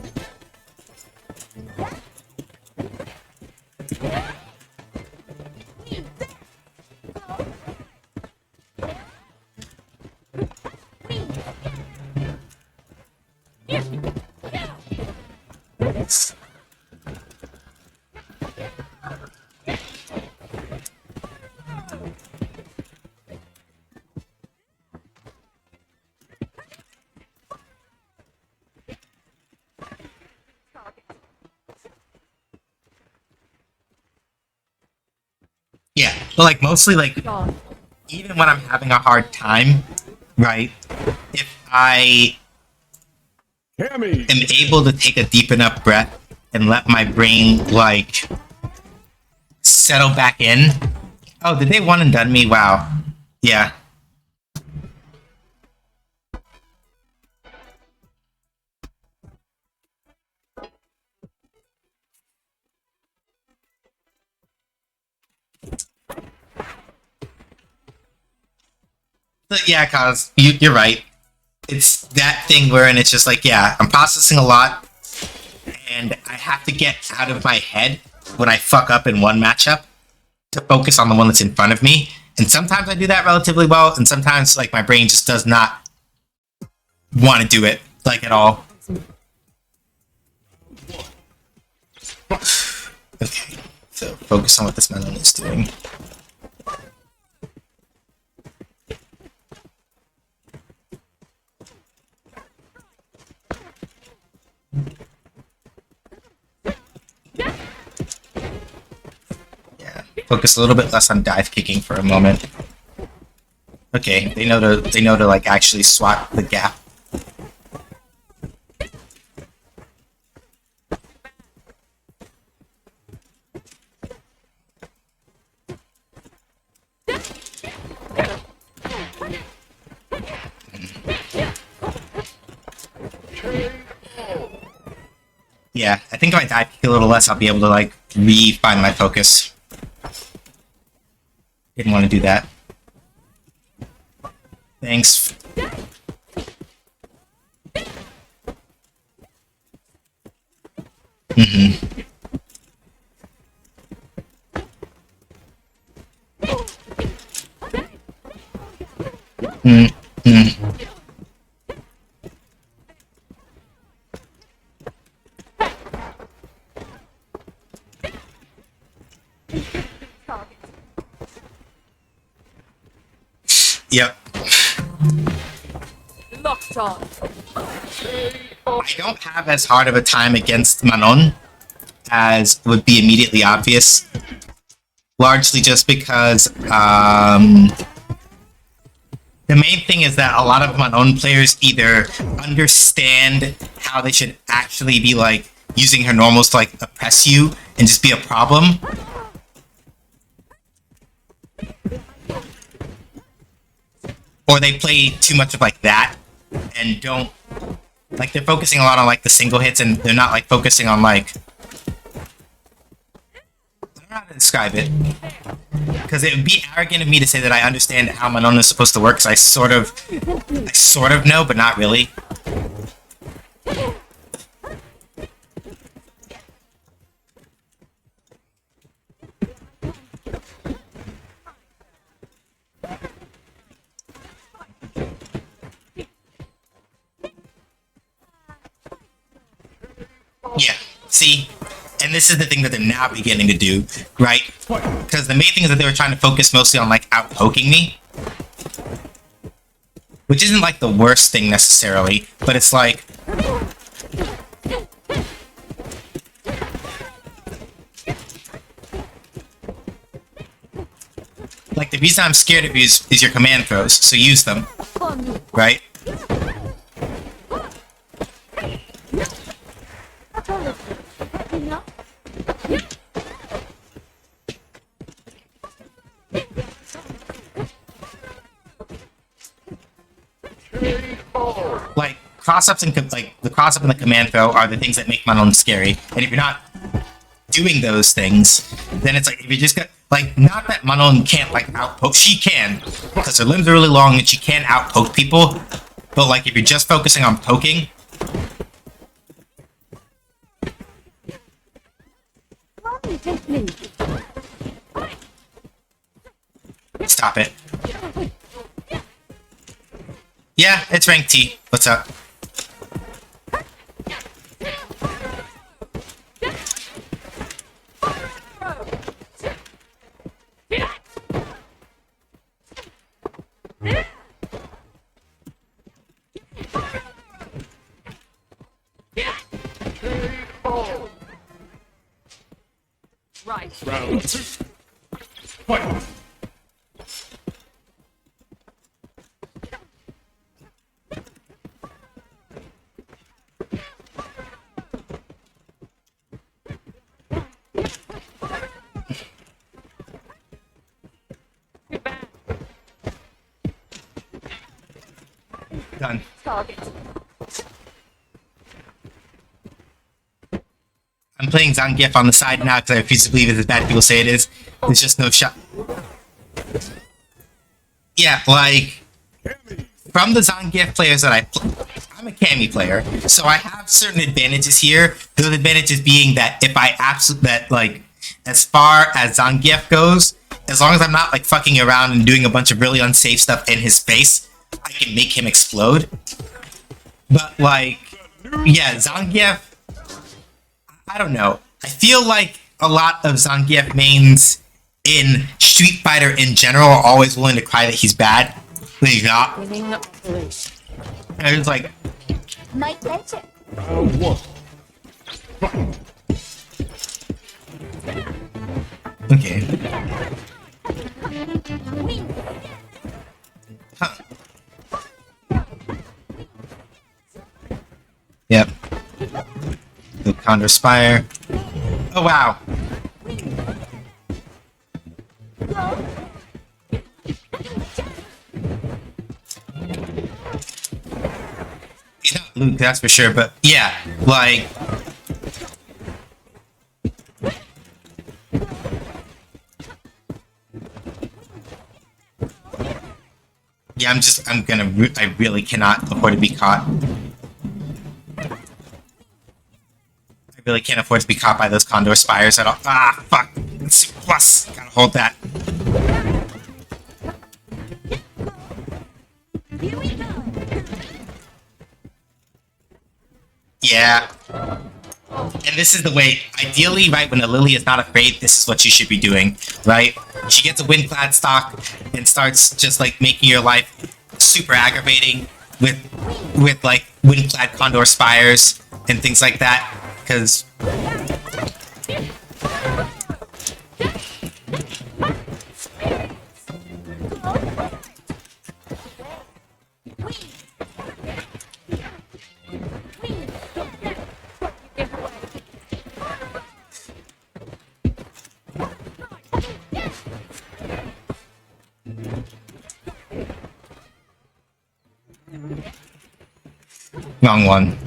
Yeah, but like mostly like even when I'm having a hard time, right? If I Cammy. am able to take a deep enough breath and let my brain like settle back in. Oh, did they one and done me? Wow. Yeah. But yeah, cause you're right. It's that thing wherein it's just like, yeah, I'm processing a lot, and I have to get out of my head when I fuck up in one matchup to focus on the one that's in front of me. And sometimes I do that relatively well, and sometimes like my brain just does not want to do it like at all. Okay, so focus on what this melon is doing. Yeah, focus a little bit less on dive kicking for a moment. Okay, they know to like actually swat the gap. Yeah, I think if I dive kick a little less, I'll be able to like re-find my focus. Didn't want to do that. Thanks. Yep. Locked on. I don't have as hard of a time against Manon as would be immediately obvious. Largely just because the main thing is that a lot of Manon players either understand how they should actually be like using her normals to like oppress you and just be a problem. Or they play too much of like that and don't like they're focusing a lot on like the single hits and they're not like focusing on like I don't know how to describe it. Because it would be arrogant of me to say that I understand how Manon is supposed to work, because I sort of know, but not really. Yeah, see? And this is the thing that they're now beginning to do, right? Because the main thing is that they were trying to focus mostly on, like, out-poking me. Which isn't, like, the worst thing necessarily, but it's like... reason I'm scared of you is your command throws, so use them. Right? Like, cross-ups and, like, the cross-up and the command throw are the things that make Manon scary. And if you're not doing those things, then it's like, if you just got, like, not that Manon can't, like, outpoke, she can, because her limbs are really long and she can outpoke people, but, like, if you're just focusing on poking, stop it. Yeah, it's rank T. What's up? Right. Round 2. Fight! Done. Target. I'm playing Zangief on the side now because I refuse to believe it's as bad as people say it is. There's just no shot. Yeah, like, from the Zangief players that I'm a Cammy player, so I have certain advantages here. Those advantages being that if I like, as far as Zangief goes, as long as I'm not, like, fucking around and doing a bunch of really unsafe stuff in his face, I can make him explode. But, like, yeah, Zangief, I don't know. I feel like a lot of Zangief mains in Street Fighter in general are always willing to cry that he's bad, but he's not. Winning operation. And it's like, My pleasure. Round 1. Fight! okay. Huh. Yep. The counter spire. Oh wow. He's not Luke, that's for sure, but yeah, like, yeah, I really cannot afford to be caught. I really can't afford to be caught by those Condor Spires at all. Ah, fuck. It's plus. Gotta hold that. Here we go. Yeah. And this is the way, ideally, right, when a Lily is not afraid, this is what she should be doing, right? She gets a Windclad stock and starts just, like, making your life super aggravating with like, Windclad Condor Spires and things like that, because... Wrong one.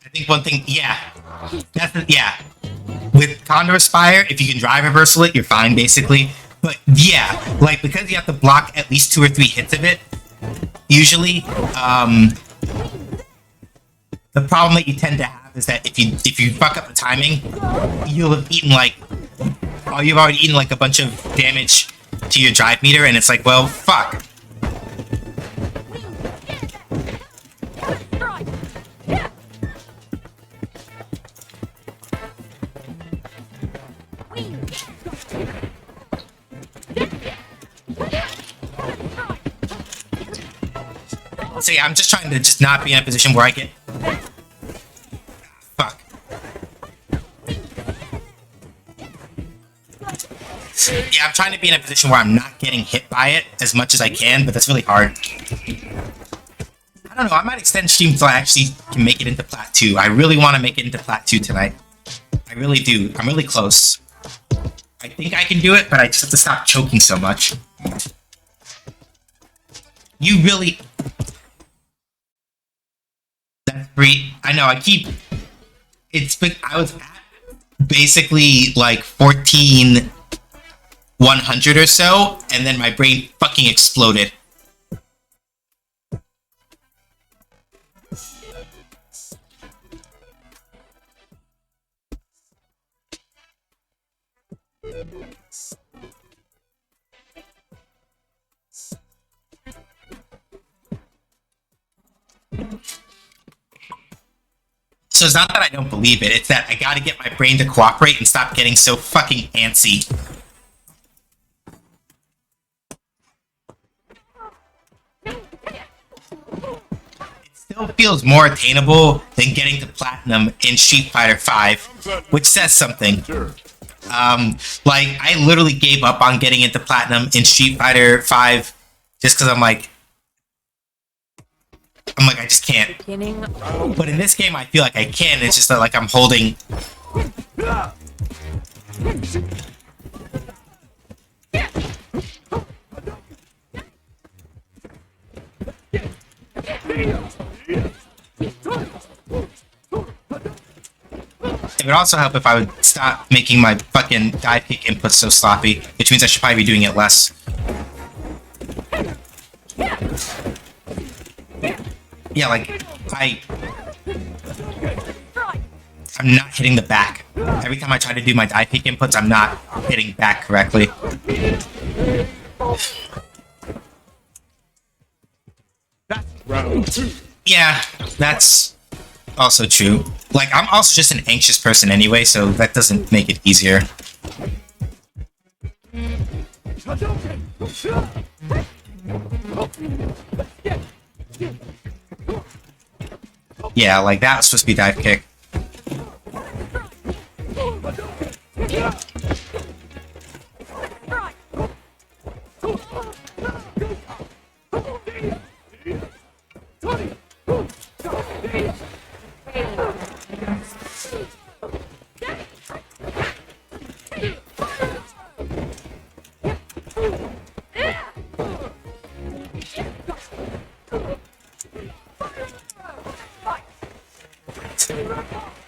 I think one thing, yeah. Yeah. With Condor Spire, if you can drive reversal it, you're fine, basically. But yeah, like, because you have to block at least 2 or 3 hits of it, usually, the problem that you tend to have is that if you fuck up the timing, you'll have eaten, like, you've already eaten, like, a bunch of damage to your drive meter, and it's like, well, fuck. So yeah, I'm just trying to just not be in a position where I get... Fuck. Yeah, I'm trying to be in a position where I'm not getting hit by it as much as I can, but that's really hard. I don't know, I might extend stream until I actually can make it into Plat 2. I really want to make it into Plat 2 tonight. I really do. I'm really close. I think I can do it, but I just have to stop choking so much. You really... That's free. I know, I keep... It's been... I was at basically like 14,100 or so, and then my brain fucking exploded. So it's not that I don't believe it, it's that I gotta get my brain to cooperate and stop getting so fucking antsy. It still feels more attainable than getting to Platinum in Street Fighter V, which says something. Like, I literally gave up on getting into Platinum in Street Fighter V just because I'm like, I just can't. But in this game, I feel like I can. It's just that, like, I'm holding. It would also help if I would stop making my fucking dive kick inputs so sloppy, which means I should probably be doing it less. Yeah, like, I'm not hitting the back. Every time I try to do my dive kick inputs, I'm not hitting back correctly. Round 2. Yeah, that's also true. Like, I'm also just an anxious person anyway, so that doesn't make it easier. Yeah, like, that was supposed to be dive kick.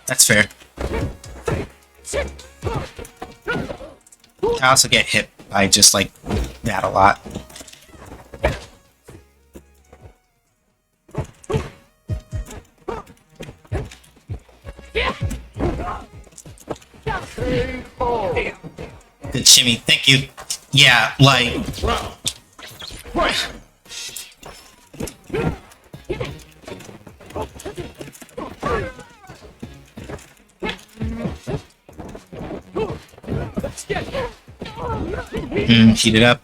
That's fair. I also get hit by just, like, that a lot. Good shimmy, thank you. Yeah, like... heat it up.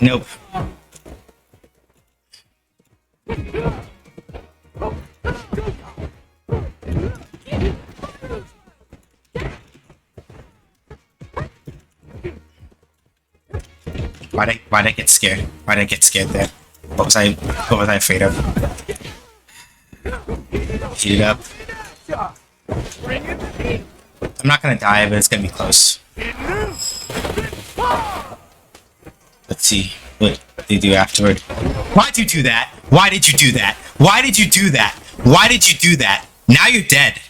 Nope. Why'd I get scared? Why'd I get scared there? What was I afraid of? Heat it up. I'm not gonna die, but it's gonna be close. Let's see what they do afterward. Why'd you do that? Why did you do that? Why did you do that? Why did you do that? Now you're dead.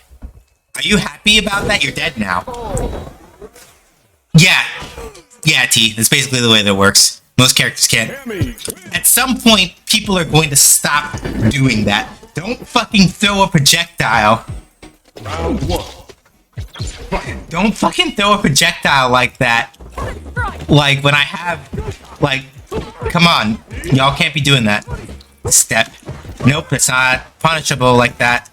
Are you happy about that? You're dead now. Yeah. Yeah, T. That's basically the way that works. Most characters can't. At some point, people are going to stop doing that. Don't fucking throw a projectile. Round 1. Don't fucking throw a projectile like that. Like, when I have... Like, come on. Y'all can't be doing that. Step. Nope, it's not punishable like that.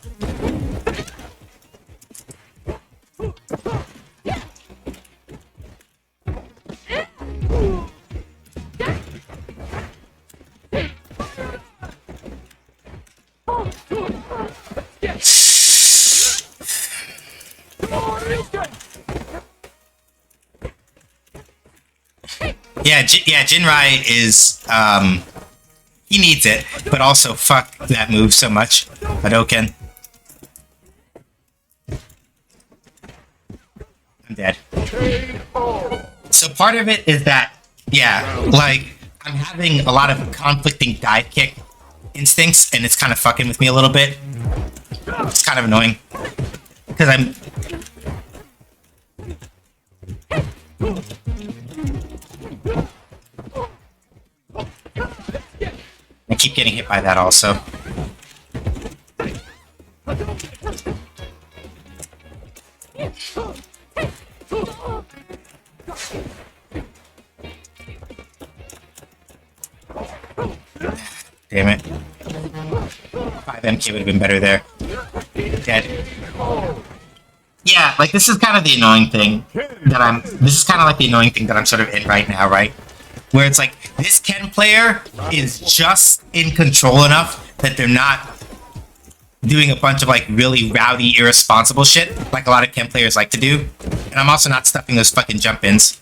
Yeah, Jinrai is he needs it, but also fuck that move so much. Hadouken. I'm dead. So part of it is that, yeah, like, I'm having a lot of conflicting dive kick instincts, and it's kind of fucking with me a little bit. It's kind of annoying. Because I keep getting hit by that also. Damn it. 5MK would have been better there. Dead. Yeah, like this is kind of the annoying thing that this is kind of like the annoying thing that I'm sort of in right now, right? Where it's like, this Ken player is just in control enough that they're not doing a bunch of like really rowdy, irresponsible shit like a lot of Ken players like to do. And I'm also not stuffing those fucking jump-ins.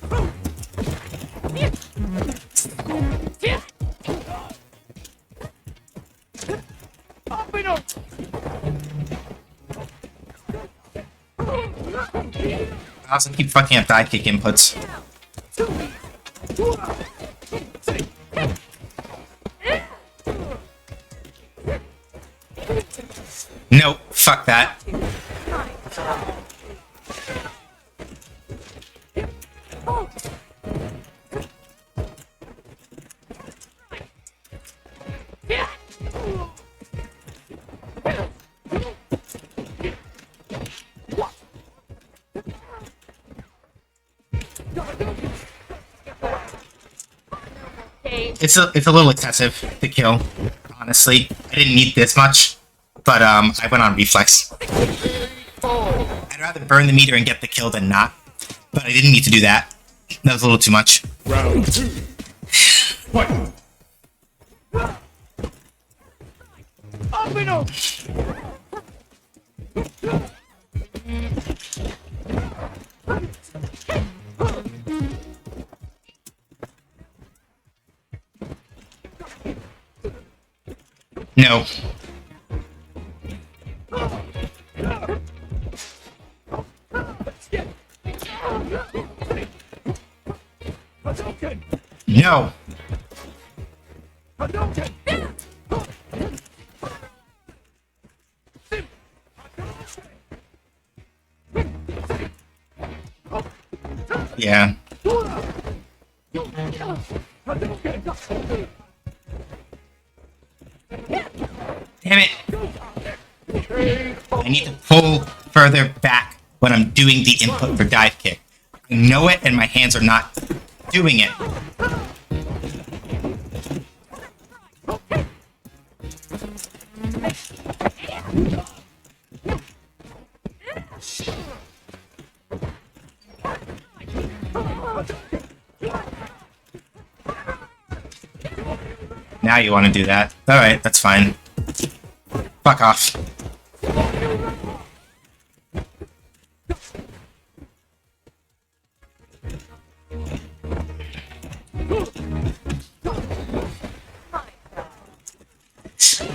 I also keep fucking up dive kick inputs. No, fuck that. It's a little excessive to kill, honestly. I didn't need this much, but I went on reflex. I'd rather burn the meter and get the kill than not, but I didn't need to do that. That was a little too much. Round 2. Fight. No. No. Yeah. Damn it. I need to pull further back when I'm doing the input for dive kick. I know it and my hands are not doing it. Now you want to do that. Alright, that's fine. Fuck off.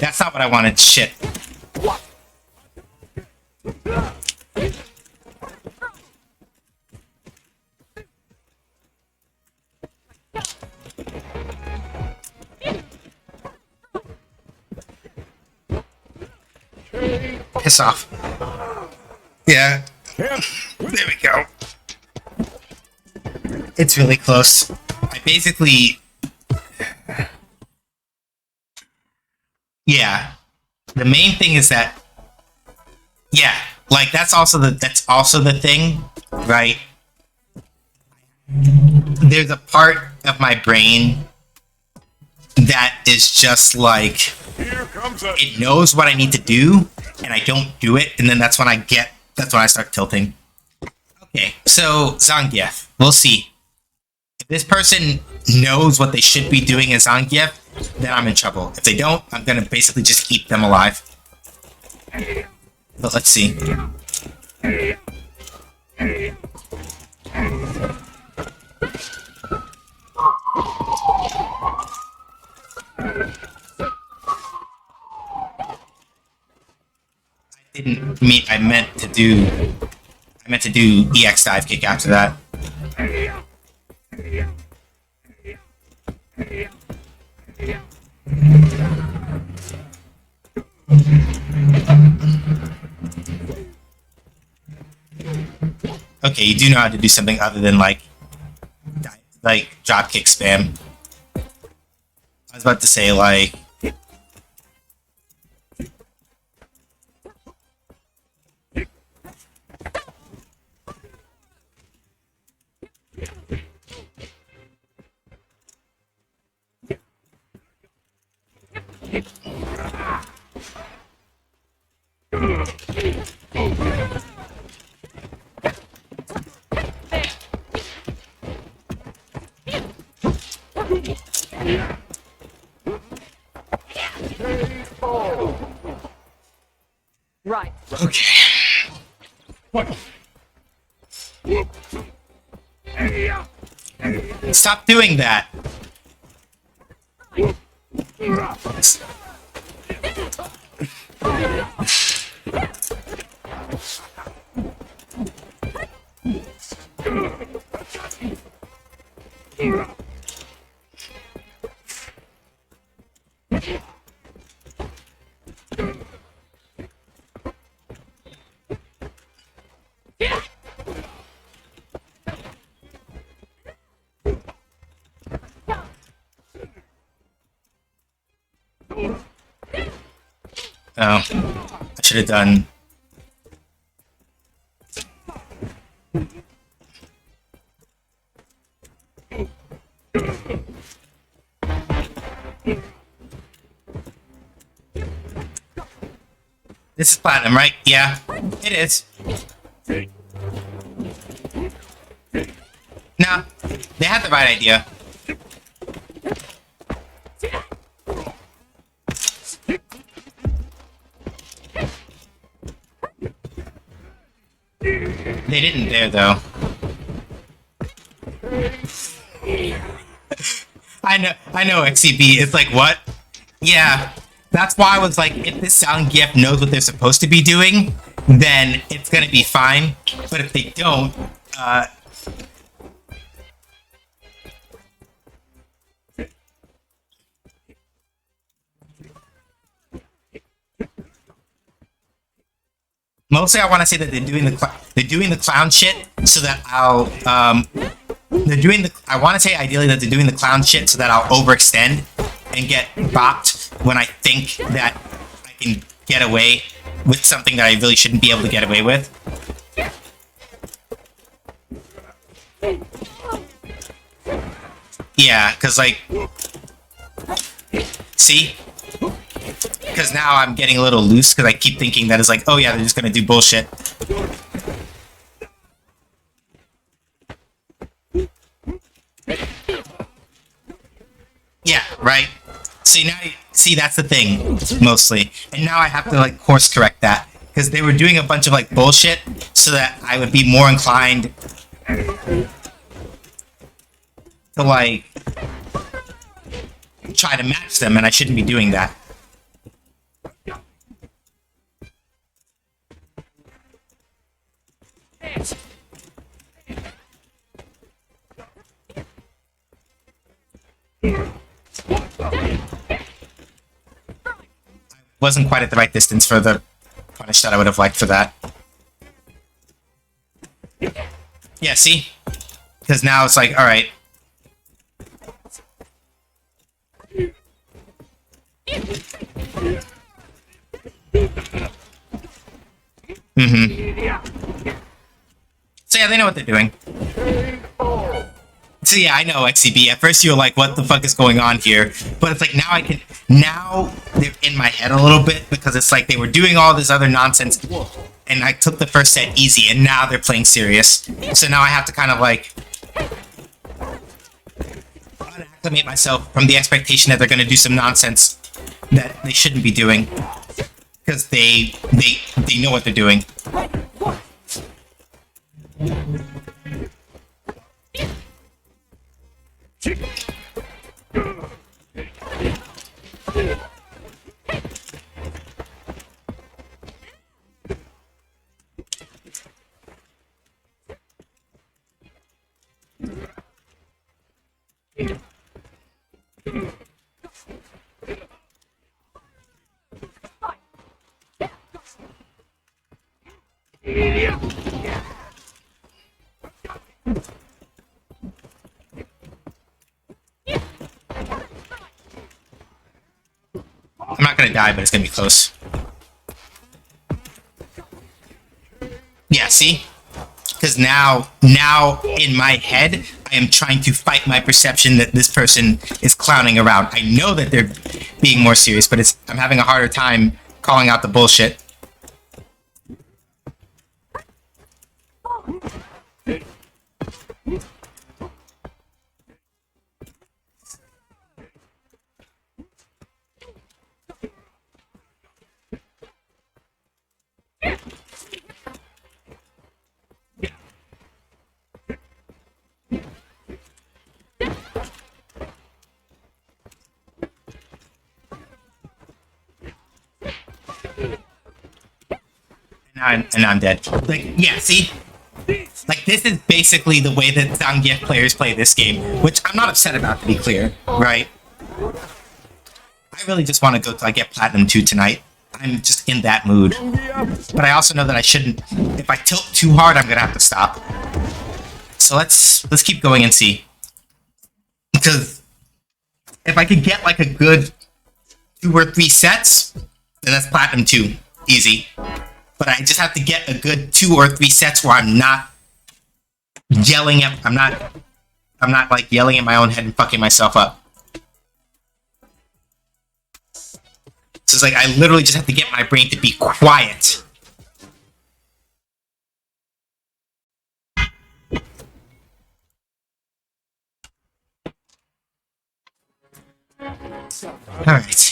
That's not what I wanted. Shit. Piss off. Yeah. There we go. It's really close. I basically... Yeah. The main thing is that... Yeah. Like, that's also the thing, right? There's a part of my brain that is just like... It knows what I need to do, and I don't do it, and then that's when I start tilting. Okay, so Zangief, we'll see. If this person knows what they should be doing as Zangief, then I'm in trouble. If they don't, I'm gonna basically just keep them alive. But let's see. didn't mean. I meant to do EX dive kick after that. Okay, you do know how to do something other than like drop kick spam. I was about to say like. Right. Okay. Fight. Stop doing that. Oh, I should have done. This is platinum, right? Yeah, it is. No, they had the right idea. They didn't there, though. I know, XCB. It's like, what? Yeah, that's why I was like, if this sound GIF knows what they're supposed to be doing, then it's gonna be fine. But if they don't, mostly I want to say that they're doing the clown shit so that I'll I want to say ideally that they're doing the clown shit so that I'll overextend and get bopped when I think that I can get away with something that I really shouldn't be able to get away with. Yeah, because like, see? Because now I'm getting a little loose because I keep thinking that it's like, oh yeah, they're just gonna do bullshit. Yeah, right? See, now, see, that's the thing, mostly. And now I have to, like, course correct that. Because they were doing a bunch of, like, bullshit so that I would be more inclined to, like, try to match them, and I shouldn't be doing that. Wasn't quite at the right distance for the punish that I would have liked for that. Yeah, see? Because now it's like, alright. So yeah, they know what they're doing. So yeah, I know, XCB. At first you were like, what the fuck is going on here? But it's like, now they're in my head a little bit, because it's like they were doing all this other nonsense, and I took the first set easy, and now they're playing serious. So now I have to kind of like unacclimate myself from the expectation that they're going to do some nonsense that they shouldn't be doing, because they know what they're doing. I'm not gonna die, but it's gonna be close. Yeah, see? Because now in my head, I am trying to fight my perception that this person is clowning around. I know that they're being more serious, but I'm having a harder time calling out the bullshit. And now I'm dead. Like, yeah, see? Like, this is basically the way that Zangief players play this game, which I'm not upset about, to be clear, right? I really just want to go till I get Platinum 2 tonight. I'm just in that mood. But I also know that I shouldn't... If I tilt too hard, I'm gonna have to stop. So let's keep going and see. Because if I could get, like, a good 2 or 3 sets, then that's Platinum 2. Easy. But I just have to get a good 2 or 3 sets where I'm not yelling at... I'm not, like, yelling in my own head and fucking myself up. So it's like, I literally just have to get my brain to be quiet. Alright.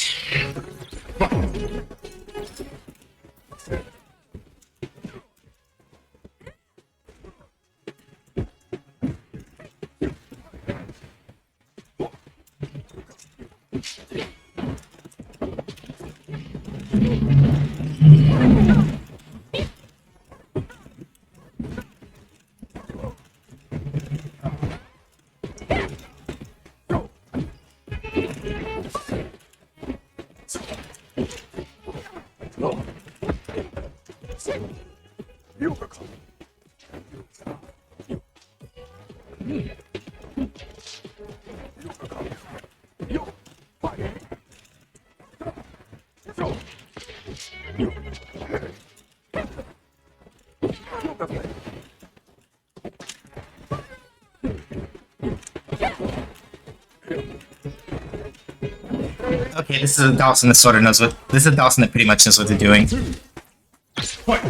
Okay, this is a Dawson that sort of knows what... This is a Dawson that pretty much knows what they're doing. Fight!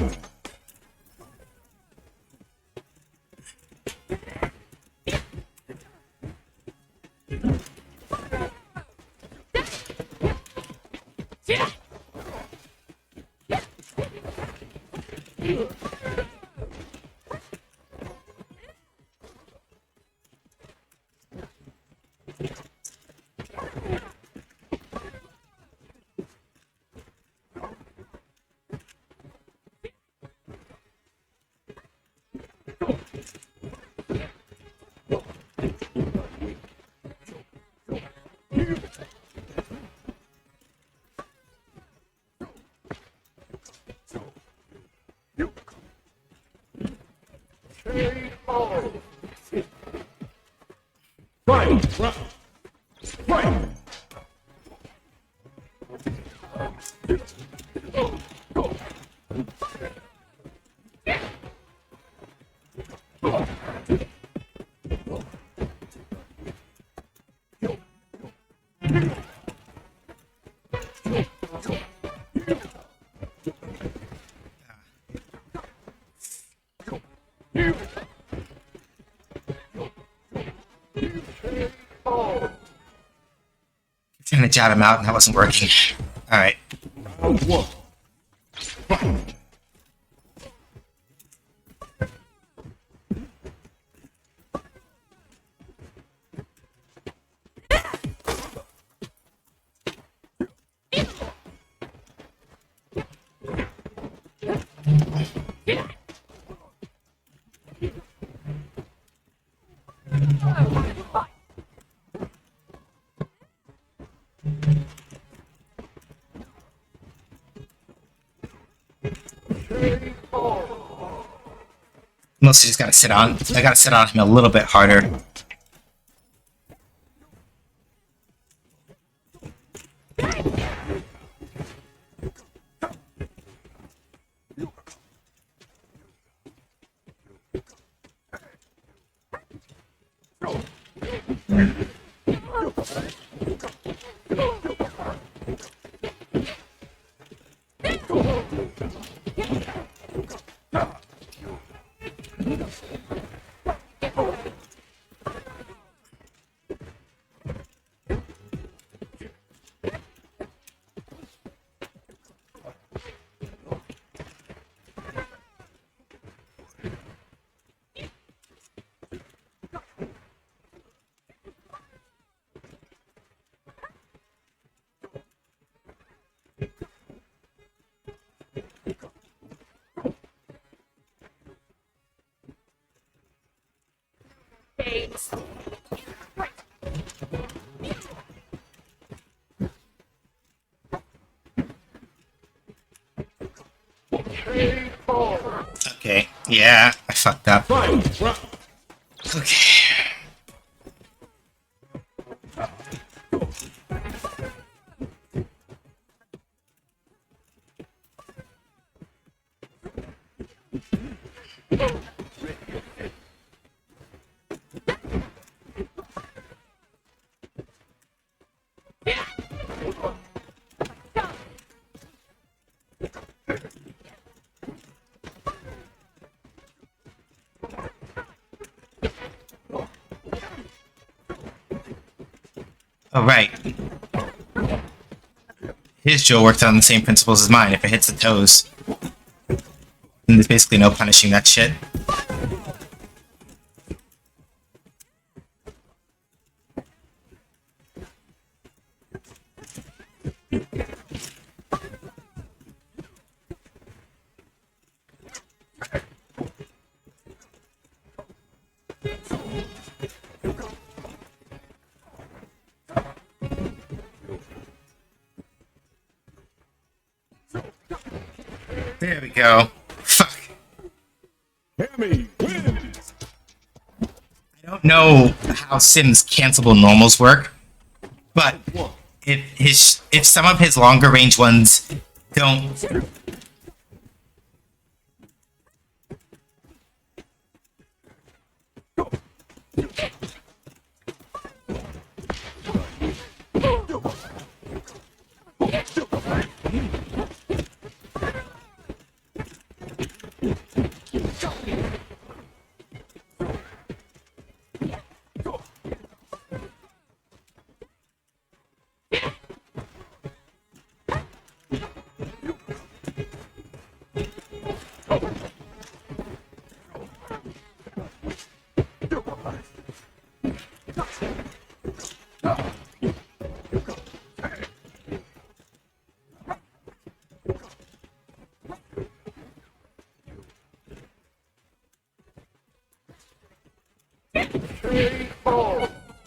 Fight! Trying to jot him out and that wasn't working. Alright. Round 1. Fight! Mostly just gotta sit on. I gotta sit on him a little bit harder. Eight. Okay. Yeah, I fucked up. Final round. Okay. All right. His jaw worked on the same principles as mine. If it hits the toes, then there's basically no punishing that shit. There we go. Fuck. Hammy wins. I don't know how Sim's cancelable normals work, but if some of his longer range ones don't.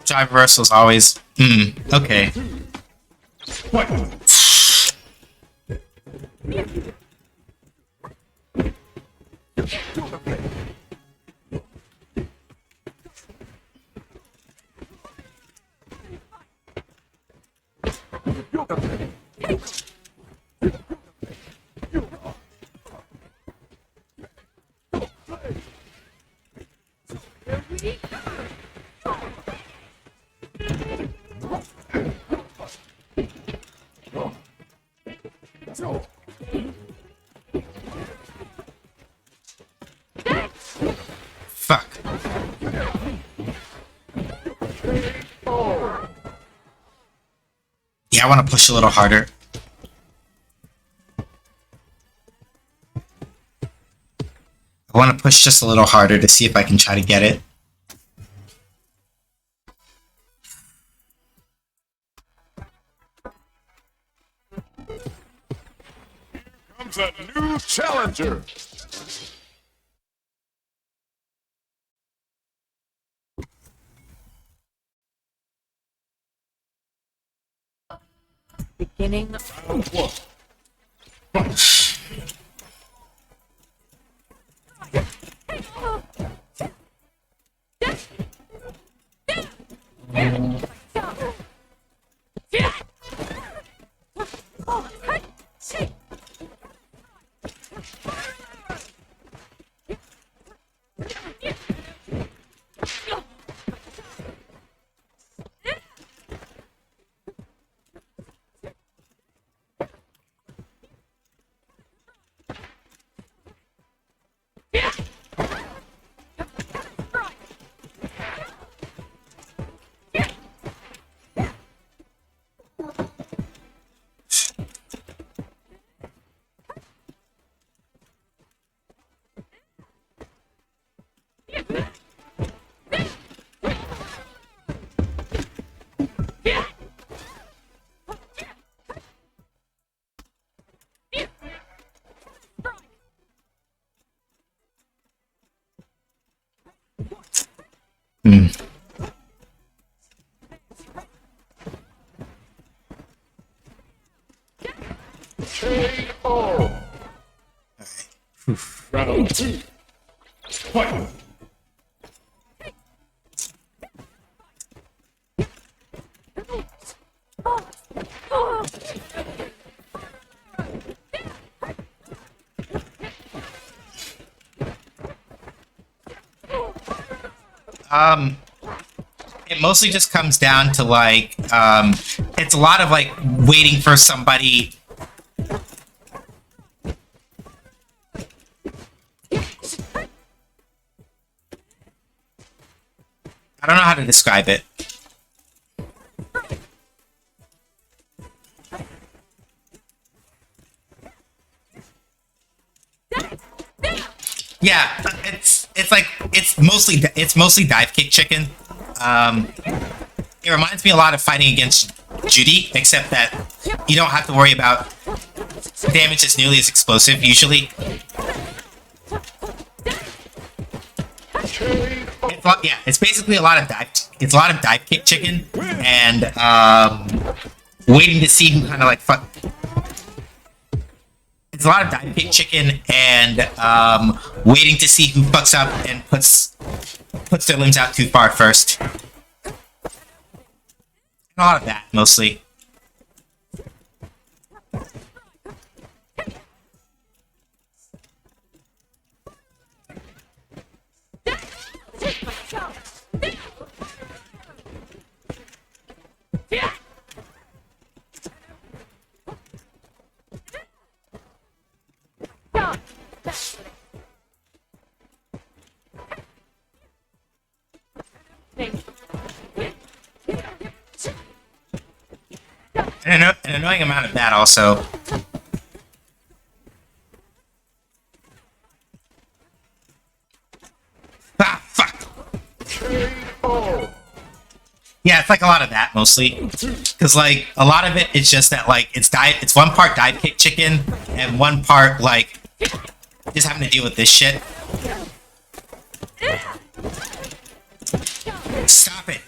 Drive reversals always. Okay. Fight. Fuck. Yeah, I want to push a little harder. I want to push just a little harder to see if I can try to get it. Comes a new challenger. Beginning. Round one. Fight. Round 2. Fight! It mostly just comes down to like, it's a lot of like waiting for somebody. I don't know how to describe it. Yeah, it's like it's mostly dive kick chicken. It reminds me a lot of fighting against Judy, except that you don't have to worry about damage that's nearly as explosive usually. It's basically a lot of dive kick chicken and waiting to see who kind of like It's a lot of dive kick chicken and waiting to see who fucks up and puts their limbs out too far first. A lot of that, mostly. An annoying amount of that also. Ah, fuck! Yeah, it's like a lot of that mostly. Because like a lot of it is just that like it's one part dive kick chicken and one part like just having to deal with this shit. Stop it.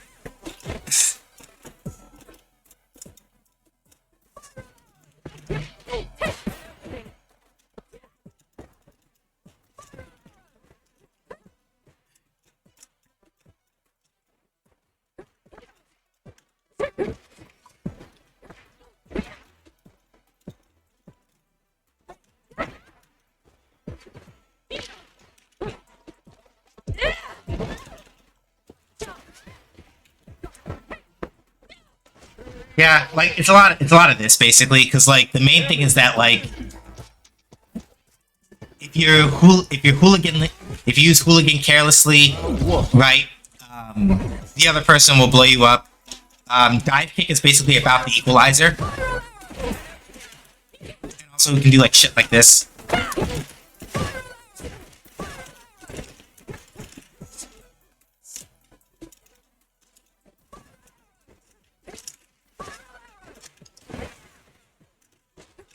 Yeah, like it's a lot of this basically, because like the main thing is that like if you use hooligan carelessly, right, the other person will blow you up. Dive kick is basically about the equalizer, and also we can do like shit like this.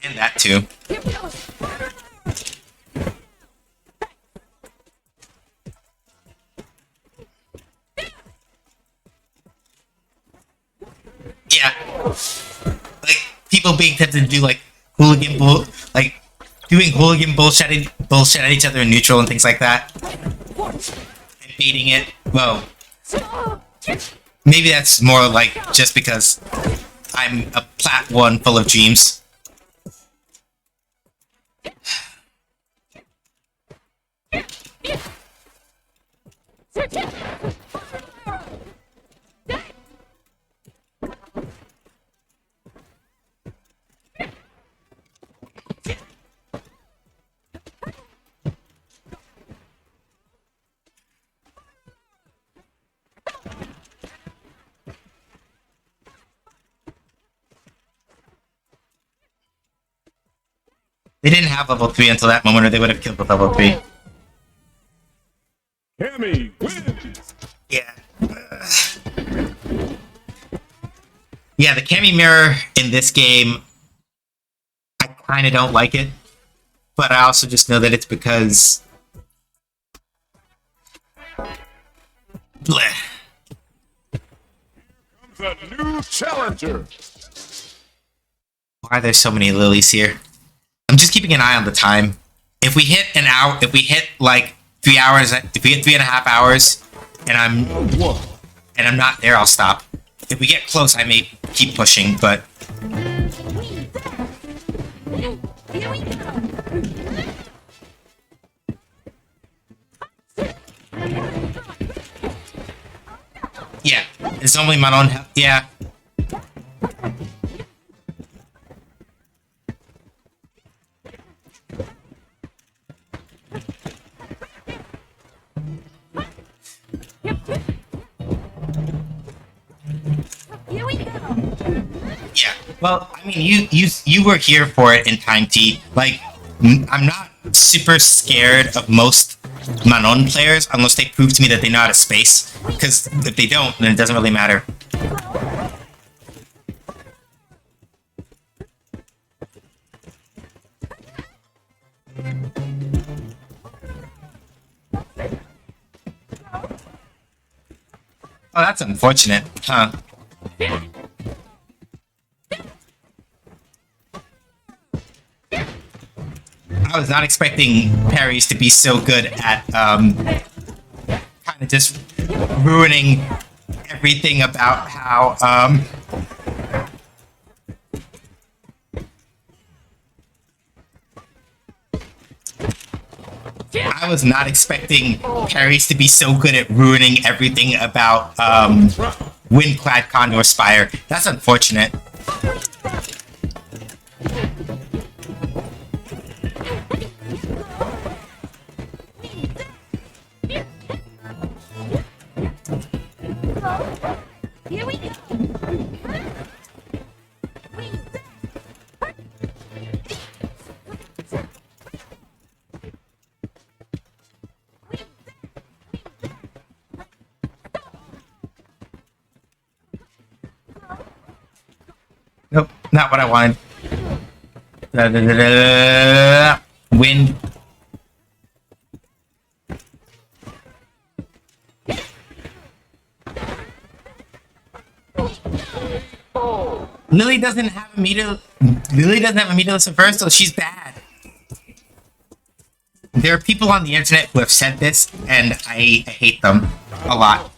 And that too. Yeah. Like, people being tempted to do, like, doing hooligan bullshit at each other in neutral and things like that. And beating it. Well, maybe that's more like just because I'm a plat one full of dreams. They didn't have level 3 until that moment, or they would have killed with level 3. Cammy wins! Yeah. Yeah, the Cammy mirror in this game, I kind of don't like it. But I also just know that it's because... Bleh. Comes a new challenger! Why are there so many lilies here? I'm just keeping an eye on the time. if we hit an hour, if we hit like 3 hours, if we hit 3.5 hours, and I'm not there, I'll stop. If we get close, I may keep pushing, but Here we go. yeah, it's only my own. Yeah. Here we go. Yeah. Well, I mean, you were here for it in time, T. Like, I'm not super scared of most Manon players unless they prove to me that they know how to space. Because if they don't, then it doesn't really matter. Oh, that's unfortunate, huh? I was not expecting parries to be so good at kind of just ruining everything about how I was not expecting parries to be so good at ruining everything about Windclad Condor Spire. That's unfortunate. Here we go. Nope, not what I wanted. Wind. Lily doesn't have a meter. Lily doesn't have a meterless averse, so she's bad. There are people on the internet who have said this, and I hate them a lot.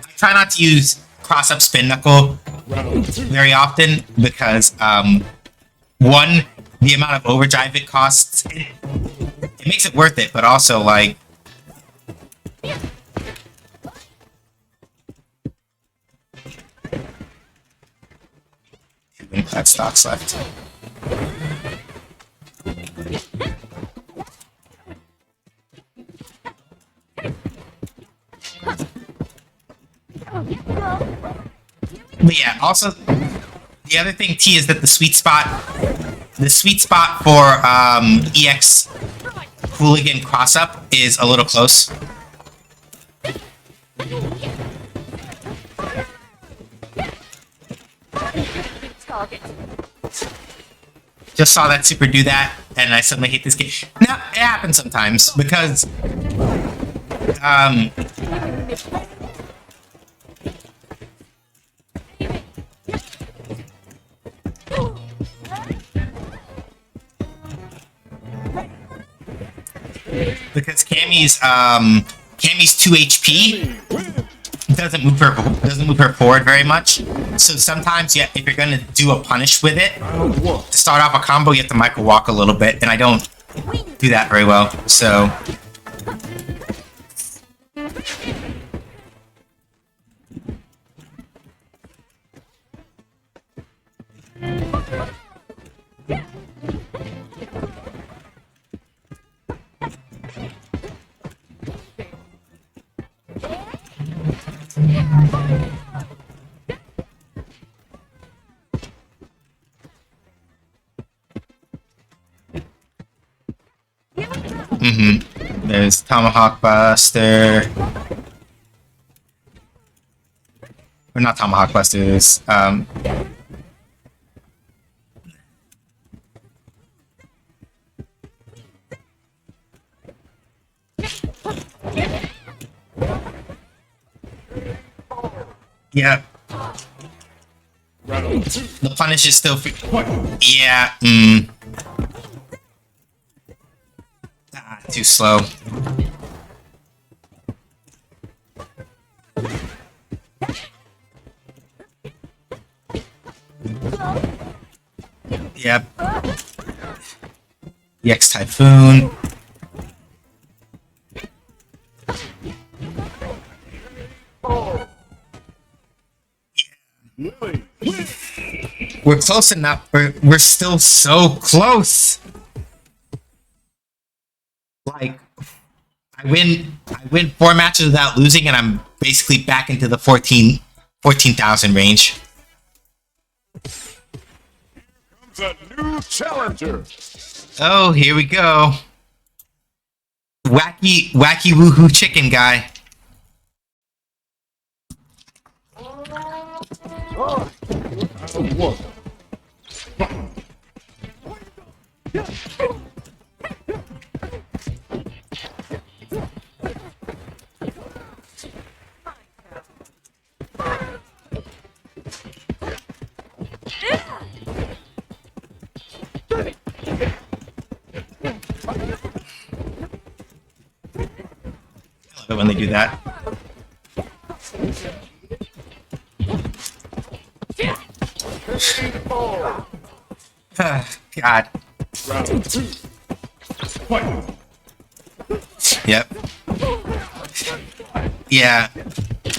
I try not to use cross-up spin knuckle very often because, one, the amount of overdrive it costs, it makes it worth it, but also, like, that stocks left. But yeah, also the other thing T is that the sweet spot for EX Hooligan cross up is a little close. Target. Just saw that super do that, and I suddenly hate this game. No, it happens sometimes because because Cammy's 2 HP doesn't move her forward very much. So sometimes, yeah, if you're gonna do a punish with it to start off a combo, you have to micro walk a little bit, and I don't do that very well. So There's Tomahawk Buster. Or not Tomahawk Busters. Yeah. The punish is still free. Yeah. Too slow. Yep. EX Typhoon. Lily. We're close enough. We're still so close. Like, I win 4 matches without losing, and I'm basically back into the 14,000 range. Comes a new challenger. Oh, here we go. Wacky woohoo chicken guy. Round 1. I love it when they do that. God. Round 2. Fight. Yep. Yeah.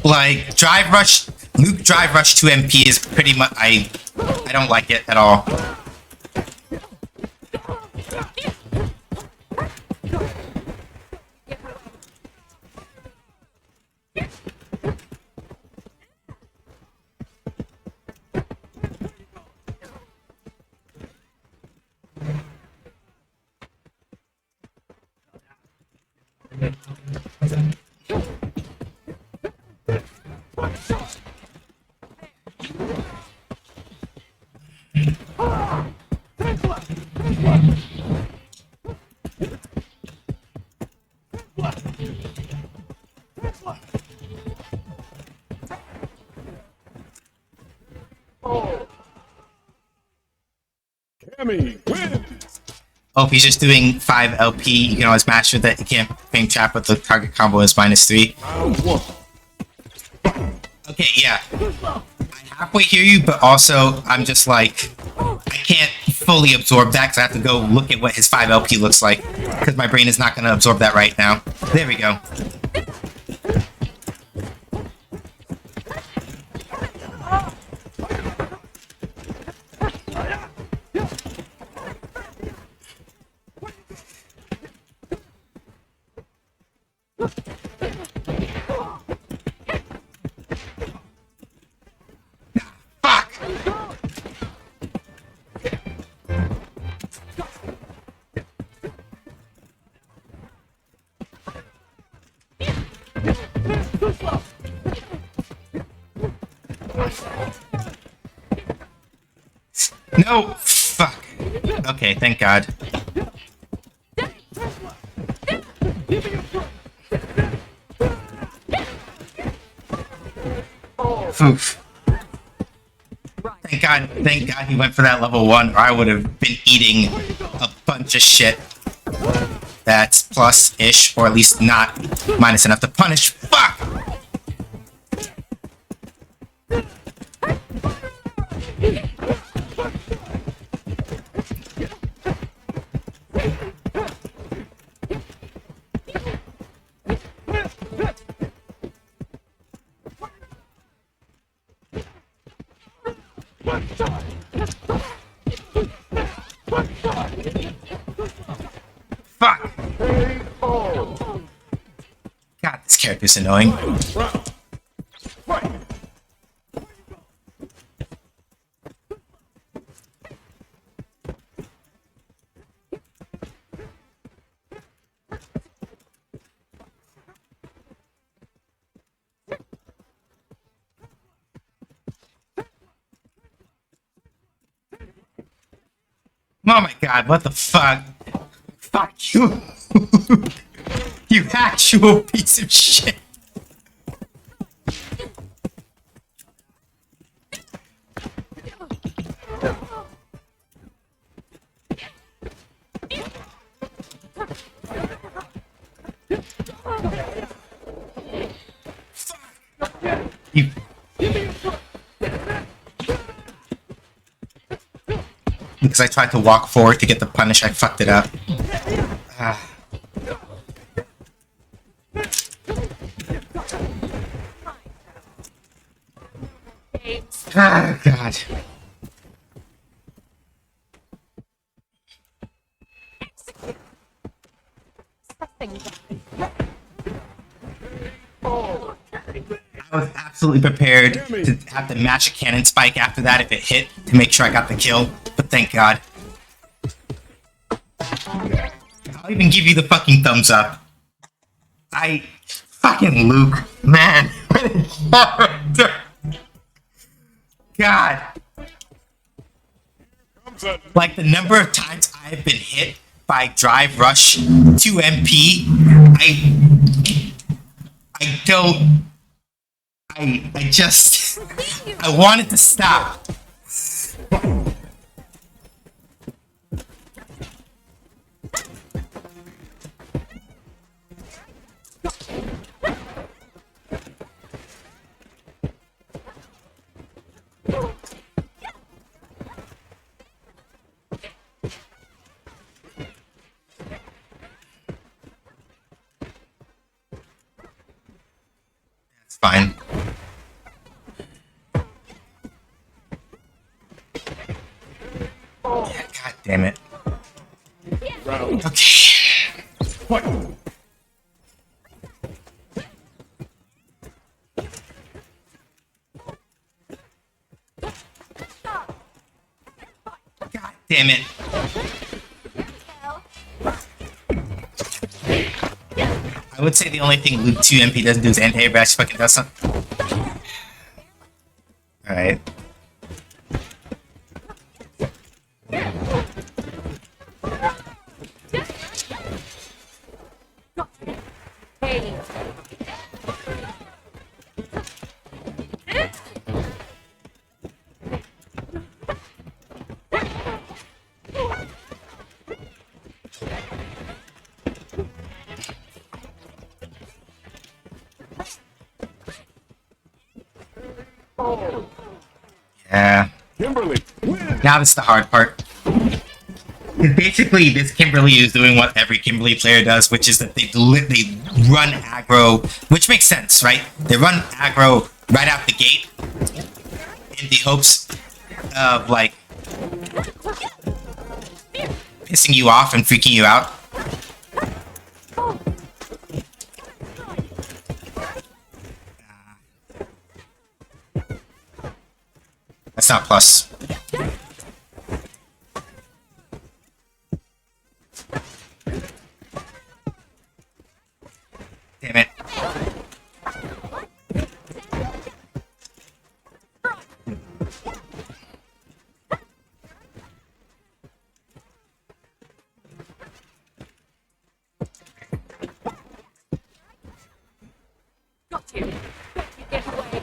Like, drive rush, Luke drive rush 2 MP is pretty much, I don't like it at all. Cammy wins. Oh, if he's just doing 5 LP, you can always match with it. You can't frame trap with the target combo is -3. Round 1. Okay, yeah. I halfway hear you, but also I'm just like, I can't fully absorb that because I have to go look at what his 5 LP looks like because my brain is not going to absorb that right now. There we go. Fuck! No! Fuck. Okay, thank God. Oof. Thank God he went for that level 1, or I would have been eating a bunch of shit that's plus-ish, or at least not minus enough to punish. Fuck! Fuck! God, this character's annoying. Round. Fight. Oh my god, what the fuck? Fuck you. You actual piece of shit. You. Because I tried to walk forward to get the punish, I fucked it up. Ah. Ah, God. I was absolutely prepared to have to match a cannon spike after that if it hit to make sure I got the kill, but thank God. I'll even give you the fucking thumbs up. Fucking Luke, man. What a character. God. Like the number of times I've been hit by Drive Rush 2 MP, I wanted to stop. It's fine. Yeah, God damn it. Round Okay. fight. God damn it. I would say the only thing Luke 2 MP doesn't do is anti-air bash fucking does something. Alright. Hey. Yeah. Kimberly wins. Now this is the hard part. 'Cause basically, this Kimberly is doing what every Kimberly player does, which is that they run aggro, which makes sense, right? They run aggro right out the gate in the hopes of, like, pissing you off and freaking you out. That's not plus. Damn it. Got you. Don't you get away.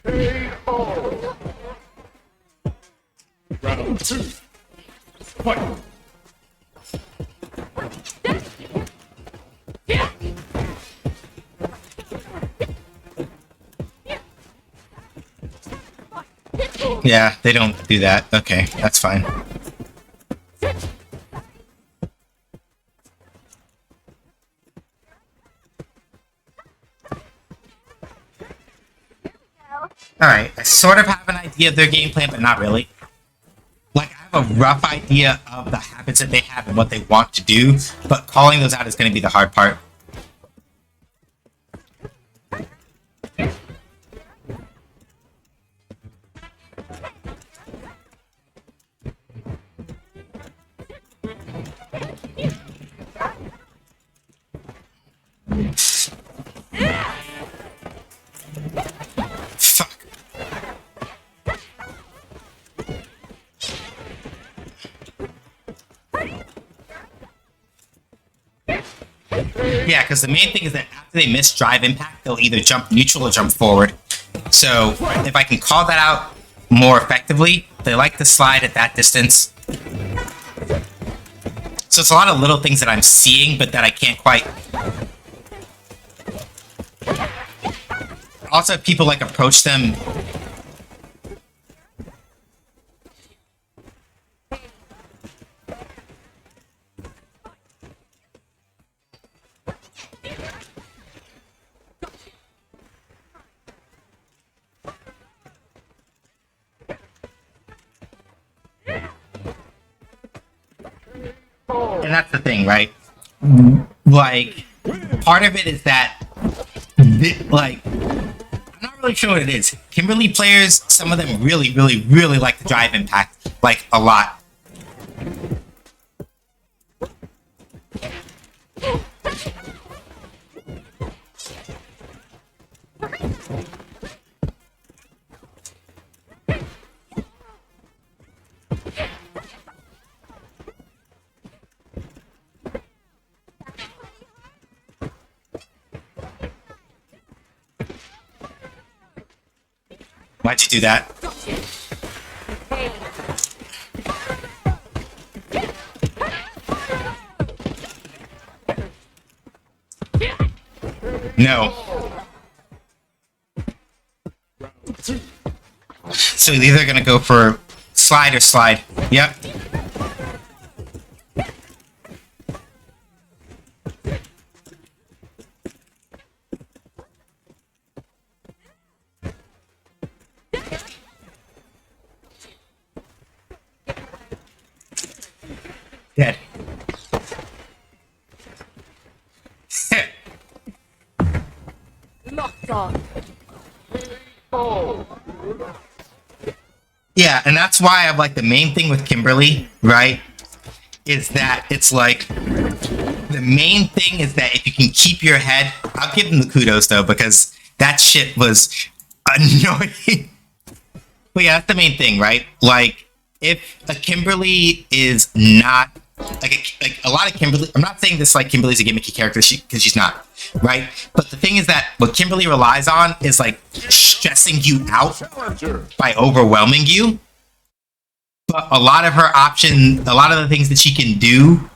KO. Round 2 fight. Yeah, they don't do that. Okay, that's fine. Alright, I sort of have an idea of their game plan, but not really. Like, I have a rough idea of the habits that they have and what they want to do, but calling those out is going to be the hard part. Fuck. Yeah, because the main thing is that after they miss drive impact, they'll either jump neutral or jump forward. So if I can call that out more effectively, they like to slide at that distance. So it's a lot of little things that I'm seeing, but that I can't quite. Also, if people like approach them. And that's the thing, right? Like, part of it is that, like, I'm not really sure what it is. Kimberly players, some of them really, really, really like the drive impact, like, a lot. Why'd you do that? No. So you're either gonna go for slide or slide. Yep. Dead. Locked on. Yeah, and that's why I'm like the main thing with Kimberly, right? Is that it's like the main thing is that if you can keep your head, I'll give them the kudos though, because that shit was annoying. But yeah, that's the main thing, right? Like, if a Kimberly is not like a lot of Kimberly, I'm not saying this like Kimberly's a gimmicky character because she's not, right? But the thing is that what Kimberly relies on is like stressing you out by overwhelming you. But a lot of her a lot of the things that she can do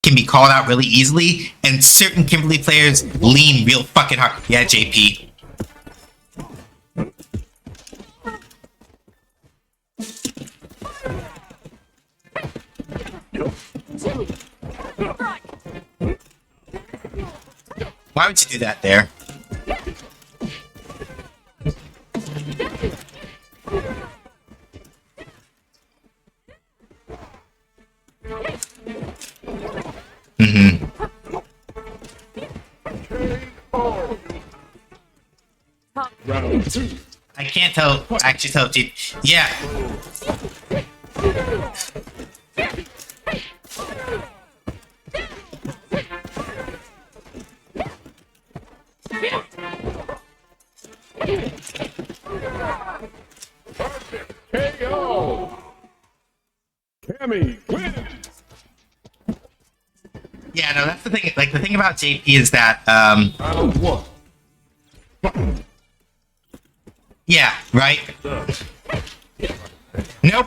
can be called out really easily, and certain Kimberly players lean real fucking hard. Yeah, JP. Why would you do that there? Mm-hmm. Round 2. I can't actually tell if you, yeah. KO. Cammy wins. Yeah, no, that's the thing. Like, the thing about JP is that, Round 1. Fight. yeah, right? Nope.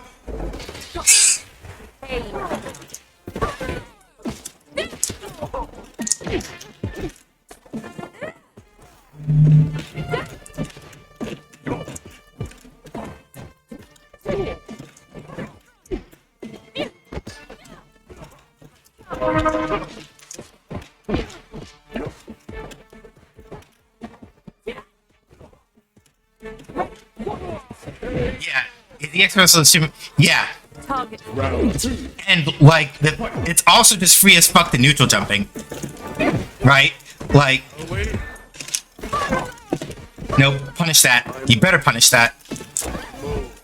Yeah, is the expression? Yeah, Target. Round 2. and like it's also just free as fuck the neutral jumping, right? Like, nope, punish that. You better punish that.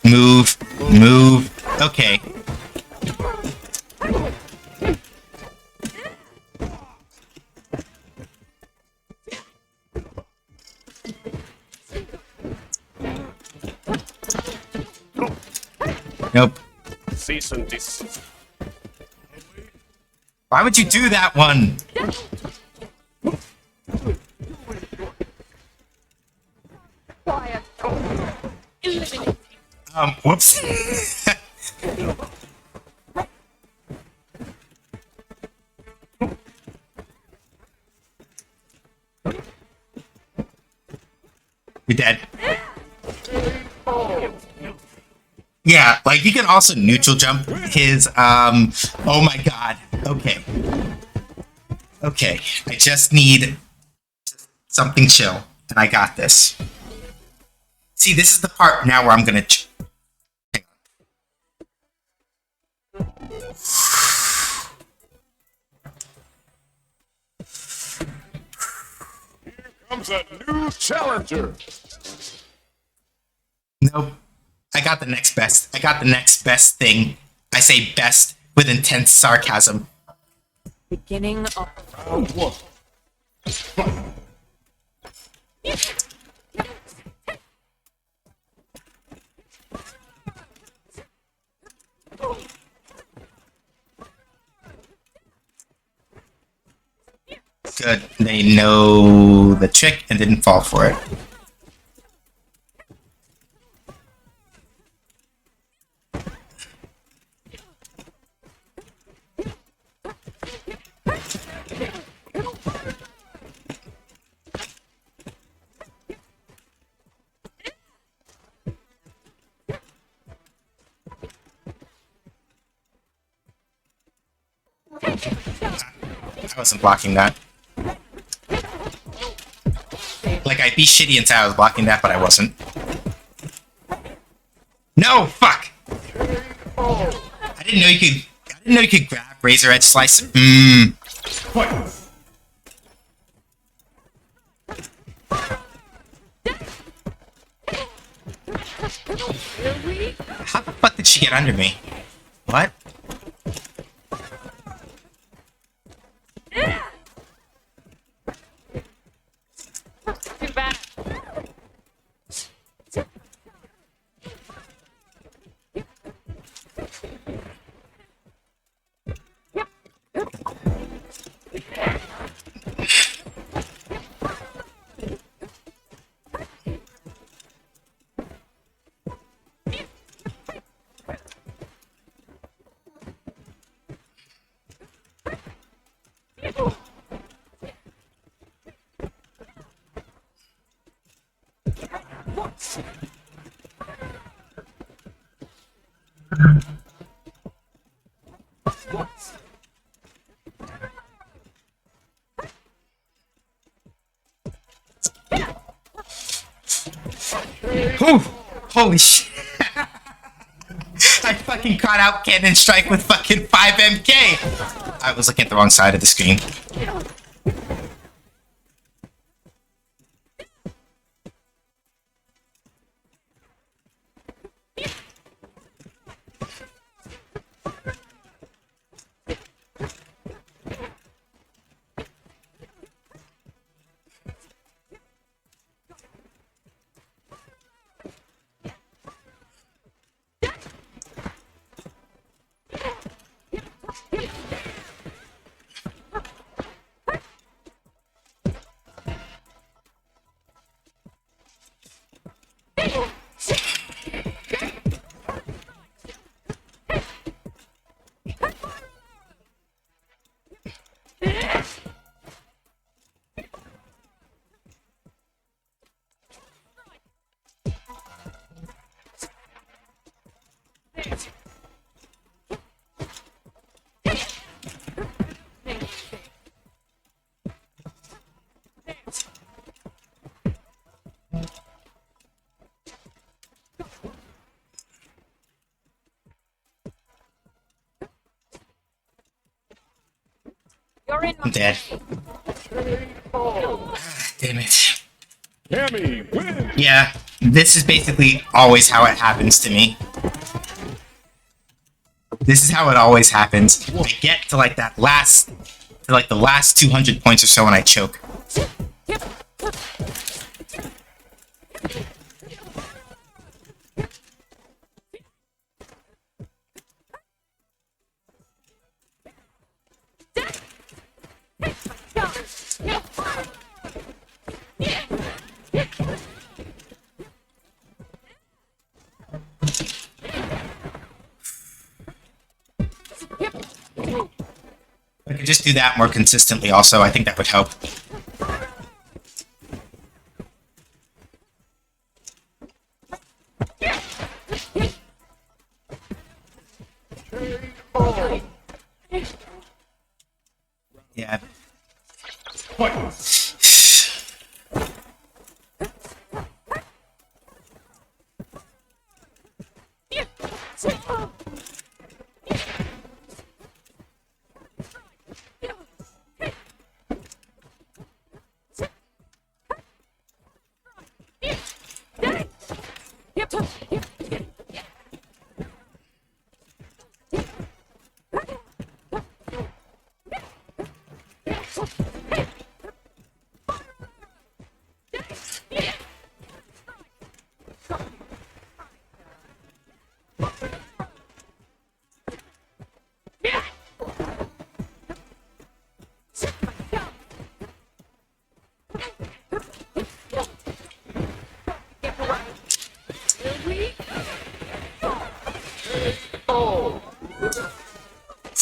Move, move. Okay. Nope. Cease and desist. Why would you do that one? Whoops. You're dead. Yeah, like you can also neutral jump his oh my god. Okay. Okay. I just need something chill and I got this. See, this is the part now where I'm gonna hang on. Comes a new challenger. Nope. I got the next best. I got the next best thing. I say best with intense sarcasm. Beginning of Round one. Fight. Good. They know the trick and didn't fall for it. I wasn't blocking that. Like, I'd be shitty and say I was blocking that, but I wasn't. No! Fuck! I didn't know you could grab Razor Edge Slice. Fight. How the fuck did she get under me? What? too bad. Whew. Holy shit. I fucking caught out Cannon Strike with fucking 5 MK. I was looking at the wrong side of the screen. You're in my I'm dead. Damn it. Cammy wins. Yeah, this is basically always how it happens to me. This is how it always happens. I get to like that last, to like the last 200 points or so and I choke. could just do that more consistently also, I think that would help. Yeah. Fight!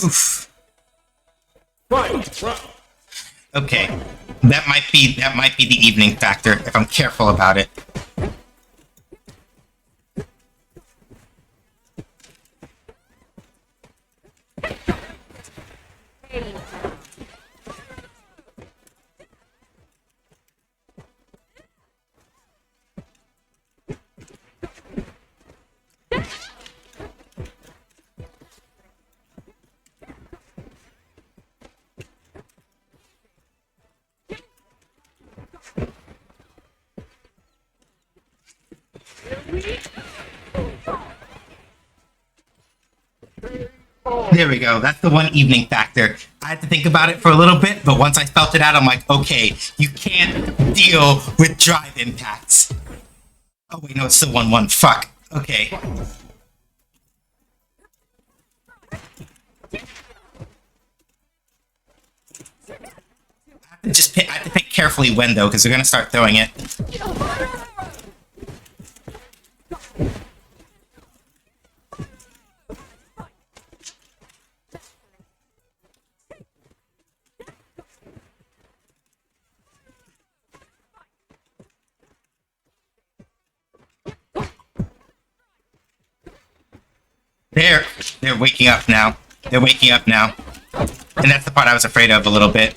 Oof. Fight! Okay. That might be the evening factor if I'm careful about it. There we go. That's the one evening factor. I had to think about it for a little bit, but once I felt it out, I'm like, okay, you can't deal with drive impacts. Oh wait, no, it's still 1-1. Fuck. Okay. I have to pick carefully when though, because they're gonna start throwing it. They're waking up now. They're waking up now. And that's the part I was afraid of a little bit.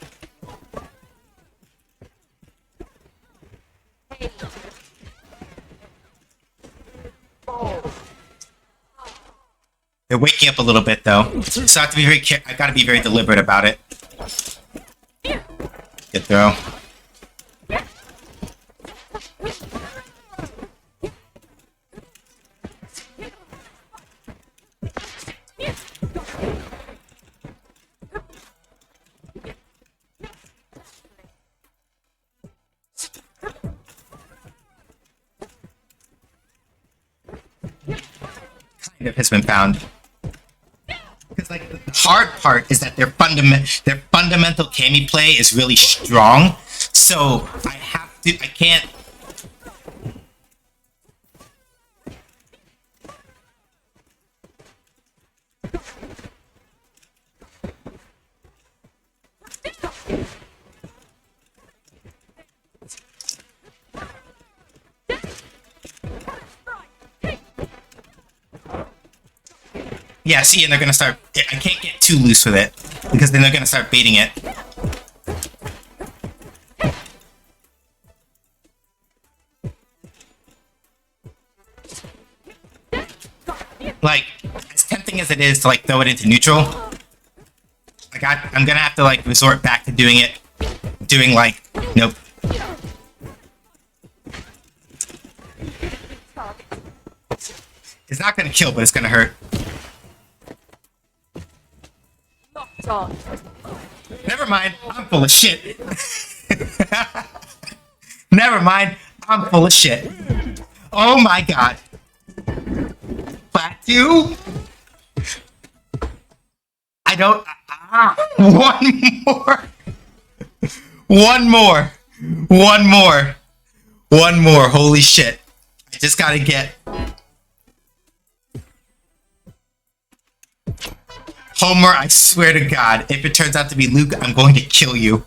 They're waking up a little bit though. So I have to be I gotta be very deliberate about it. Good throw. Kind of has been found. Because like the hard part is that their fundamental Kami play is really strong. So I can't. Yeah, see, and they're gonna start. I can't get too loose with it because then they're gonna start baiting it. Like, as tempting as it is to like throw it into neutral, like I'm gonna have to like resort back to doing like, nope. It's not gonna kill, but it's gonna hurt. Never mind, I'm full of shit. Never mind, I'm full of shit. Oh my god. Plateau? I don't. One more. One more. One more. One more. Holy shit. I just gotta get. Homer, I swear to God, if it turns out to be Luke, I'm going to kill you.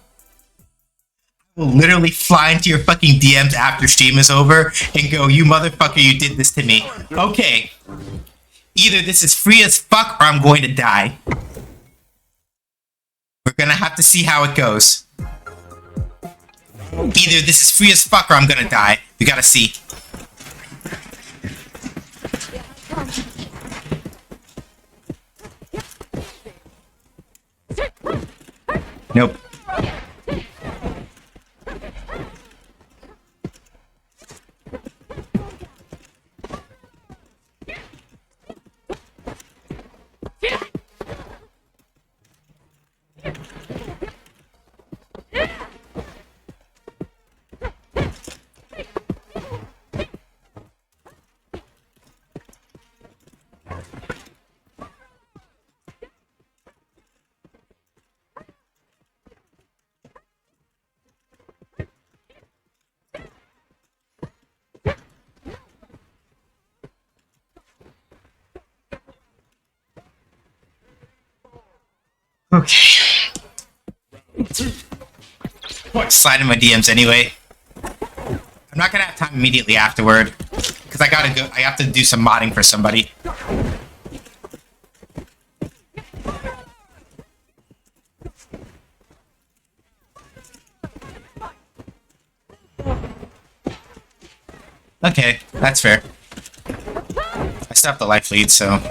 I will literally fly into your fucking DMs after stream is over and go, you motherfucker, you did this to me. Okay. Either this is free as fuck or I'm going to die. We're gonna have to see how it goes. Either this is free as fuck or I'm gonna die. We gotta see. Nope. Okay. Slide in my DMs anyway. I'm not gonna have time immediately afterward because I gotta go. I have to do some modding for somebody. Okay, that's fair. I still have the life lead, so.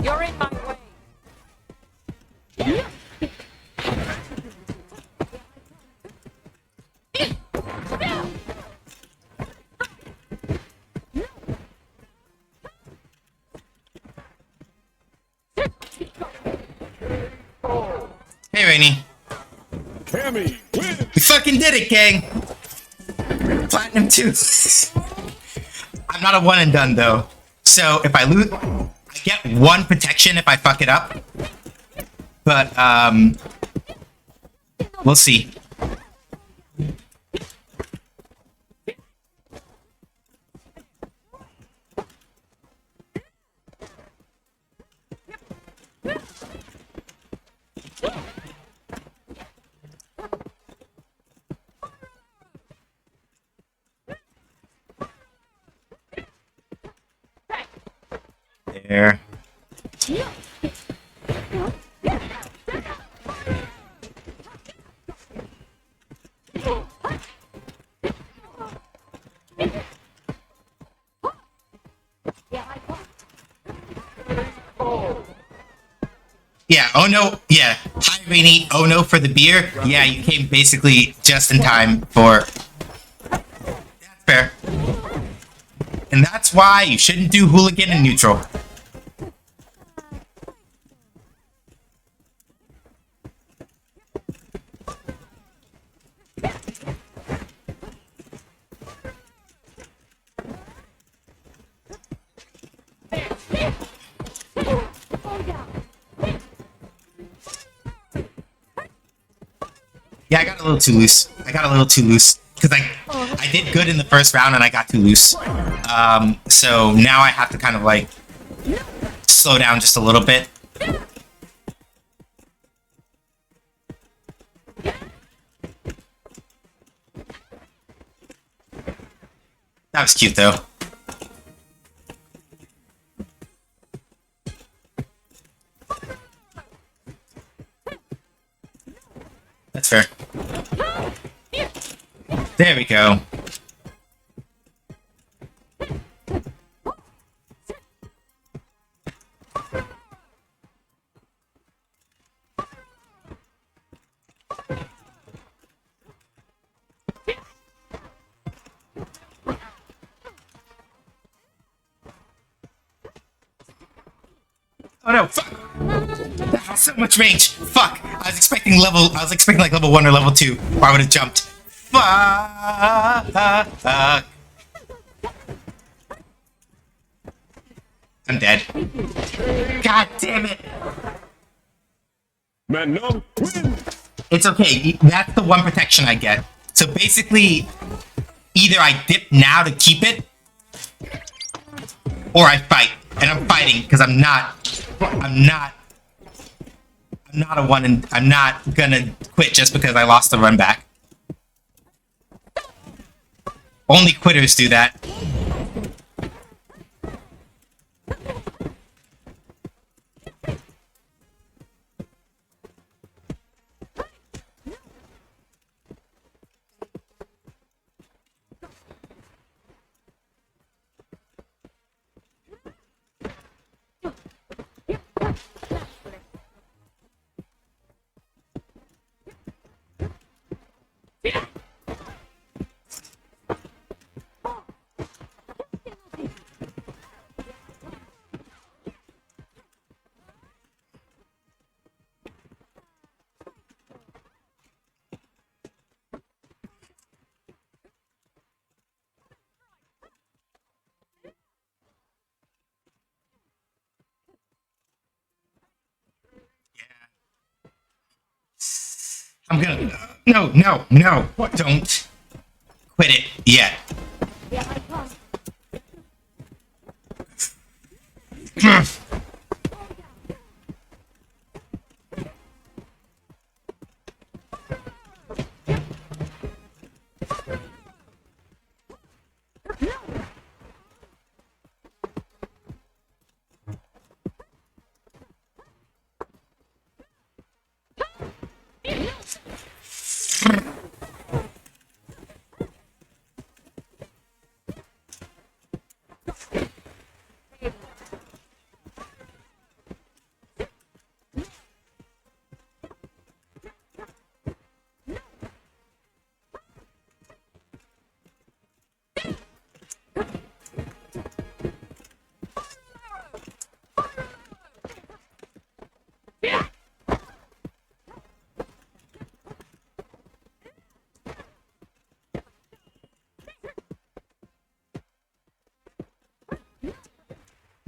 You're in my way. Hey, Rainy. Cammy, win! We fucking did it, gang! Platinum 2. I'm not a one and done, though. So, if I lose... I get one protection if I fuck it up. But, we'll see. There. Yeah, oh no, yeah. Hi, Rainy. Oh no for the beer. Yeah, you came basically just in time for... That's fair. And that's why you shouldn't do hooligan and neutral. Yeah, I got a little too loose. Because I did good in the first round and I got too loose. So now I have to kind of like slow down just a little bit. That was cute though. That's fair. There we go. Oh no, fuck! That has so much range! Fuck! I was expecting like level 1 or level 2, or I would have jumped. Fuck! I'm dead. God damn it! Man, no, win! It's okay, that's the one protection I get. So basically, either I dip now to keep it, or I fight. And I'm fighting because I'm not a one, and I'm not gonna quit just because I lost the run back. Only quitters do that. I'm gonna. No, no, no. Don't quit it yet.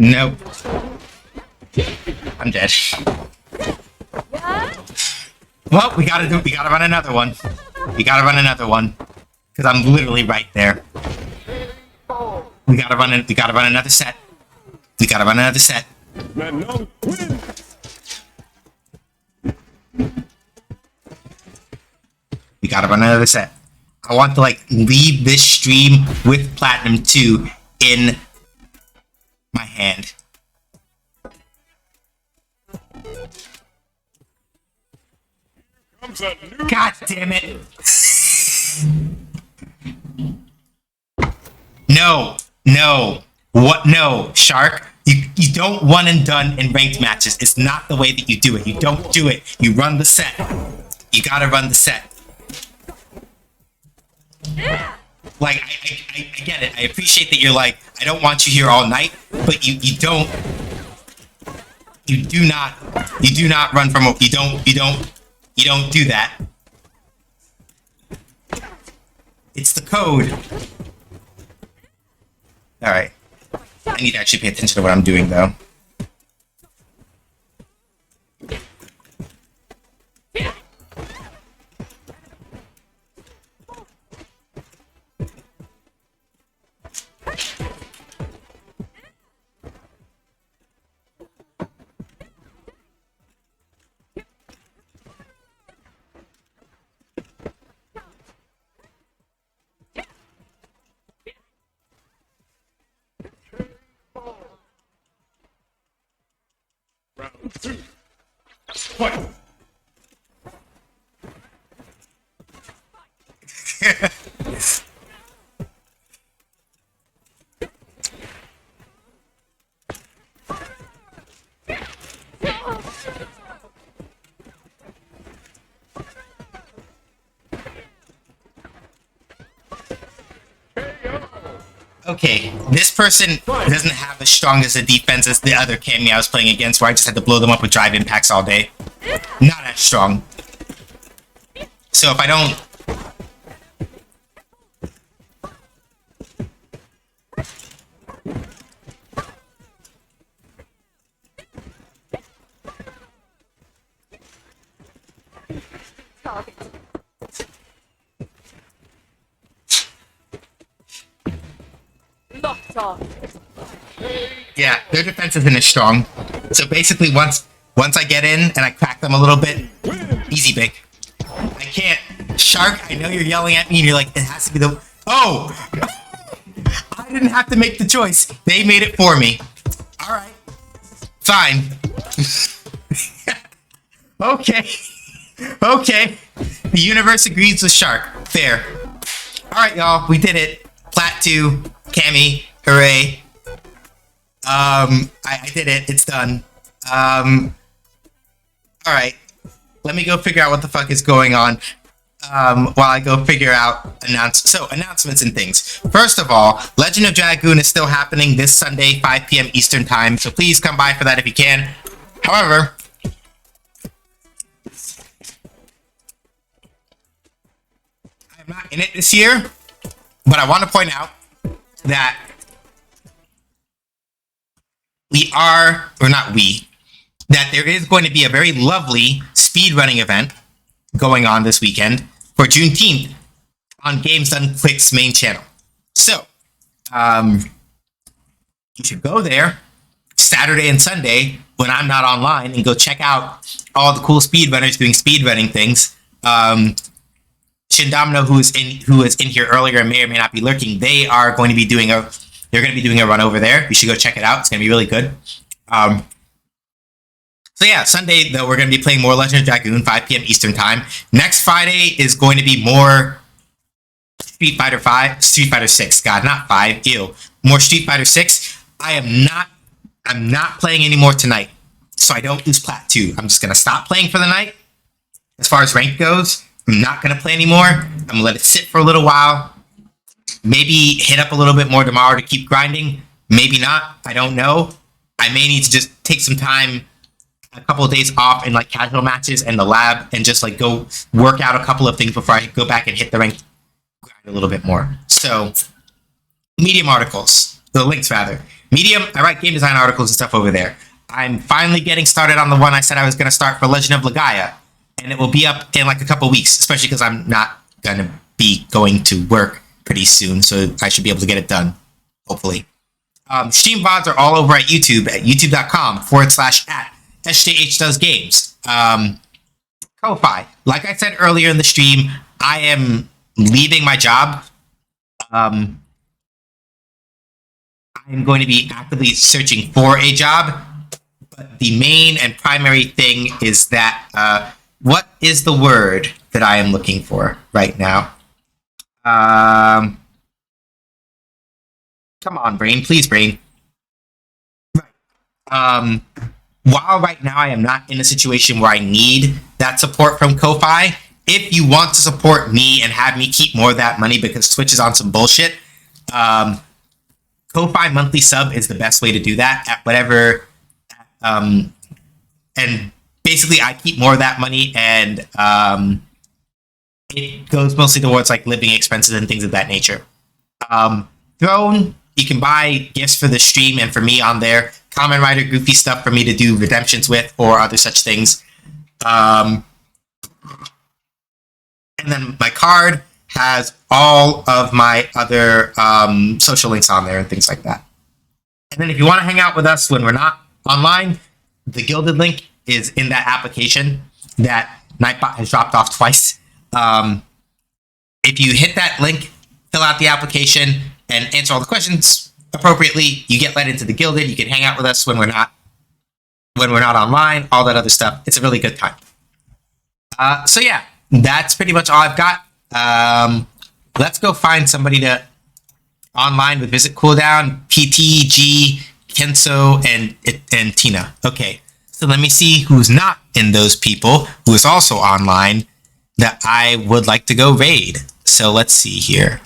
Nope. I'm dead. Well, we gotta run another one. We gotta run another one. Cause I'm literally right there. We gotta run another set. We gotta run another set. Manon win. We gotta run another set. I want to like leave this stream with Platinum 2 in my hand. Comes a new God damn it. No, no. What? No, Shark. You don't one and done in ranked matches. It's not the way that you do it. You don't do it. You run the set. You gotta run the set. Like, I get it. I appreciate that you're like, I don't want you here all night, but you do not run from, you don't do that. It's the code. Alright. I need to actually pay attention to what I'm doing, though. round two. Fight. Okay, this person doesn't have as strong as a defense as the other Cammy I was playing against, where I just had to blow them up with drive impacts all day. Not as strong. So if I don't... Talk. Yeah, their defense isn't as strong. So basically, once I get in and I crack them a little bit, easy big. I can't. Shark, I know you're yelling at me and you're like, it has to be the. Oh! I didn't have to make the choice. They made it for me. Alright. Fine. Okay. Okay. The universe agrees with Shark. Fair. Alright, y'all. We did it. Plat 2. Cammy. Hooray. I did it. It's done. Alright. Let me go figure out what the fuck is going on. While I go figure out announcements and things. First of all, Legend of Dragoon is still happening this Sunday, 5 p.m. Eastern Time, so please come by for that if you can. However, I'm not in it this year, but I want to point out that that there is going to be a very lovely speedrunning event going on this weekend for Juneteenth on Games Done Quick's main channel. So, you should go there Saturday and Sunday when I'm not online and go check out all the cool speedrunners doing speedrunning things. Shindomino, who was in here earlier and may or may not be lurking, they're going to be doing a run over there. You should go check it out. It's going to be really good. So yeah, Sunday, though, we're going to be playing more Legend of Dragoon, 5 p.m. Eastern Time. Next Friday is going to be more Street Fighter 6. God, not 5. Ew. More Street Fighter 6. I'm not playing anymore tonight, so I don't lose Plat 2. I'm just going to stop playing for the night. As far as rank goes, I'm not going to play anymore. I'm going to let it sit for a little while. Maybe hit up a little bit more tomorrow to keep grinding. Maybe not. I don't know. I may need to just take some time, a couple of days off in like casual matches and the lab, and just like go work out a couple of things before I go back and hit the rank grind a little bit more. So, Medium articles, the links rather. Medium, I write game design articles and stuff over there. I'm finally getting started on the one I said I was going to start for Legend of Legaia, and it will be up in like a couple weeks, especially because I'm not going to be going to work pretty soon, so I should be able to get it done, hopefully. Stream VODs are all over at YouTube at youtube.com/@sjhdoesgames. Ko-Fi. Like I said earlier in the stream, I am leaving my job. I'm going to be actively searching for a job, but the main and primary thing is that, what is the word that I am looking for right now? Come on, brain. Please, brain. Right. While right now I am not in a situation where I need that support from Ko-Fi, if you want to support me and have me keep more of that money because Twitch is on some bullshit, Ko-Fi monthly sub is the best way to do that at whatever, and basically I keep more of that money, and it goes mostly towards like living expenses and things of that nature. Throne, you can buy gifts for the stream and for me on there. Kamen Rider goofy stuff for me to do redemptions with or other such things. And then my card has all of my other social links on there and things like that. And then if you want to hang out with us when we're not online, the Gilded link is in that application that Nightbot has dropped off twice. If you hit that link, fill out the application, and answer all the questions appropriately, you get let into the Gilded. You can hang out with us when we're not online, all that other stuff. It's a really good time. So yeah, that's pretty much all I've got. Let's go find somebody to online with Visit Cooldown, PTG, Kenso, and Tina. Okay, so let me see who's not in those people, who is also online, that I would like to go raid. So let's see here.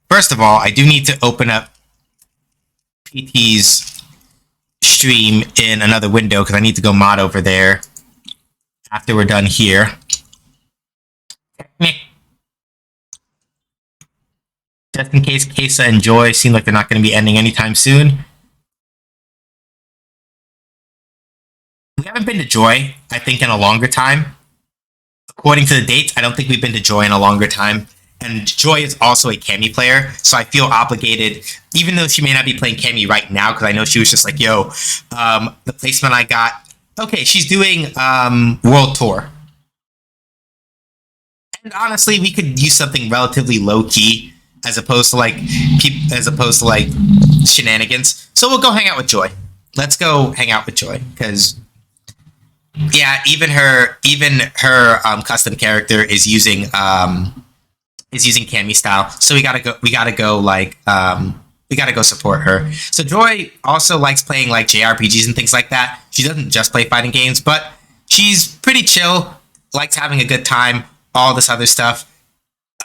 First of all, I do need to open up PT's stream in another window because I need to go mod over there after we're done here. Just in case Kesa and Joy seem like they're not going to be ending anytime soon. We haven't been to Joy, I think, in a longer time. According to the dates, I don't think we've been to Joy in a longer time. And Joy is also a Cammy player, so I feel obligated, even though she may not be playing Cammy right now, because I know she was just like, yo, the placement I got. Okay, she's doing World Tour. And honestly, we could use something relatively low key as opposed to like shenanigans. So we'll go hang out with Joy. Let's go hang out with Joy, because yeah, even her custom character is using Cammy style. So we gotta go support her. So Joy also likes playing like JRPGs and things like that. She doesn't just play fighting games, but she's pretty chill, likes having a good time, all this other stuff.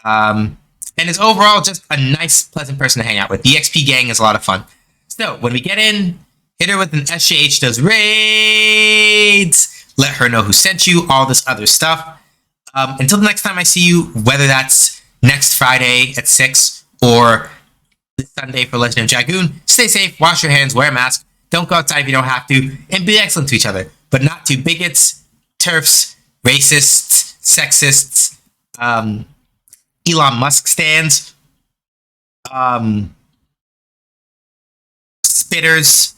And is overall just a nice, pleasant person to hang out with. The XP gang is a lot of fun. So when we get in, hit her with an SJH does raids. Let her know who sent you, all this other stuff. Until the next time I see you, whether that's next Friday at 6 or this Sunday for Legend of Dragoon, stay safe, wash your hands, wear a mask, don't go outside if you don't have to, and be excellent to each other, but not to bigots, turfs, racists, sexists, Elon Musk stands, spitters,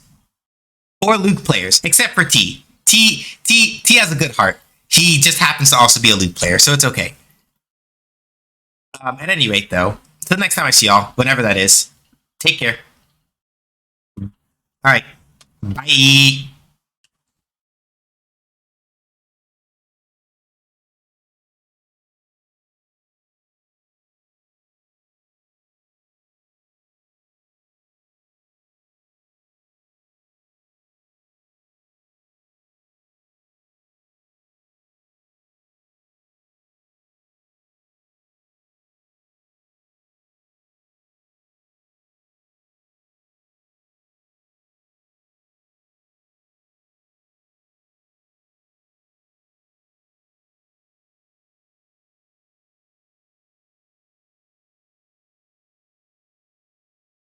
or Luke players, except for T. T has a good heart. He just happens to also be a Luke player, so it's okay. At any rate, though, till the next time I see y'all, whenever that is, take care. All right, bye.